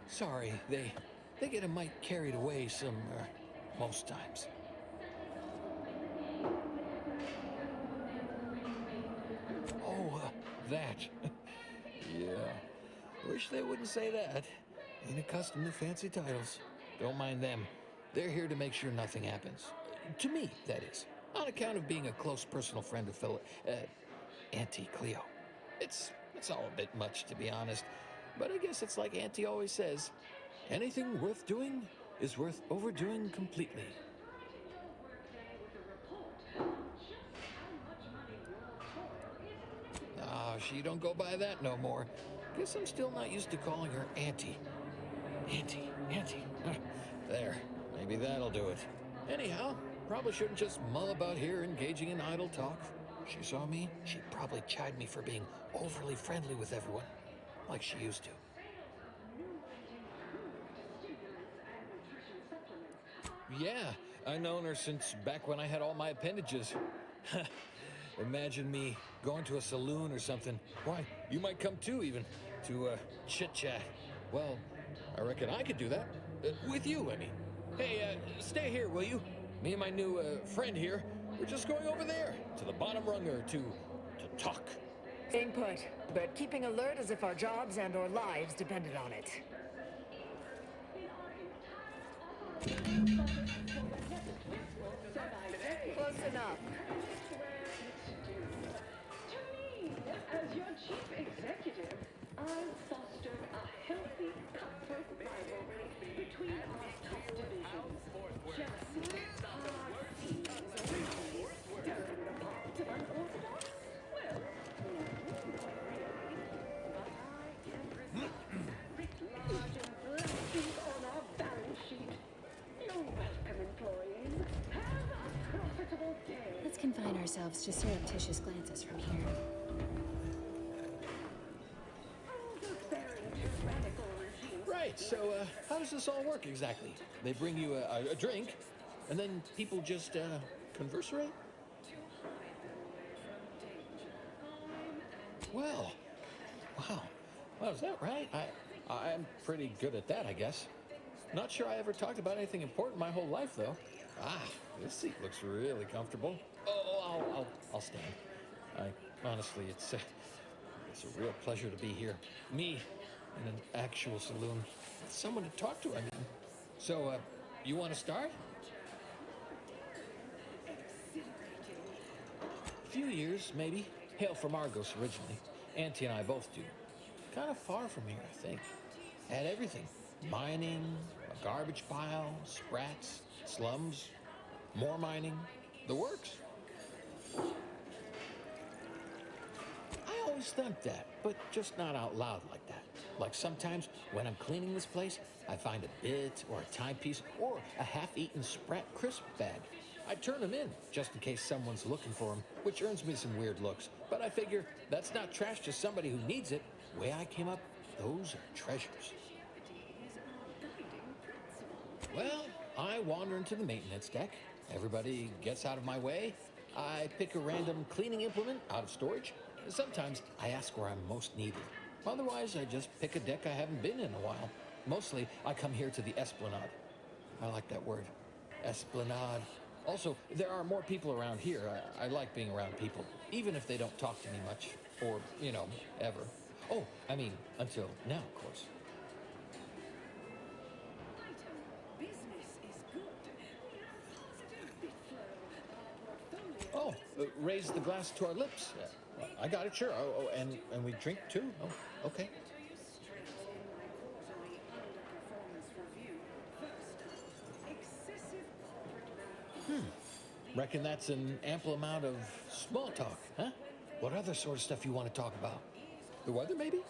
Sorry, they get a mite carried away most times. Oh, that. Yeah. Wish they wouldn't say that. Ain't accustomed to fancy titles. Don't mind them. They're here to make sure nothing happens. To me, that is. On account of being a close personal friend of Auntie Cleo. It's all a bit much, to be honest. But I guess it's like Auntie always says, anything worth doing is worth overdoing completely. Oh, she don't go by that no more. Guess I'm still not used to calling her Auntie. Auntie. There, maybe that'll do it. Anyhow, probably shouldn't just mull about here engaging in idle talk. If she saw me, she'd probably chide me for being overly friendly with everyone, like she used to. Yeah, I've known her since back when I had all my appendages. Imagine me going to a saloon or something. Why, you might come too, even, to chit-chat. Well, I reckon I could do that. With you, I mean. Hey, stay here, will you? Me and my new friend here, we're just going over there, to the bottom runger, to talk. Staying put, but keeping alert as if our jobs and our lives depended on it. Close enough. As your chief executive, I've fostered a healthy, cutthroat rivalry between our top divisions. Jealousy, hard feelings, stirring the pot of unorthodox? Well, but I can resist large and blessings on our balance sheet. You're welcome, employees. Have a profitable day. Let's confine ourselves to surreptitious glances from here. Right, so how does this all work exactly? They bring you a drink, and then people just converserate? Well, wow. Well, is that right? I'm pretty good at that, I guess. Not sure I ever talked about anything important my whole life, though. Ah, this seat looks really comfortable. Oh, I'll stand. Honestly, it's a real pleasure to be here. Me in an actual saloon. With someone to talk to, I mean. So, you want to start? A few years, maybe. Hail from Argos originally. Auntie and I both do. Kind of far from here, I think. Had everything. Mining, a garbage pile, sprats, slums, more mining, the works. always thought that, but just not out loud like that. Like sometimes when I'm cleaning this place, I find a bit or a timepiece or a half-eaten Sprat crisp bag. I turn them in just in case someone's looking for them, which earns me some weird looks. But I figure that's not trash to somebody who needs it. Way I came up, those are treasures. Well, I wander into the maintenance deck. Everybody gets out of my way. I pick a random cleaning implement out of storage. Sometimes I ask where I'm most needed. Otherwise, I just pick a deck I haven't been in a while. Mostly, I come here to the Esplanade. I like that word. Esplanade. Also, there are more people around here. I like being around people, even if they don't talk to me much. Or, ever. Oh, I mean, until now, of course. Oh, raise the glass to our lips. I got it, sure. Oh, and we drink too? Oh, okay. Reckon that's an ample amount of small talk, huh? What other sort of stuff you want to talk about? The weather, maybe?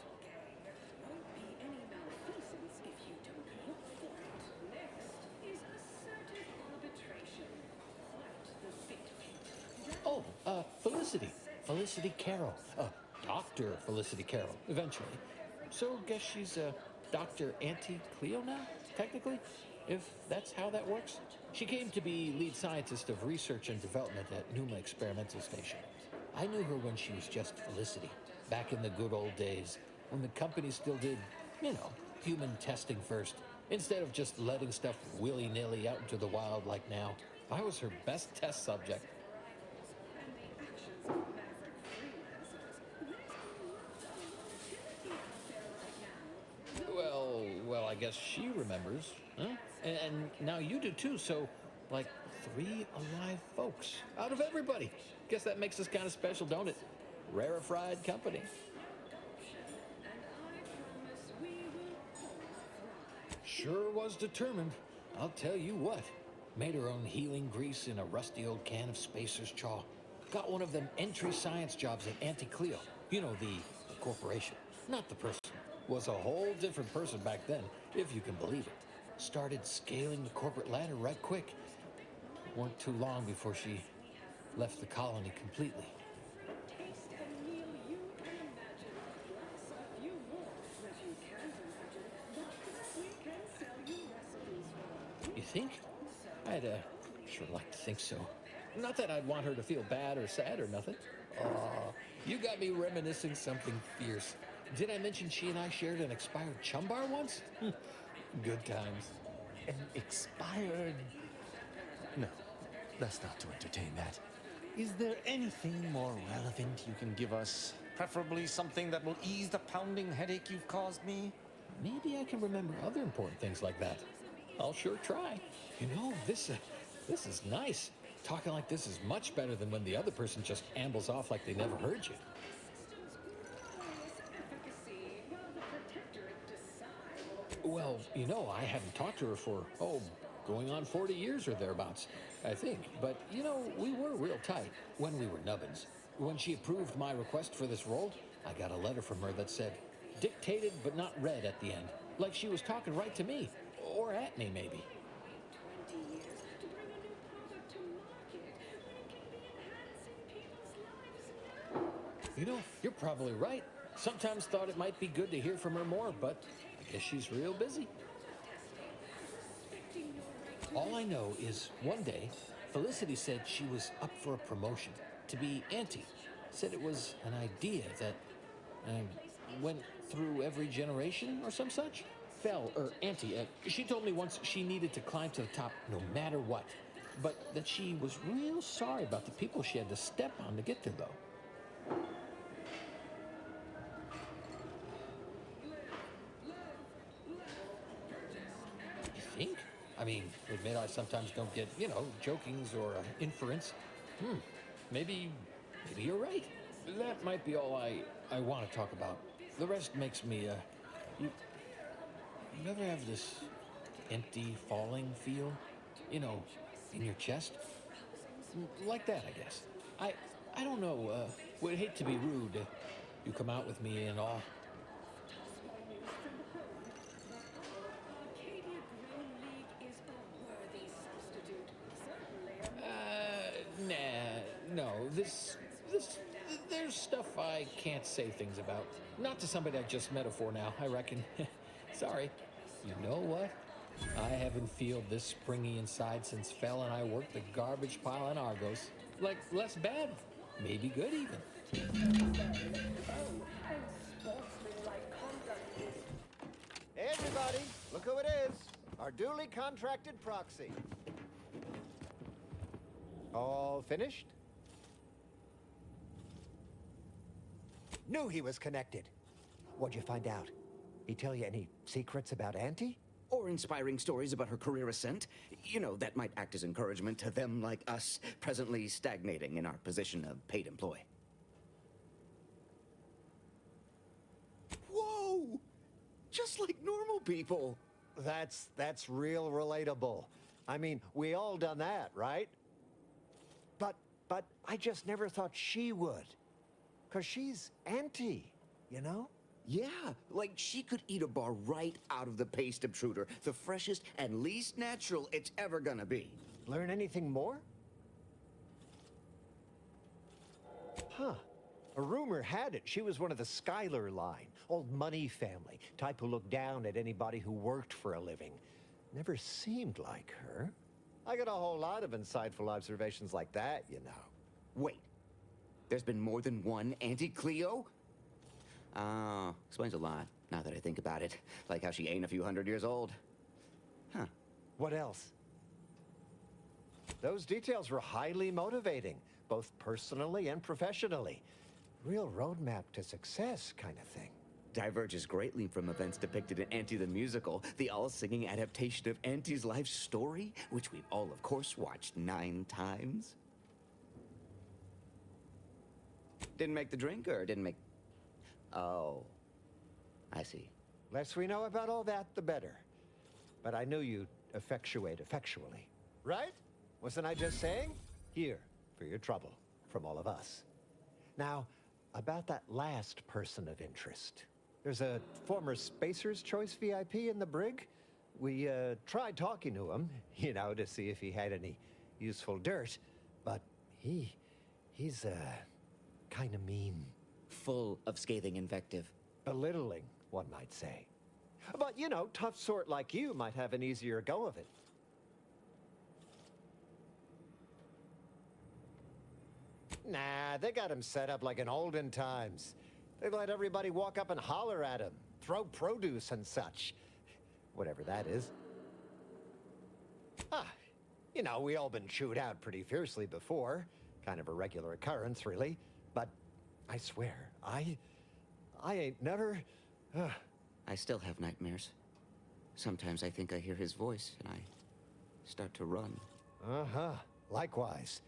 Oh, Felicity. Felicity Carroll. Dr. Felicity Carroll, eventually. So, guess she's Dr. Auntie Cleo now, technically? If that's how that works? She came to be lead scientist of research and development at Numa Experimental Station. I knew her when she was just Felicity, back in the good old days, when the company still did, human testing first, instead of just letting stuff willy-nilly out into the wild like now. I was her best test subject. Well, I guess she remembers, huh? And now you do too, so, 3 alive folks out of everybody. Guess that makes us kind of special, don't it? Rarefied company. Sure was determined. I'll tell you what. Made her own healing grease in a rusty old can of Spacer's Chaw. Got one of them entry science jobs at Auntie Cleo. The corporation, not the person. Was a whole different person back then, if you can believe it. Started scaling the corporate ladder right quick. Weren't too long before she left the colony completely. You think? I'd sure like to think so. Not that I'd want her to feel bad or sad or nothing. You got me reminiscing something fierce. Did I mention she and I shared an expired chum bar once? Good times. An expired... No, that's not to entertain that. Is there anything more relevant you can give us? Preferably something that will ease the pounding headache you've caused me? Maybe I can remember other important things like that. I'll sure try. This is nice. Talking like this is much better than when the other person just ambles off like they never heard you. Well, I hadn't talked to her for, going on 40 years or thereabouts, I think. But, we were real tight when we were nubbins. When she approved my request for this role, I got a letter from her that said, dictated but not read at the end. Like she was talking right to me. Or at me, maybe. You're probably right. Sometimes thought it might be good to hear from her more, but I guess she's real busy. All I know is one day, Felicity said she was up for a promotion to be Auntie. Said it was an idea that went through every generation or some such. Auntie, she told me once she needed to climb to the top no matter what. But that she was real sorry about the people she had to step on to get there, though. You think? I mean, admit I sometimes don't get, jokings or inference. Maybe you're right. That might be all I want to talk about. The rest makes me, You ever have this empty, falling feel? In your chest? Like that, I guess. I don't know, would hate to be rude. You come out with me and all. No, there's stuff I can't say things about. Not to somebody I just met for now, I reckon. Sorry. You know what? I haven't felt this springy inside since Fel and I worked the garbage pile in Argos. Like, less bad. Maybe good even. Hey, everybody, look who it is. Our duly contracted proxy. All finished? Knew he was connected. What'd you find out? He tell you any secrets about Auntie? Or inspiring stories about her career ascent. You know, that might act as encouragement to them like us, presently stagnating in our position of paid employee. Whoa! Just like normal people. That's real relatable. I mean, we all done that, right? But I just never thought she would. 'Cause she's Auntie, you know? Yeah, like she could eat a bar right out of the paste obtruder, the freshest and least natural it's ever gonna be. Learn anything more? Huh. A rumor had it she was one of the Schuyler line, old money family, type who looked down at anybody who worked for a living. Never seemed like her. I got a whole lot of insightful observations like that, you know. Wait, there's been more than one Auntie Cleo? Explains a lot, now that I think about it. Like how she ain't a few hundred years old. Huh. What else? Those details were highly motivating, both personally and professionally. Real roadmap to success kind of thing. Diverges greatly from events depicted in Auntie the Musical, the all-singing adaptation of Auntie's life story, which we've all, of course, watched 9 times. Didn't make the drink, or didn't make... Oh, I see. Less we know about all that, the better. But I knew you'd effectuate effectually. Right? Wasn't I just saying? Here, for your trouble, from all of us. Now, about that last person of interest. There's a former Spacer's Choice VIP in the brig. We tried talking to him, you know, to see if he had any useful dirt. But he's kind of mean. Full of scathing invective. Belittling, one might say. But, you know, tough sort like you might have an easier go of it. Nah, they got him set up like in olden times. They let everybody walk up and holler at him, throw produce and such. Whatever that is. You know, we all been chewed out pretty fiercely before. Kind of a regular occurrence, really. But I swear, I ain't never... I still have nightmares. Sometimes I think I hear his voice, and I start to run. Uh-huh. Likewise.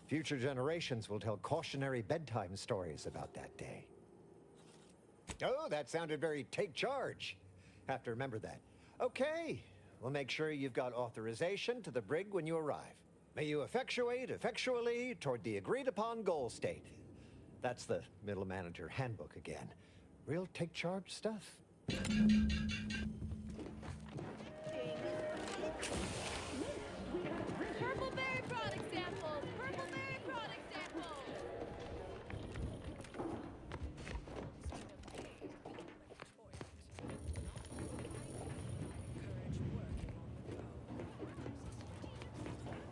Future generations will tell cautionary bedtime stories about that day. Oh, that sounded very take charge. Have to remember that. Okay, we'll make sure you've got authorization to the brig when you arrive. May you effectuate effectually toward the agreed-upon goal state. That's the middle manager handbook again. Real take charge stuff. Purple berry product samples! Purple berry product samples!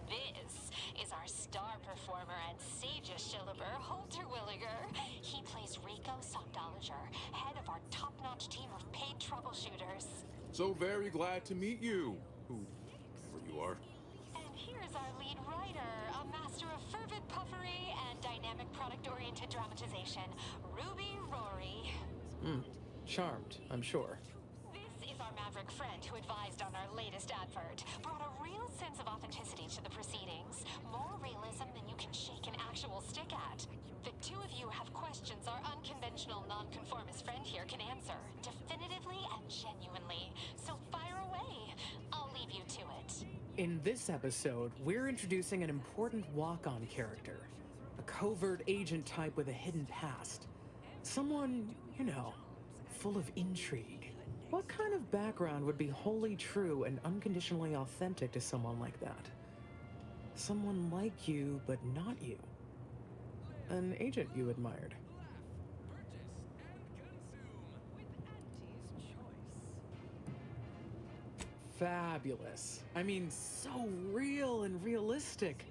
This is our star performer and sages Shilliber, Holter Williger. He plays Rico Sockdolliger, head of our top-notch team of paid troubleshooters. So very glad to meet you, whoever you are. And here's our lead writer, a master of fervid puffery and dynamic product-oriented dramatization, Ruby Rory. Charmed, I'm sure. This is our maverick friend who advised on our latest advert. Brought a real sense of authenticity to the proceedings. More realism than you can shake an actual stick at. The two of you have questions our unconventional nonconformist friend here can answer. Definitively and genuinely. So fire away. I'll leave you to it. In this episode, we're introducing an important walk-on character. A covert agent type with a hidden past. Someone, full of intrigue. What kind of background would be wholly true and unconditionally authentic to someone like that? Someone like you, but not you. An agent you admired. Fabulous. I mean, so real and realistic.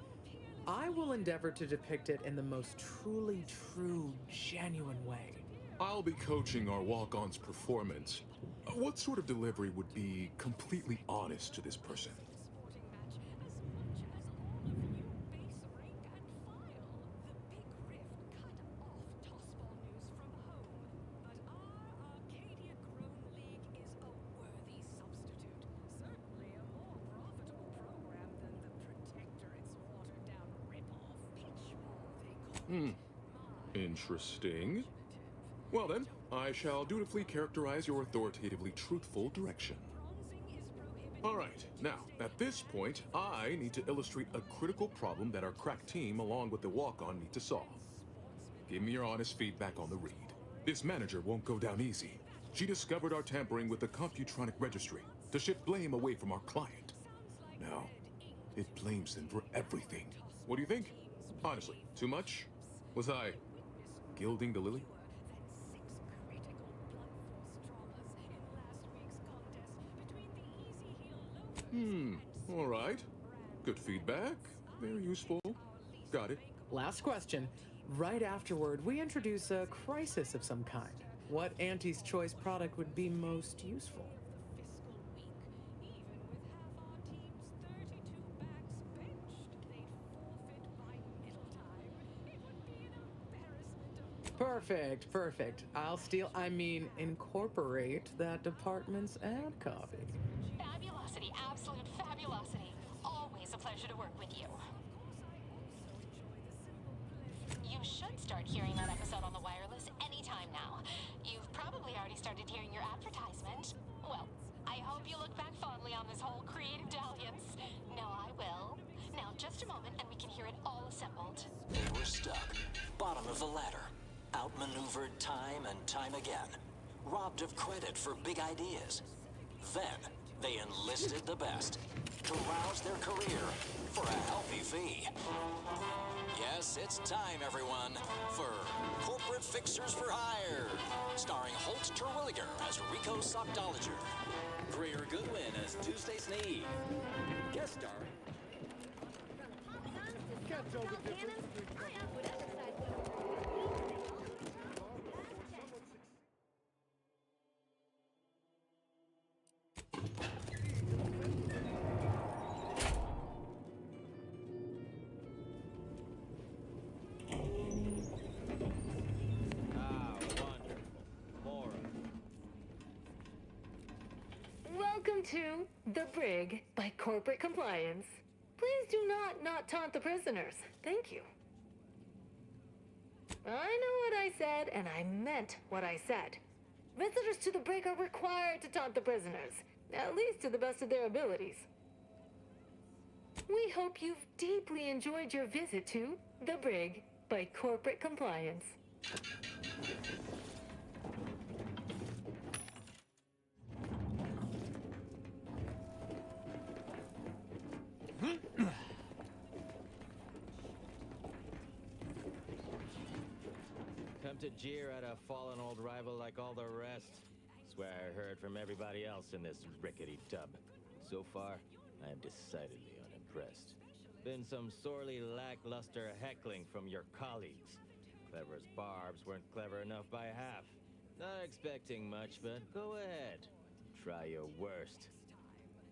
I will endeavor to depict it in the most truly true, genuine way. I'll be coaching our walk-on's performance. What sort of delivery would be completely honest to this person? Interesting. Well then, I shall dutifully characterize your authoritatively truthful direction. Alright, now, at this point, I need to illustrate a critical problem that our crack team along with the walk-on need to solve. Give me your honest feedback on the read. This manager won't go down easy. She discovered our tampering with the Computronic registry to shift blame away from our client. Now, it blames them for everything. What do you think? Honestly, too much? Was I gilding the lily? All right. Good feedback. Very useful. Got it. Last question. Right afterward, we introduce a crisis of some kind. What Auntie's Choice product would be most useful? Perfect. Incorporate that department's ad copy. Fabulosity, absolute fabulosity. Always a pleasure to work with you. You should start hearing that episode on the wireless anytime now. You've probably already started hearing your advertisement. Well, I hope you look back fondly on this whole creative dalliance. No, I will. Now, just a moment and we can hear it all assembled. They were stuck, bottom of the ladder, outmaneuvered time and time again, robbed of credit for big ideas. Then, they enlisted the best to rouse their career for a healthy fee. Yes, it's time, everyone, for Corporate Fixers for Hire, starring Holt Terwilliger as Rico Sockdolager, Greer Goodwin as Tuesday Sneed, guest star. Welcome to The Brig by Corporate Compliance. Please do not taunt the prisoners. Thank you. I know what I said, and I meant what I said. Visitors to the brig are required to taunt the prisoners, at least to the best of their abilities. We hope you've deeply enjoyed your visit to The Brig by Corporate Compliance. Come to jeer at a fallen old rival like all the rest. Swear I heard from everybody else in this rickety tub. So far, I am decidedly unimpressed. Been some sorely lackluster heckling from your colleagues. Clever as barbs weren't clever enough by half. Not expecting much, but go ahead. Try your worst.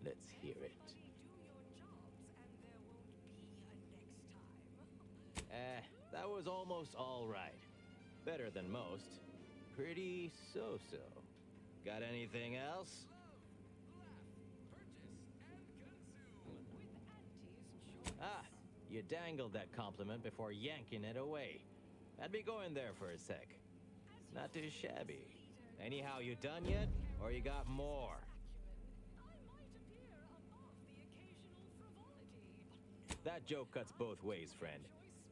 Let's hear it. That was almost all right. Better than most. Pretty so-so. Got anything else? Ah, you dangled that compliment before yanking it away. I'd be going there for a sec. Not too shabby. Anyhow, you done yet? Or you got more? That joke cuts both ways, friend.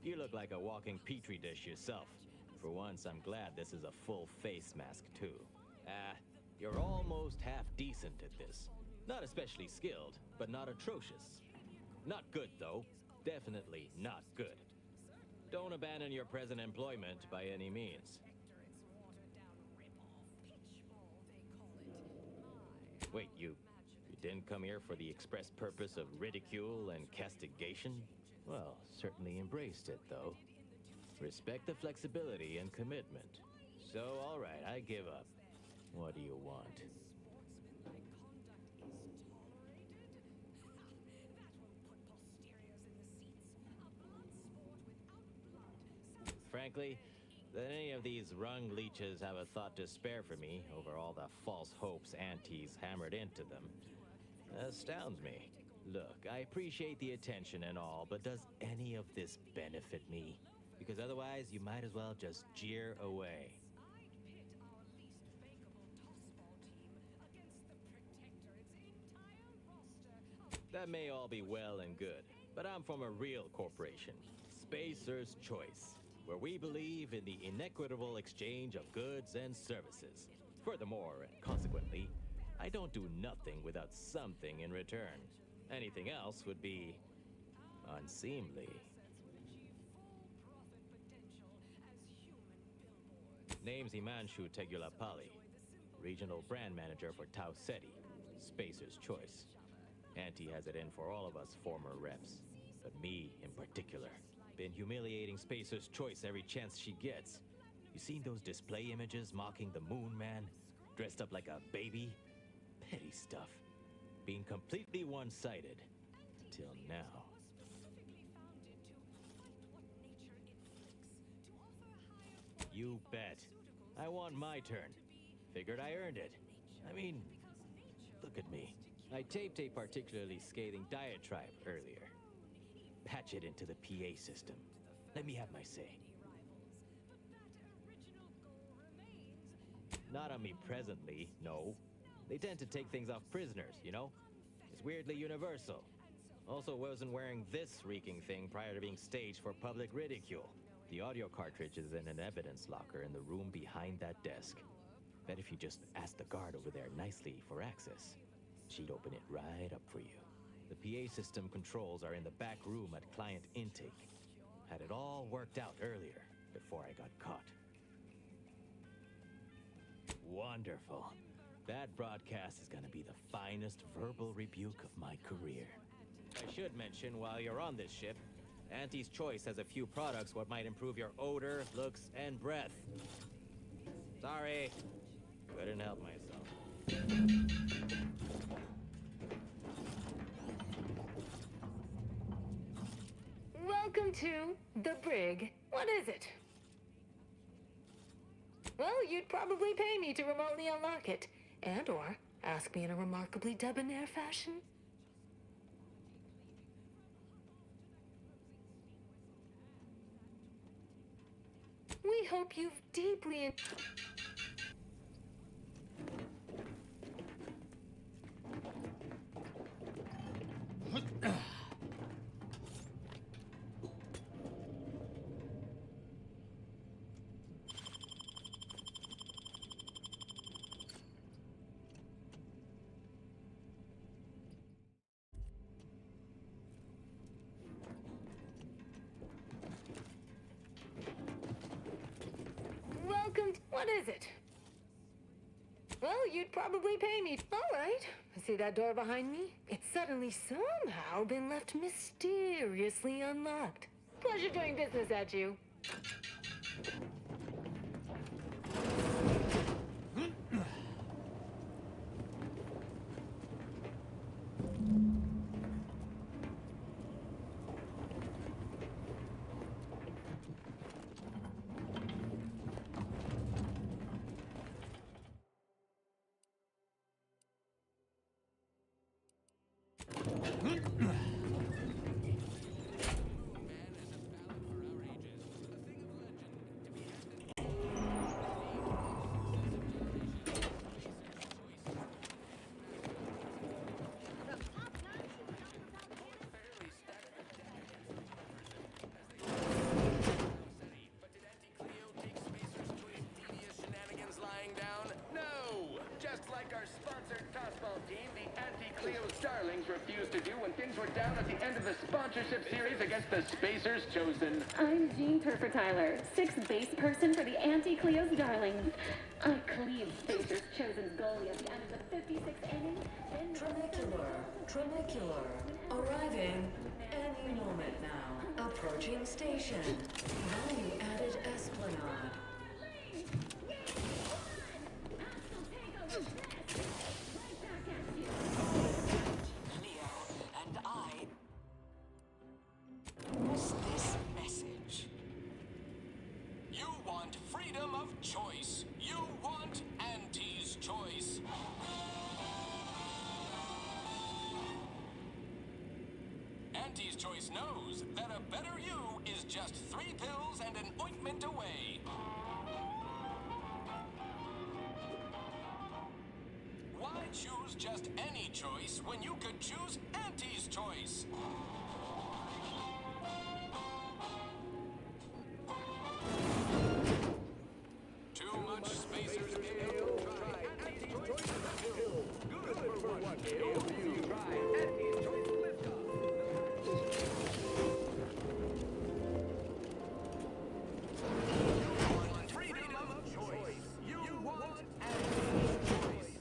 You look like a walking petri dish yourself. For once, I'm glad this is a full face mask, too. You're almost half decent at this. Not especially skilled, but not atrocious. Not good, though. Definitely not good. Don't abandon your present employment by any means. Wait, you didn't come here for the express purpose of ridicule and castigation? Well, certainly embraced it, though. Respect the flexibility and commitment. So, all right, I give up. What do you want? Frankly, that any of these rung leeches have a thought to spare for me over all the false hopes aunties hammered into them astounds me. Look, I appreciate the attention and all, but does any of this benefit me? Because otherwise, you might as well just jeer away. That may all be well and good, but I'm from a real corporation, Spacer's Choice, where we believe in the inequitable exchange of goods and services. Furthermore, and consequently, I don't do nothing without something in return. Anything else would be unseemly. Name's Himanshu Tegulapalli, Regional Brand Manager for Tau Ceti, Spacer's Choice. Auntie has it in for all of us former reps, but me in particular. Been humiliating Spacer's Choice every chance she gets. You seen those display images mocking the Moon Man? Dressed up like a baby? Petty stuff. Being completely one-sided. Till now. You bet. I want my turn. Figured I earned it. I mean, look at me. I taped a particularly scathing diatribe earlier. Patch it into the PA system. Let me have my say. Not on me presently, no. They tend to take things off prisoners, you know? It's weirdly universal. Also wasn't wearing this reeking thing prior to being staged for public ridicule. The audio cartridge is in an evidence locker in the room behind that desk. Bet if you just ask the guard over there nicely for access, she'd open it right up for you. The PA system controls are in the back room at client intake. Had it all worked out earlier, before I got caught. Wonderful. That broadcast is gonna be the finest verbal rebuke of my career. I should mention, while you're on this ship, Auntie's Choice has a few products what might improve your odor, looks, and breath. Sorry, couldn't help myself. Welcome to the Brig. What is it? Well, you'd probably pay me to remotely unlock it. And/or ask me in a remarkably debonair fashion. We hope you've deeply... What is it? Well, you'd probably pay me. All right. See that door behind me? It's suddenly somehow been left mysteriously unlocked. Pleasure doing business at you. Starlings refused to do when things were down at the end of the sponsorship series against the Spacers Chosen. I'm Jean Turfer Tyler, 6th base person for the Anti-Cleo's Darlings. I cleaved Spacers Chosen's goalie at the end of the 56th inning. Trinicular. Arriving any moment now. Approaching station. Value added Esplanade. Leo and I was this message. You want freedom of choice. You want Auntie's choice. Auntie's choice knows that a better you is just 3 pills and an ointment away. Why choose just any choice when you could choose Auntie's choice? Too much Spacers ale. Try Auntie's choice pill. Good for one pill. You try Auntie's choice lift up. You want freedom of choice. You want Auntie's choice.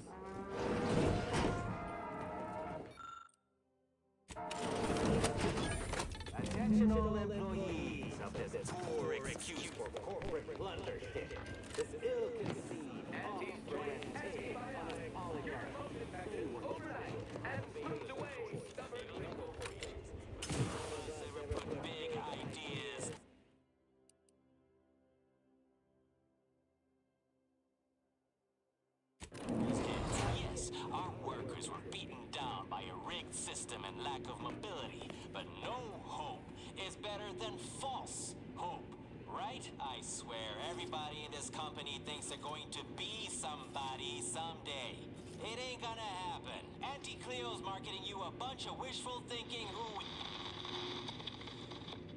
Attention all employees of this poor excuse for corporate blundership. This ill-conceived, off-brand take by oligarchs. Big ideas. Yes, our workers were beaten down by a rigged system and lack of mobility, but no hope is better than false hope, right? I swear, everybody in this company thinks they're going to be somebody someday. It ain't gonna happen. Auntie Cleo's marketing you a bunch of wishful thinking who...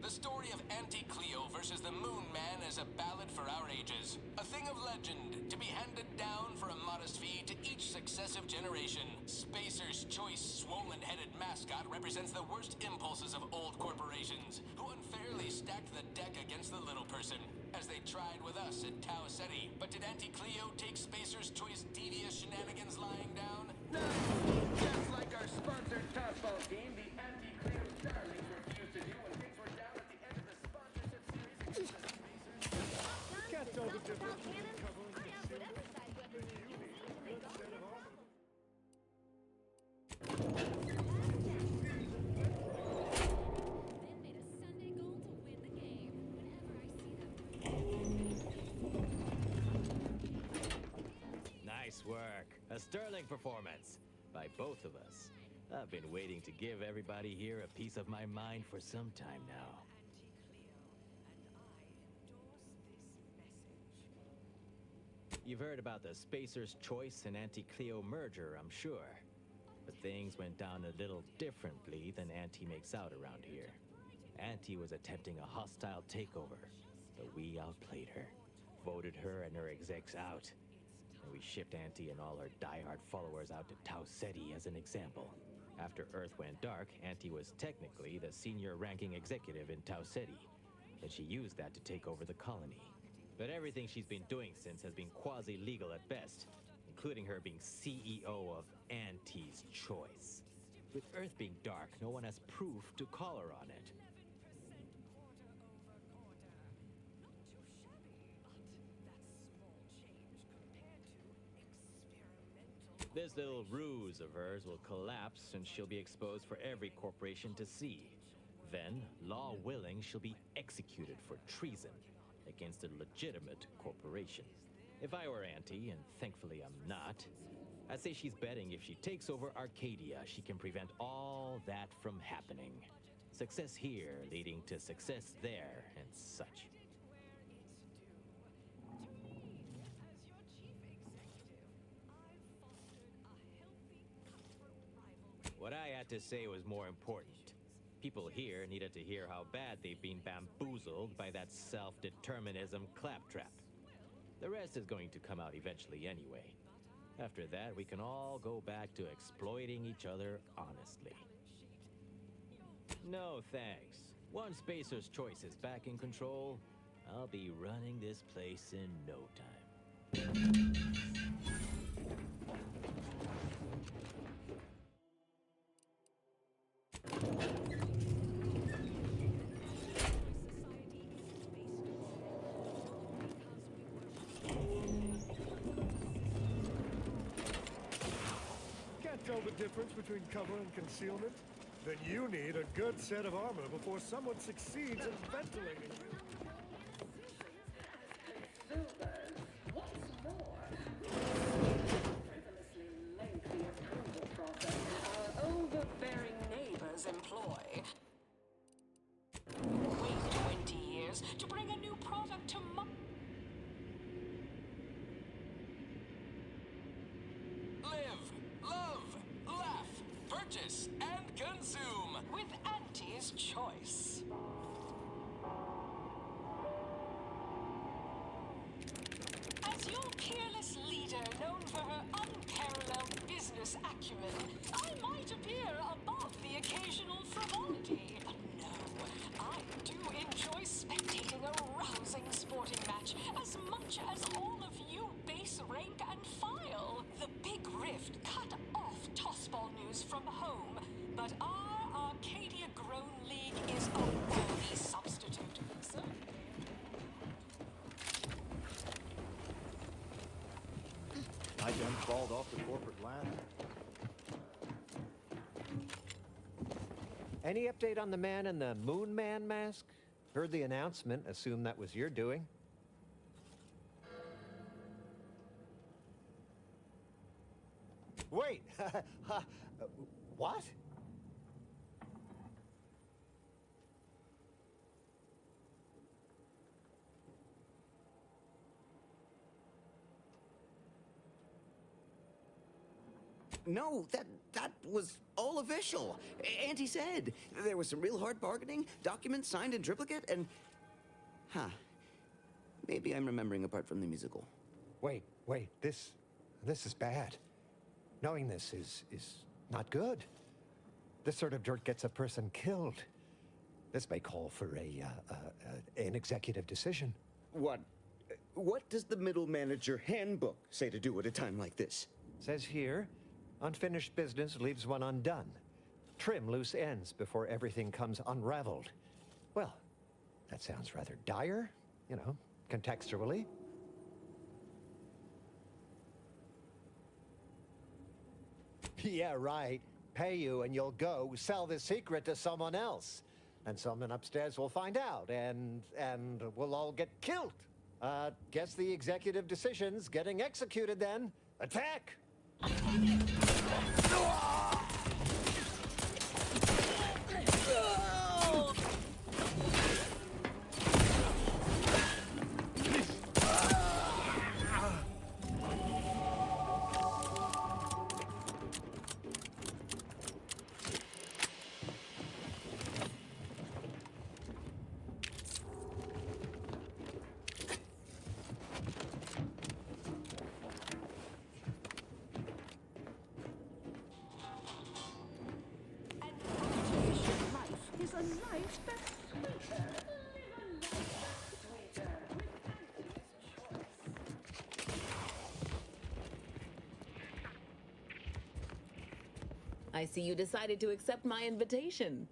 The story of Auntie Cleo versus the Moon Man is a ballad for our ages. A thing of legend, to be handed down for a modest fee to each successive generation. Spacer's Choice swollen-headed mascot represents the worst impulses of old corporations, who unfairly stacked the deck against the little person, as they tried with us at Tau Ceti. But did Auntie Cleo take Spacer's Choice devious shenanigans lying down? No! Just like our sponsored tossball team, the Anti-Cleo Starlings refused to do when things were down at the end of the sponsorship series against the Spacers. Get over to the Nice work. A sterling performance by both of us. I've been waiting to give everybody here a piece of my mind for some time now. You've heard about the Spacer's Choice and Anti-Cleo merger, I'm sure. But things went down a little differently than Auntie makes out around here. Auntie was attempting a hostile takeover, but we outplayed her, voted her and her execs out. And we shipped Auntie and all her diehard followers out to Tau Ceti as an example. After Earth went dark, Auntie was technically the senior ranking executive in Tau Ceti, and she used that to take over the colony. But everything she's been doing since has been quasi-legal at best, including her being CEO of Auntie's Choice. With Earth being dark, no one has proof to call her on it. This little ruse of hers will collapse and she'll be exposed for every corporation to see. Then, law willing, she'll be executed for treason against a legitimate corporation. If I were Auntie, and thankfully I'm not, I'd say she's betting if she takes over Arcadia, she can prevent all that from happening. Success here leading to success there and such. What I had to say was more important. People here needed to hear how bad they've been bamboozled by that self-determinism claptrap. The rest is going to come out eventually anyway. After that, we can all go back to exploiting each other honestly. No thanks. Once Spacer's Choice is back in control, I'll be running this place in no time. Can't tell the difference between cover and concealment? Then you need a good set of armor before someone succeeds in ventilating you. What's more, frivolously lengthy approval process our overbearing neighbors employ. Wait 20 years to bring a new product to Live, love, laugh, purchase, and consume with Auntie's Choice. As your peerless leader, known for her unparalleled business acumen, I might appear above the occasional frivolity. But no, I do enjoy spectating a rousing sporting match as much as all of you base rank and file. The big rift cut off tossball news from home, but our Arcadia Grown League is a worthy substitute. So I done crawled off the corporate ladder. Any update on the man in the Moon Man mask? Heard the announcement, assumed that was your doing. Wait! What? No, that was all official. Auntie said there was some real hard bargaining, documents signed in triplicate, and... Maybe I'm remembering apart from the musical. Wait, this is bad. Knowing this is not good. This sort of dirt gets a person killed. This may call for an executive decision. What does the middle manager handbook say to do at a time like this? Says here, unfinished business leaves one undone. Trim loose ends before everything comes unraveled. Well, that sounds rather dire, you know, contextually. Yeah, right. Pay you and you'll go sell the secret to someone else. And someone upstairs will find out, and we'll all get killed. Guess the executive decision's getting executed then. Attack! Is a life that's sweeter. Live a life that's sweeter with Auntie's Choice. I see you decided to accept my invitation.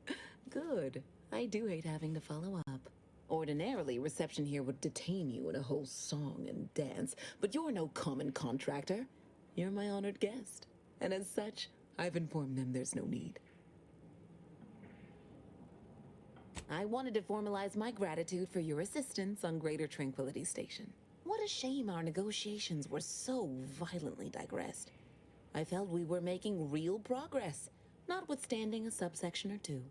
Good. I do hate having to follow up. Ordinarily, reception here would detain you in a whole song and dance, but you're no common contractor. You're my honored guest. And as such, I've informed them there's no need. I wanted to formalize my gratitude for your assistance on Greater Tranquility Station. What a shame our negotiations were so violently digressed. I felt we were making real progress, notwithstanding a subsection or two.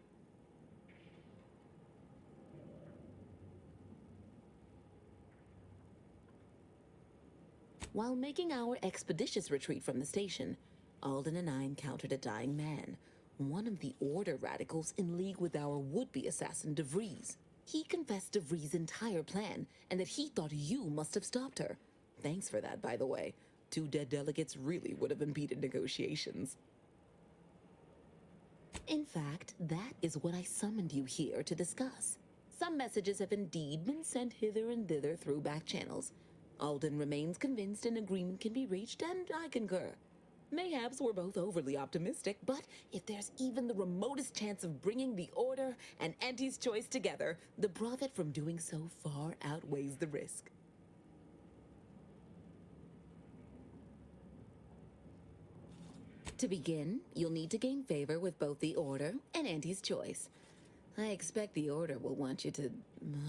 While making our expeditious retreat from the station, Alden and I encountered a dying man. One of the Order radicals in league with our would-be assassin, DeVries. He confessed DeVries' entire plan, and that he thought you must have stopped her. Thanks for that, by the way. two dead delegates really would have impeded negotiations. In fact, that is what I summoned you here to discuss. Some messages have indeed been sent hither and thither through back channels. Alden remains convinced an agreement can be reached, and I concur. Mayhaps we're both overly optimistic, but if there's even the remotest chance of bringing the Order and Auntie's Choice together, the profit from doing so far outweighs the risk. To begin, you'll need to gain favor with both the Order and Auntie's Choice. I expect the Order will want you to,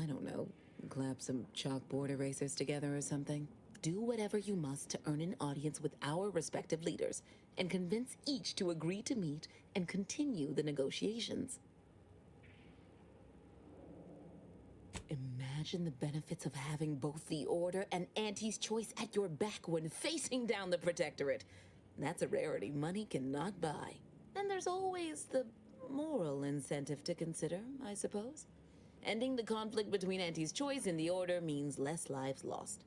I don't know, clap some chalkboard erasers together or something. Do whatever you must to earn an audience with our respective leaders and convince each to agree to meet and continue the negotiations. Imagine the benefits of having both the Order and Auntie's Choice at your back when facing down the Protectorate. That's a rarity money cannot buy. And there's always the moral incentive to consider, I suppose. Ending the conflict between Auntie's Choice and the Order means less lives lost.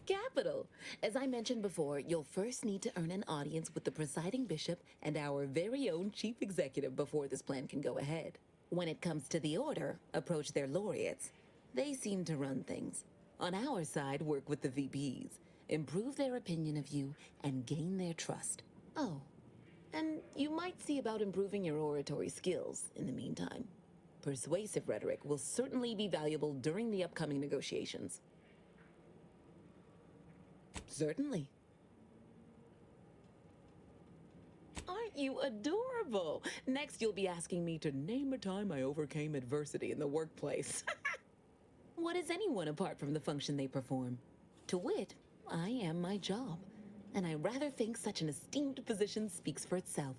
Capital! As I mentioned before, you'll first need to earn an audience with the presiding bishop and our very own chief executive before this plan can go ahead. When it comes to the Order, approach their laureates. They seem to run things. On our side, work with the VPs. Improve their opinion of you and gain their trust. Oh, and you might see about improving your oratory skills in the meantime. Persuasive rhetoric will certainly be valuable during the upcoming negotiations. Certainly. Aren't you adorable? Next, you'll be asking me to name a time I overcame adversity in the workplace. What is anyone apart from the function they perform? To wit, I am my job, and I rather think such an esteemed position speaks for itself.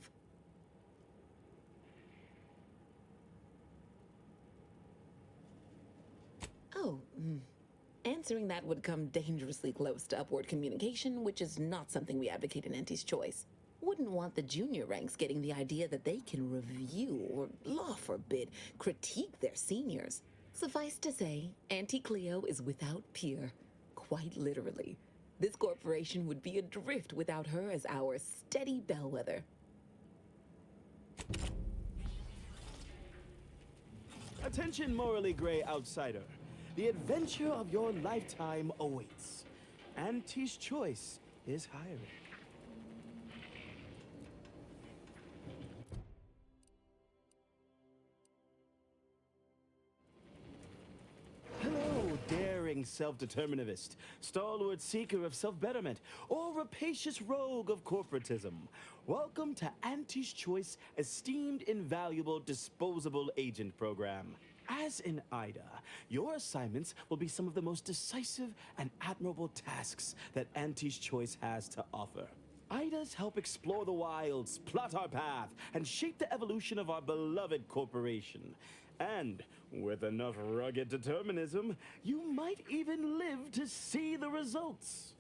Oh, answering that would come dangerously close to upward communication, which is not something we advocate in Auntie's Choice. Wouldn't want the junior ranks getting the idea that they can review or, law forbid, critique their seniors. Suffice to say, Auntie Cleo is without peer, quite literally. This corporation would be adrift without her as our steady bellwether. Attention, morally gray outsider. The adventure of your lifetime awaits. Auntie's Choice is hiring. Hello, daring self-determinivist, stalwart seeker of self-betterment, or rapacious rogue of corporatism. Welcome to Auntie's Choice Esteemed Invaluable Disposable Agent Program. As in IDA, your assignments will be some of the most decisive and admirable tasks that Auntie's Choice has to offer. IDAs help explore the wilds, plot our path, and shape the evolution of our beloved corporation. And with enough rugged determinism, you might even live to see the results.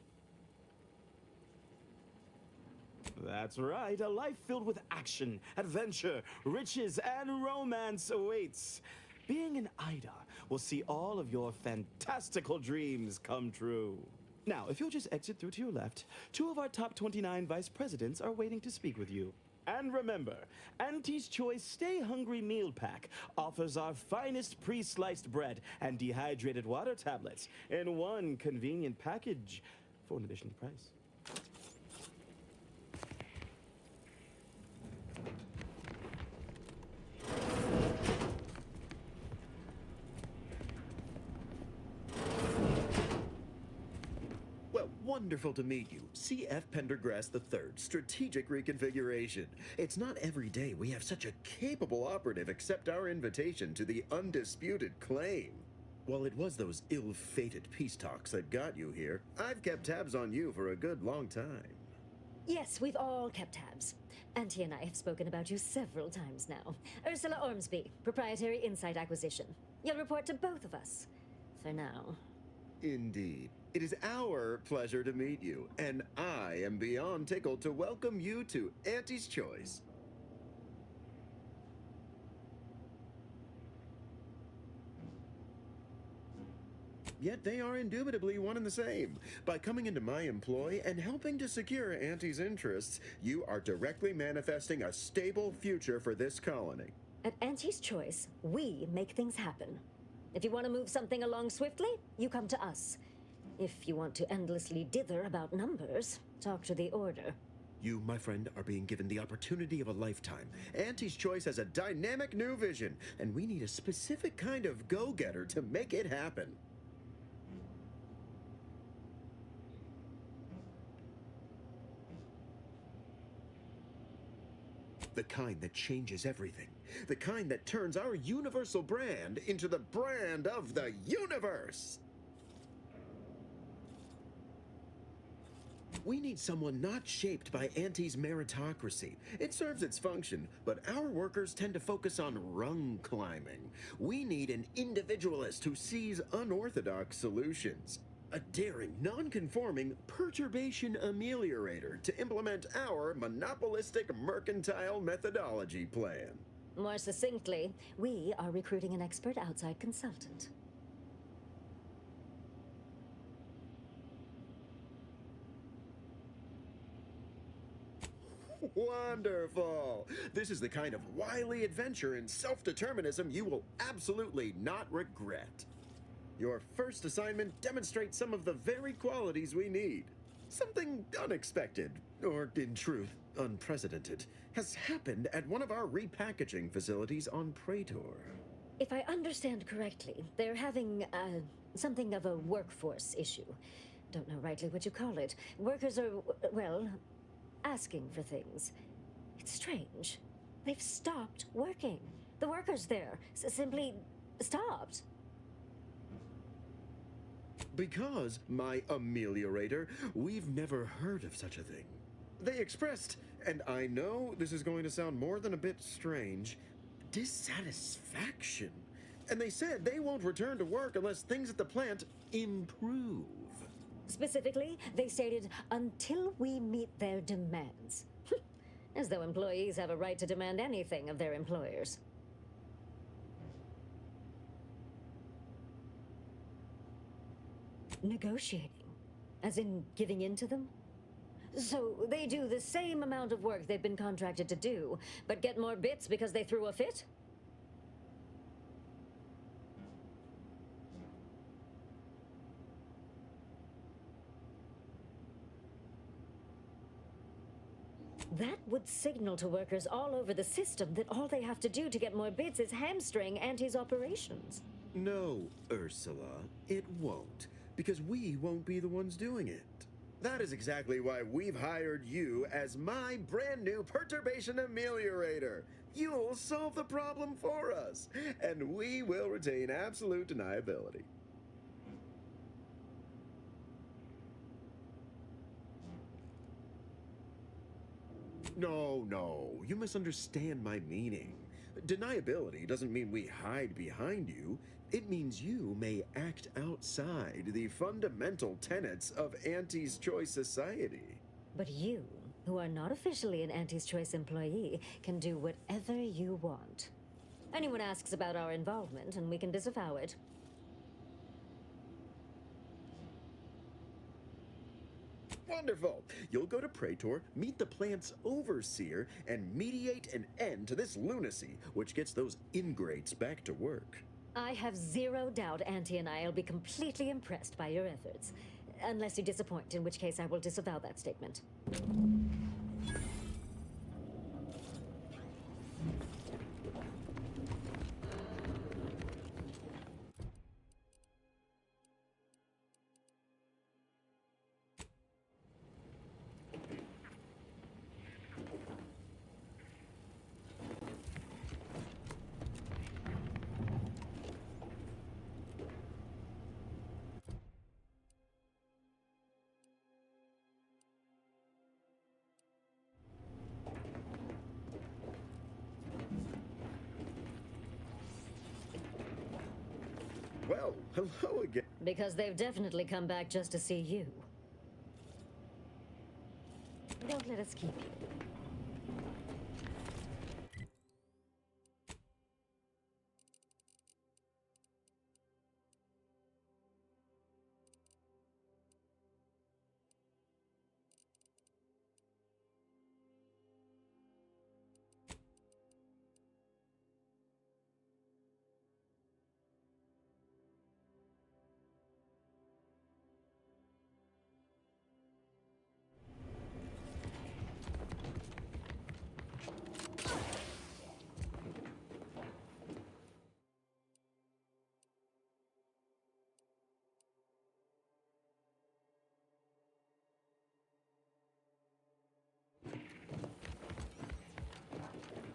That's right, a life filled with action, adventure, riches, and romance awaits. Being an IDA will see all of your fantastical dreams come true. Now, if you'll just exit through to your left, 2 of our top 29 vice presidents are waiting to speak with you. And remember, Auntie's Choice Stay Hungry Meal Pack offers our finest pre-sliced bread and dehydrated water tablets in one convenient package for an additional price. Wonderful to meet you. C.F. Pendergrass III, Strategic Reconfiguration. It's not every day we have such a capable operative accept our invitation to the Undisputed claim. While it was those ill-fated peace talks that got you here, I've kept tabs on you for a good long time. Yes, we've all kept tabs. Auntie and I have spoken about you several times now. Ursula Ormsby, Proprietary Insight Acquisition. You'll report to both of us. For now. Indeed. It is our pleasure to meet you, and I am beyond tickled to welcome you to Auntie's Choice. yet they are indubitably one and the same. By coming into my employ and helping to secure Auntie's interests, you are directly manifesting a stable future for this colony. At Auntie's Choice, we make things happen. If you want to move something along swiftly, you come to us. If you want to endlessly dither about numbers, talk to the Order. You, my friend, are being given the opportunity of a lifetime. Auntie's Choice has a dynamic new vision, and we need a specific kind of go-getter to make it happen. The kind that changes everything. The kind that turns our universal brand into the brand of the universe. We need someone not shaped by Auntie's meritocracy. It serves its function, but our workers tend to focus on rung climbing. We need an individualist who sees unorthodox solutions. A daring, non-conforming perturbation ameliorator to implement our monopolistic mercantile methodology plan. More succinctly, we are recruiting an expert outside consultant. Wonderful! This is the kind of wily adventure and self-determinism you will absolutely not regret. Your first assignment demonstrates some of the very qualities we need. Something unexpected, or in truth, unprecedented, has happened at one of our repackaging facilities on Praetor. If I understand correctly, they're having, something of a workforce issue. Don't know rightly what you call it. Workers are, well, asking for things. It's strange. They've stopped working. The workers there simply stopped. Because, my ameliorator, we've never heard of such a thing. They expressed, and I know this is going to sound more than a bit strange, dissatisfaction. And they said they won't return to work unless things at the plant improve. Specifically, they stated, until we meet their demands. As though employees have a right to demand anything of their employers. Negotiating? As in giving in to them? So they do the same amount of work they've been contracted to do, but get more bits because they threw a fit? That would signal to workers all over the system that all they have to do to get more bits is hamstring Auntie's operations. No, Ursula, it won't, because we won't be the ones doing it. That is exactly why we've hired you as my brand new perturbation ameliorator. You'll solve the problem for us, and we will retain absolute deniability. No, you misunderstand my meaning. Deniability doesn't mean we hide behind you. It means you may act outside the fundamental tenets of Auntie's Choice society. But you, who are not officially an Auntie's Choice employee, can do whatever you want. Anyone asks about our involvement, and we can disavow it. Wonderful! You'll go to Praetor, meet the plant's overseer, and mediate an end to this lunacy, which gets those ingrates back to work. I have zero doubt Auntie and I will be completely impressed by your efforts. Unless you disappoint, in which case I will disavow that statement. Well, hello again. Because they've definitely come back just to see you. Don't let us keep you.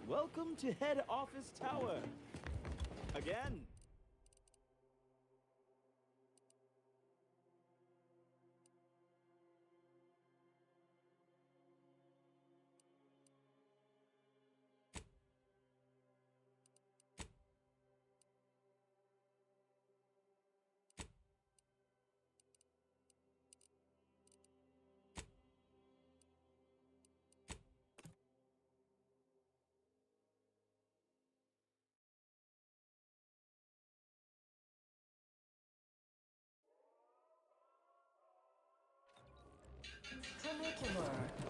welcome to Head Office Tower. Again.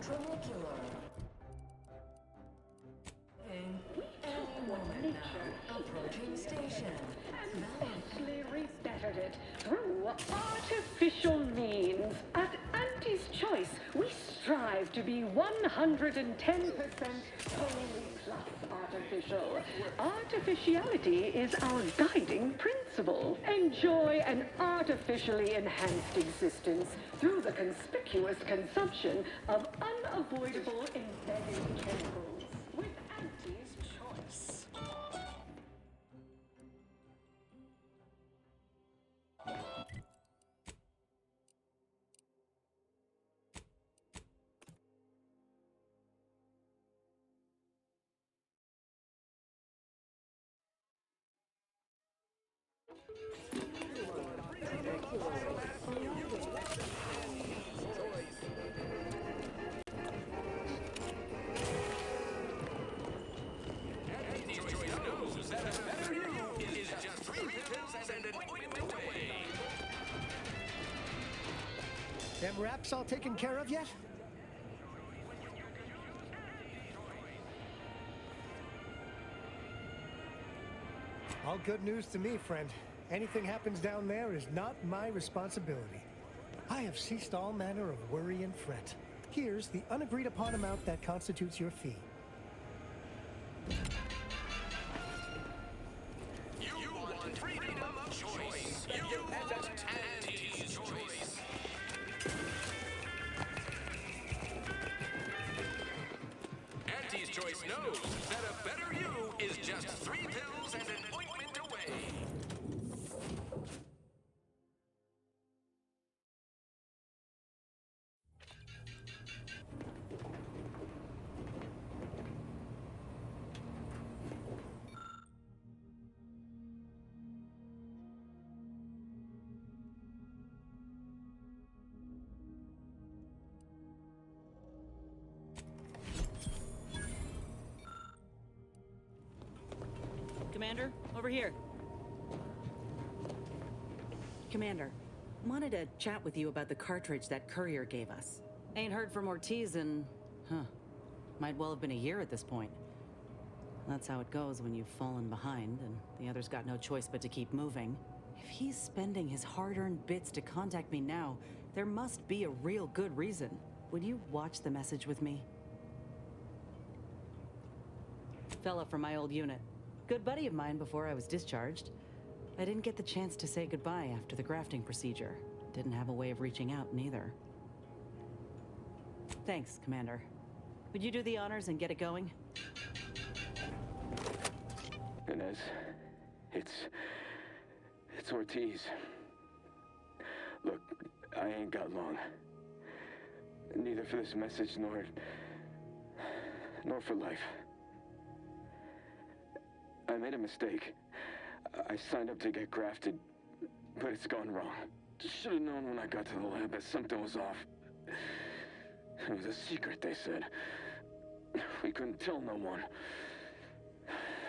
Trinicular. Any moment now. Approaching station. Especially rebettered it through artificial means. At Auntie's Choice, we strive to be 110% wholly plus artificial. Artificiality is our guiding principle. Enjoy an artificially enhanced existence through the conspicuous consumption of unavoidable embedded chemicals with Auntie's Choice. Them wraps all taken care of yet? All good news to me, friend. Anything happens down there is not my responsibility. I have ceased all manner of worry and fret. Here's the unagreed upon amount that constitutes your fee. You want freedom of choice. You want Auntie's choice. Auntie's Choice knows that a better you is just 3 pills and an ointment away. Commander, over here. Commander, wanted to chat with you about the cartridge that courier gave us. Ain't heard from Ortiz in, might well have been a year at this point. That's how it goes when you've fallen behind and the other's got no choice but to keep moving. If he's spending his hard-earned bits to contact me now, there must be a real good reason. Would you watch the message with me? Fella from my old unit. Good buddy of mine before I was discharged. I didn't get the chance to say goodbye after the grafting procedure. Didn't have a way of reaching out, neither. Thanks, Commander. Would you do the honors and get it going? Inez, it's Ortiz. Look, I ain't got long. Neither for this message nor for life. I made a mistake. I signed up to get grafted, but it's gone wrong. Should have known when I got to the lab that something was off. It was a secret, they said. We couldn't tell no one.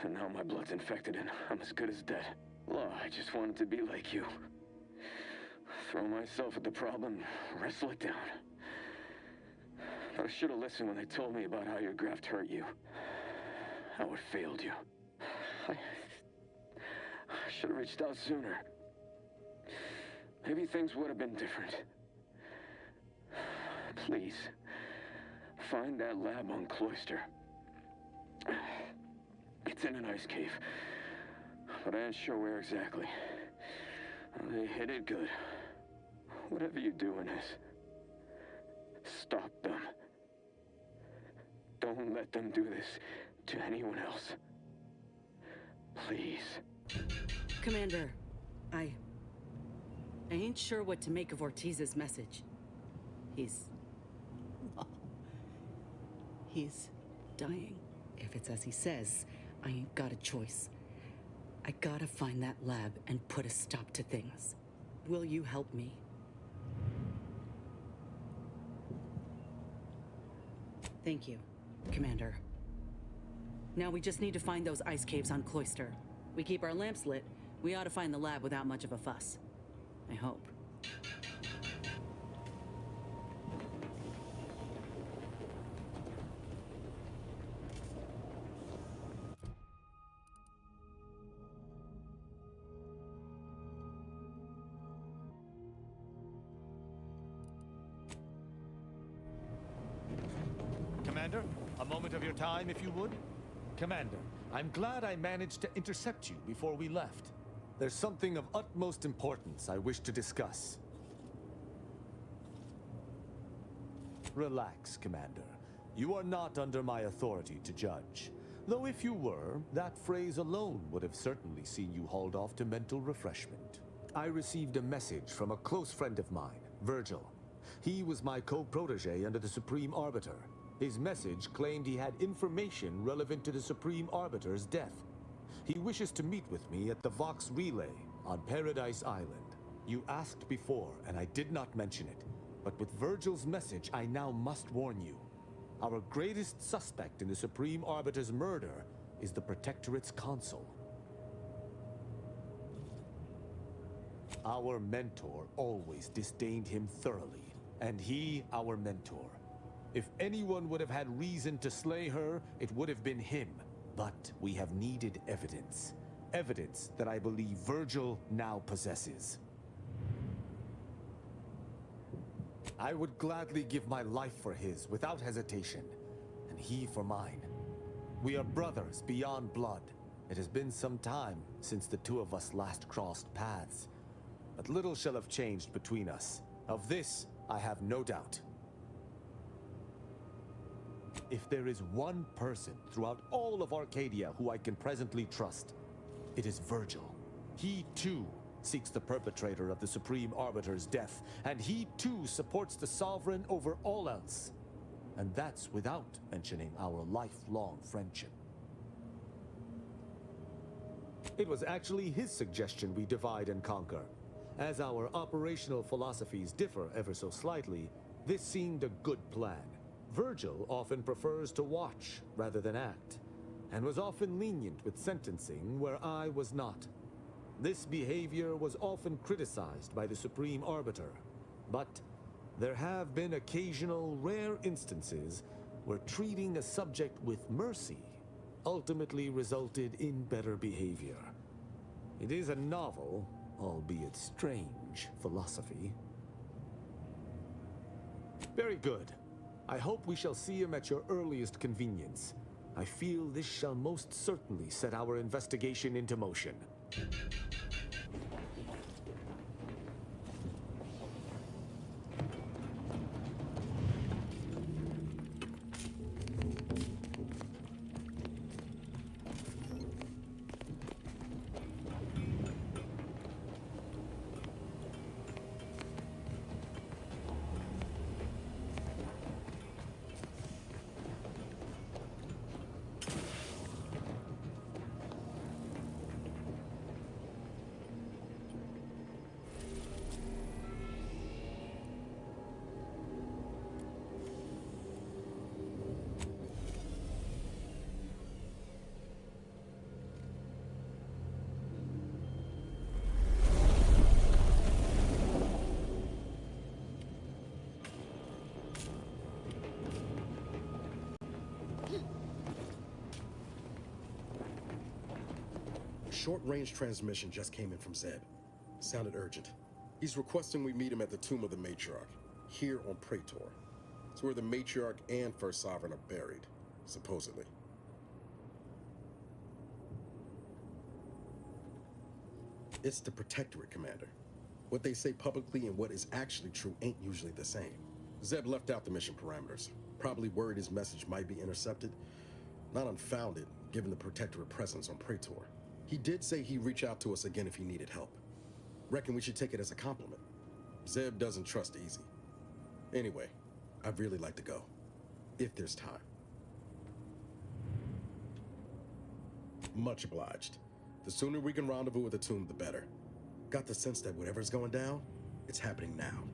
And now my blood's infected and I'm as good as dead. Well, I just wanted to be like you. Throw myself at the problem, wrestle it down. But I should have listened when they told me about how your graft hurt you. How it failed you. I should have reached out sooner. Maybe things would have been different. Please, find that lab on Cloister. It's in an ice cave, but I ain't sure where exactly. They hid it good. Whatever you do, Inez, stop them. Don't let them do this to anyone else. Please. Commander, I ain't sure what to make of Ortiz's message. He's dying. If it's as he says, I ain't got a choice. I gotta find that lab and put a stop to things. Will you help me? Thank you, Commander. Now we just need to find those ice caves on Cloister. We keep our lamps lit, we ought to find the lab without much of a fuss. I hope. Commander, a moment of your time, if you would. Commander, I'm glad I managed to intercept you before we left. There's something of utmost importance I wish to discuss. Relax, Commander. You are not under my authority to judge. Though if you were, that phrase alone would have certainly seen you hauled off to mental refreshment. I received a message from a close friend of mine, Virgil. He was my co-protege under the Supreme Arbiter. His message claimed he had information relevant to the Supreme Arbiter's death. He wishes to meet with me at the Vox Relay on Paradise Island. You asked before, and I did not mention it. But with Virgil's message, I now must warn you. Our greatest suspect in the Supreme Arbiter's murder is the Protectorate's consul. Our mentor always disdained him thoroughly, and he our mentor. If anyone would have had reason to slay her, it would have been him. But we have needed evidence. Evidence that I believe Virgil now possesses. I would gladly give my life for his without hesitation, and he for mine. We are brothers beyond blood. It has been some time since the two of us last crossed paths. But little shall have changed between us. Of this, I have no doubt. If there is one person throughout all of Arcadia who I can presently trust, it is Virgil. He too seeks the perpetrator of the Supreme Arbiter's death, and he too supports the Sovereign over all else. And that's without mentioning our lifelong friendship. It was actually his suggestion we divide and conquer. As our operational philosophies differ ever so slightly, this seemed a good plan. Virgil often prefers to watch rather than act, and was often lenient with sentencing where I was not. This behavior was often criticized by the Supreme Arbiter, but there have been occasional rare instances where treating a subject with mercy ultimately resulted in better behavior. It is a novel, albeit strange, philosophy. Very good. I hope we shall see him at your earliest convenience. I feel this shall most certainly set our investigation into motion. Short-range transmission just came in from Zeb. Sounded urgent. He's requesting we meet him at the tomb of the Matriarch, here on Praetor. It's where the Matriarch and First Sovereign are buried, supposedly. It's the Protectorate, Commander. What they say publicly and what is actually true ain't usually the same. Zeb left out the mission parameters, probably worried his message might be intercepted. Not unfounded, given the Protectorate presence on Praetor. He did say he'd reach out to us again if he needed help. Reckon we should take it as a compliment. Zeb doesn't trust easy. Anyway, I'd really like to go. If there's time. Much obliged. The sooner we can rendezvous with the tomb, the better. Got the sense that whatever's going down, it's happening now.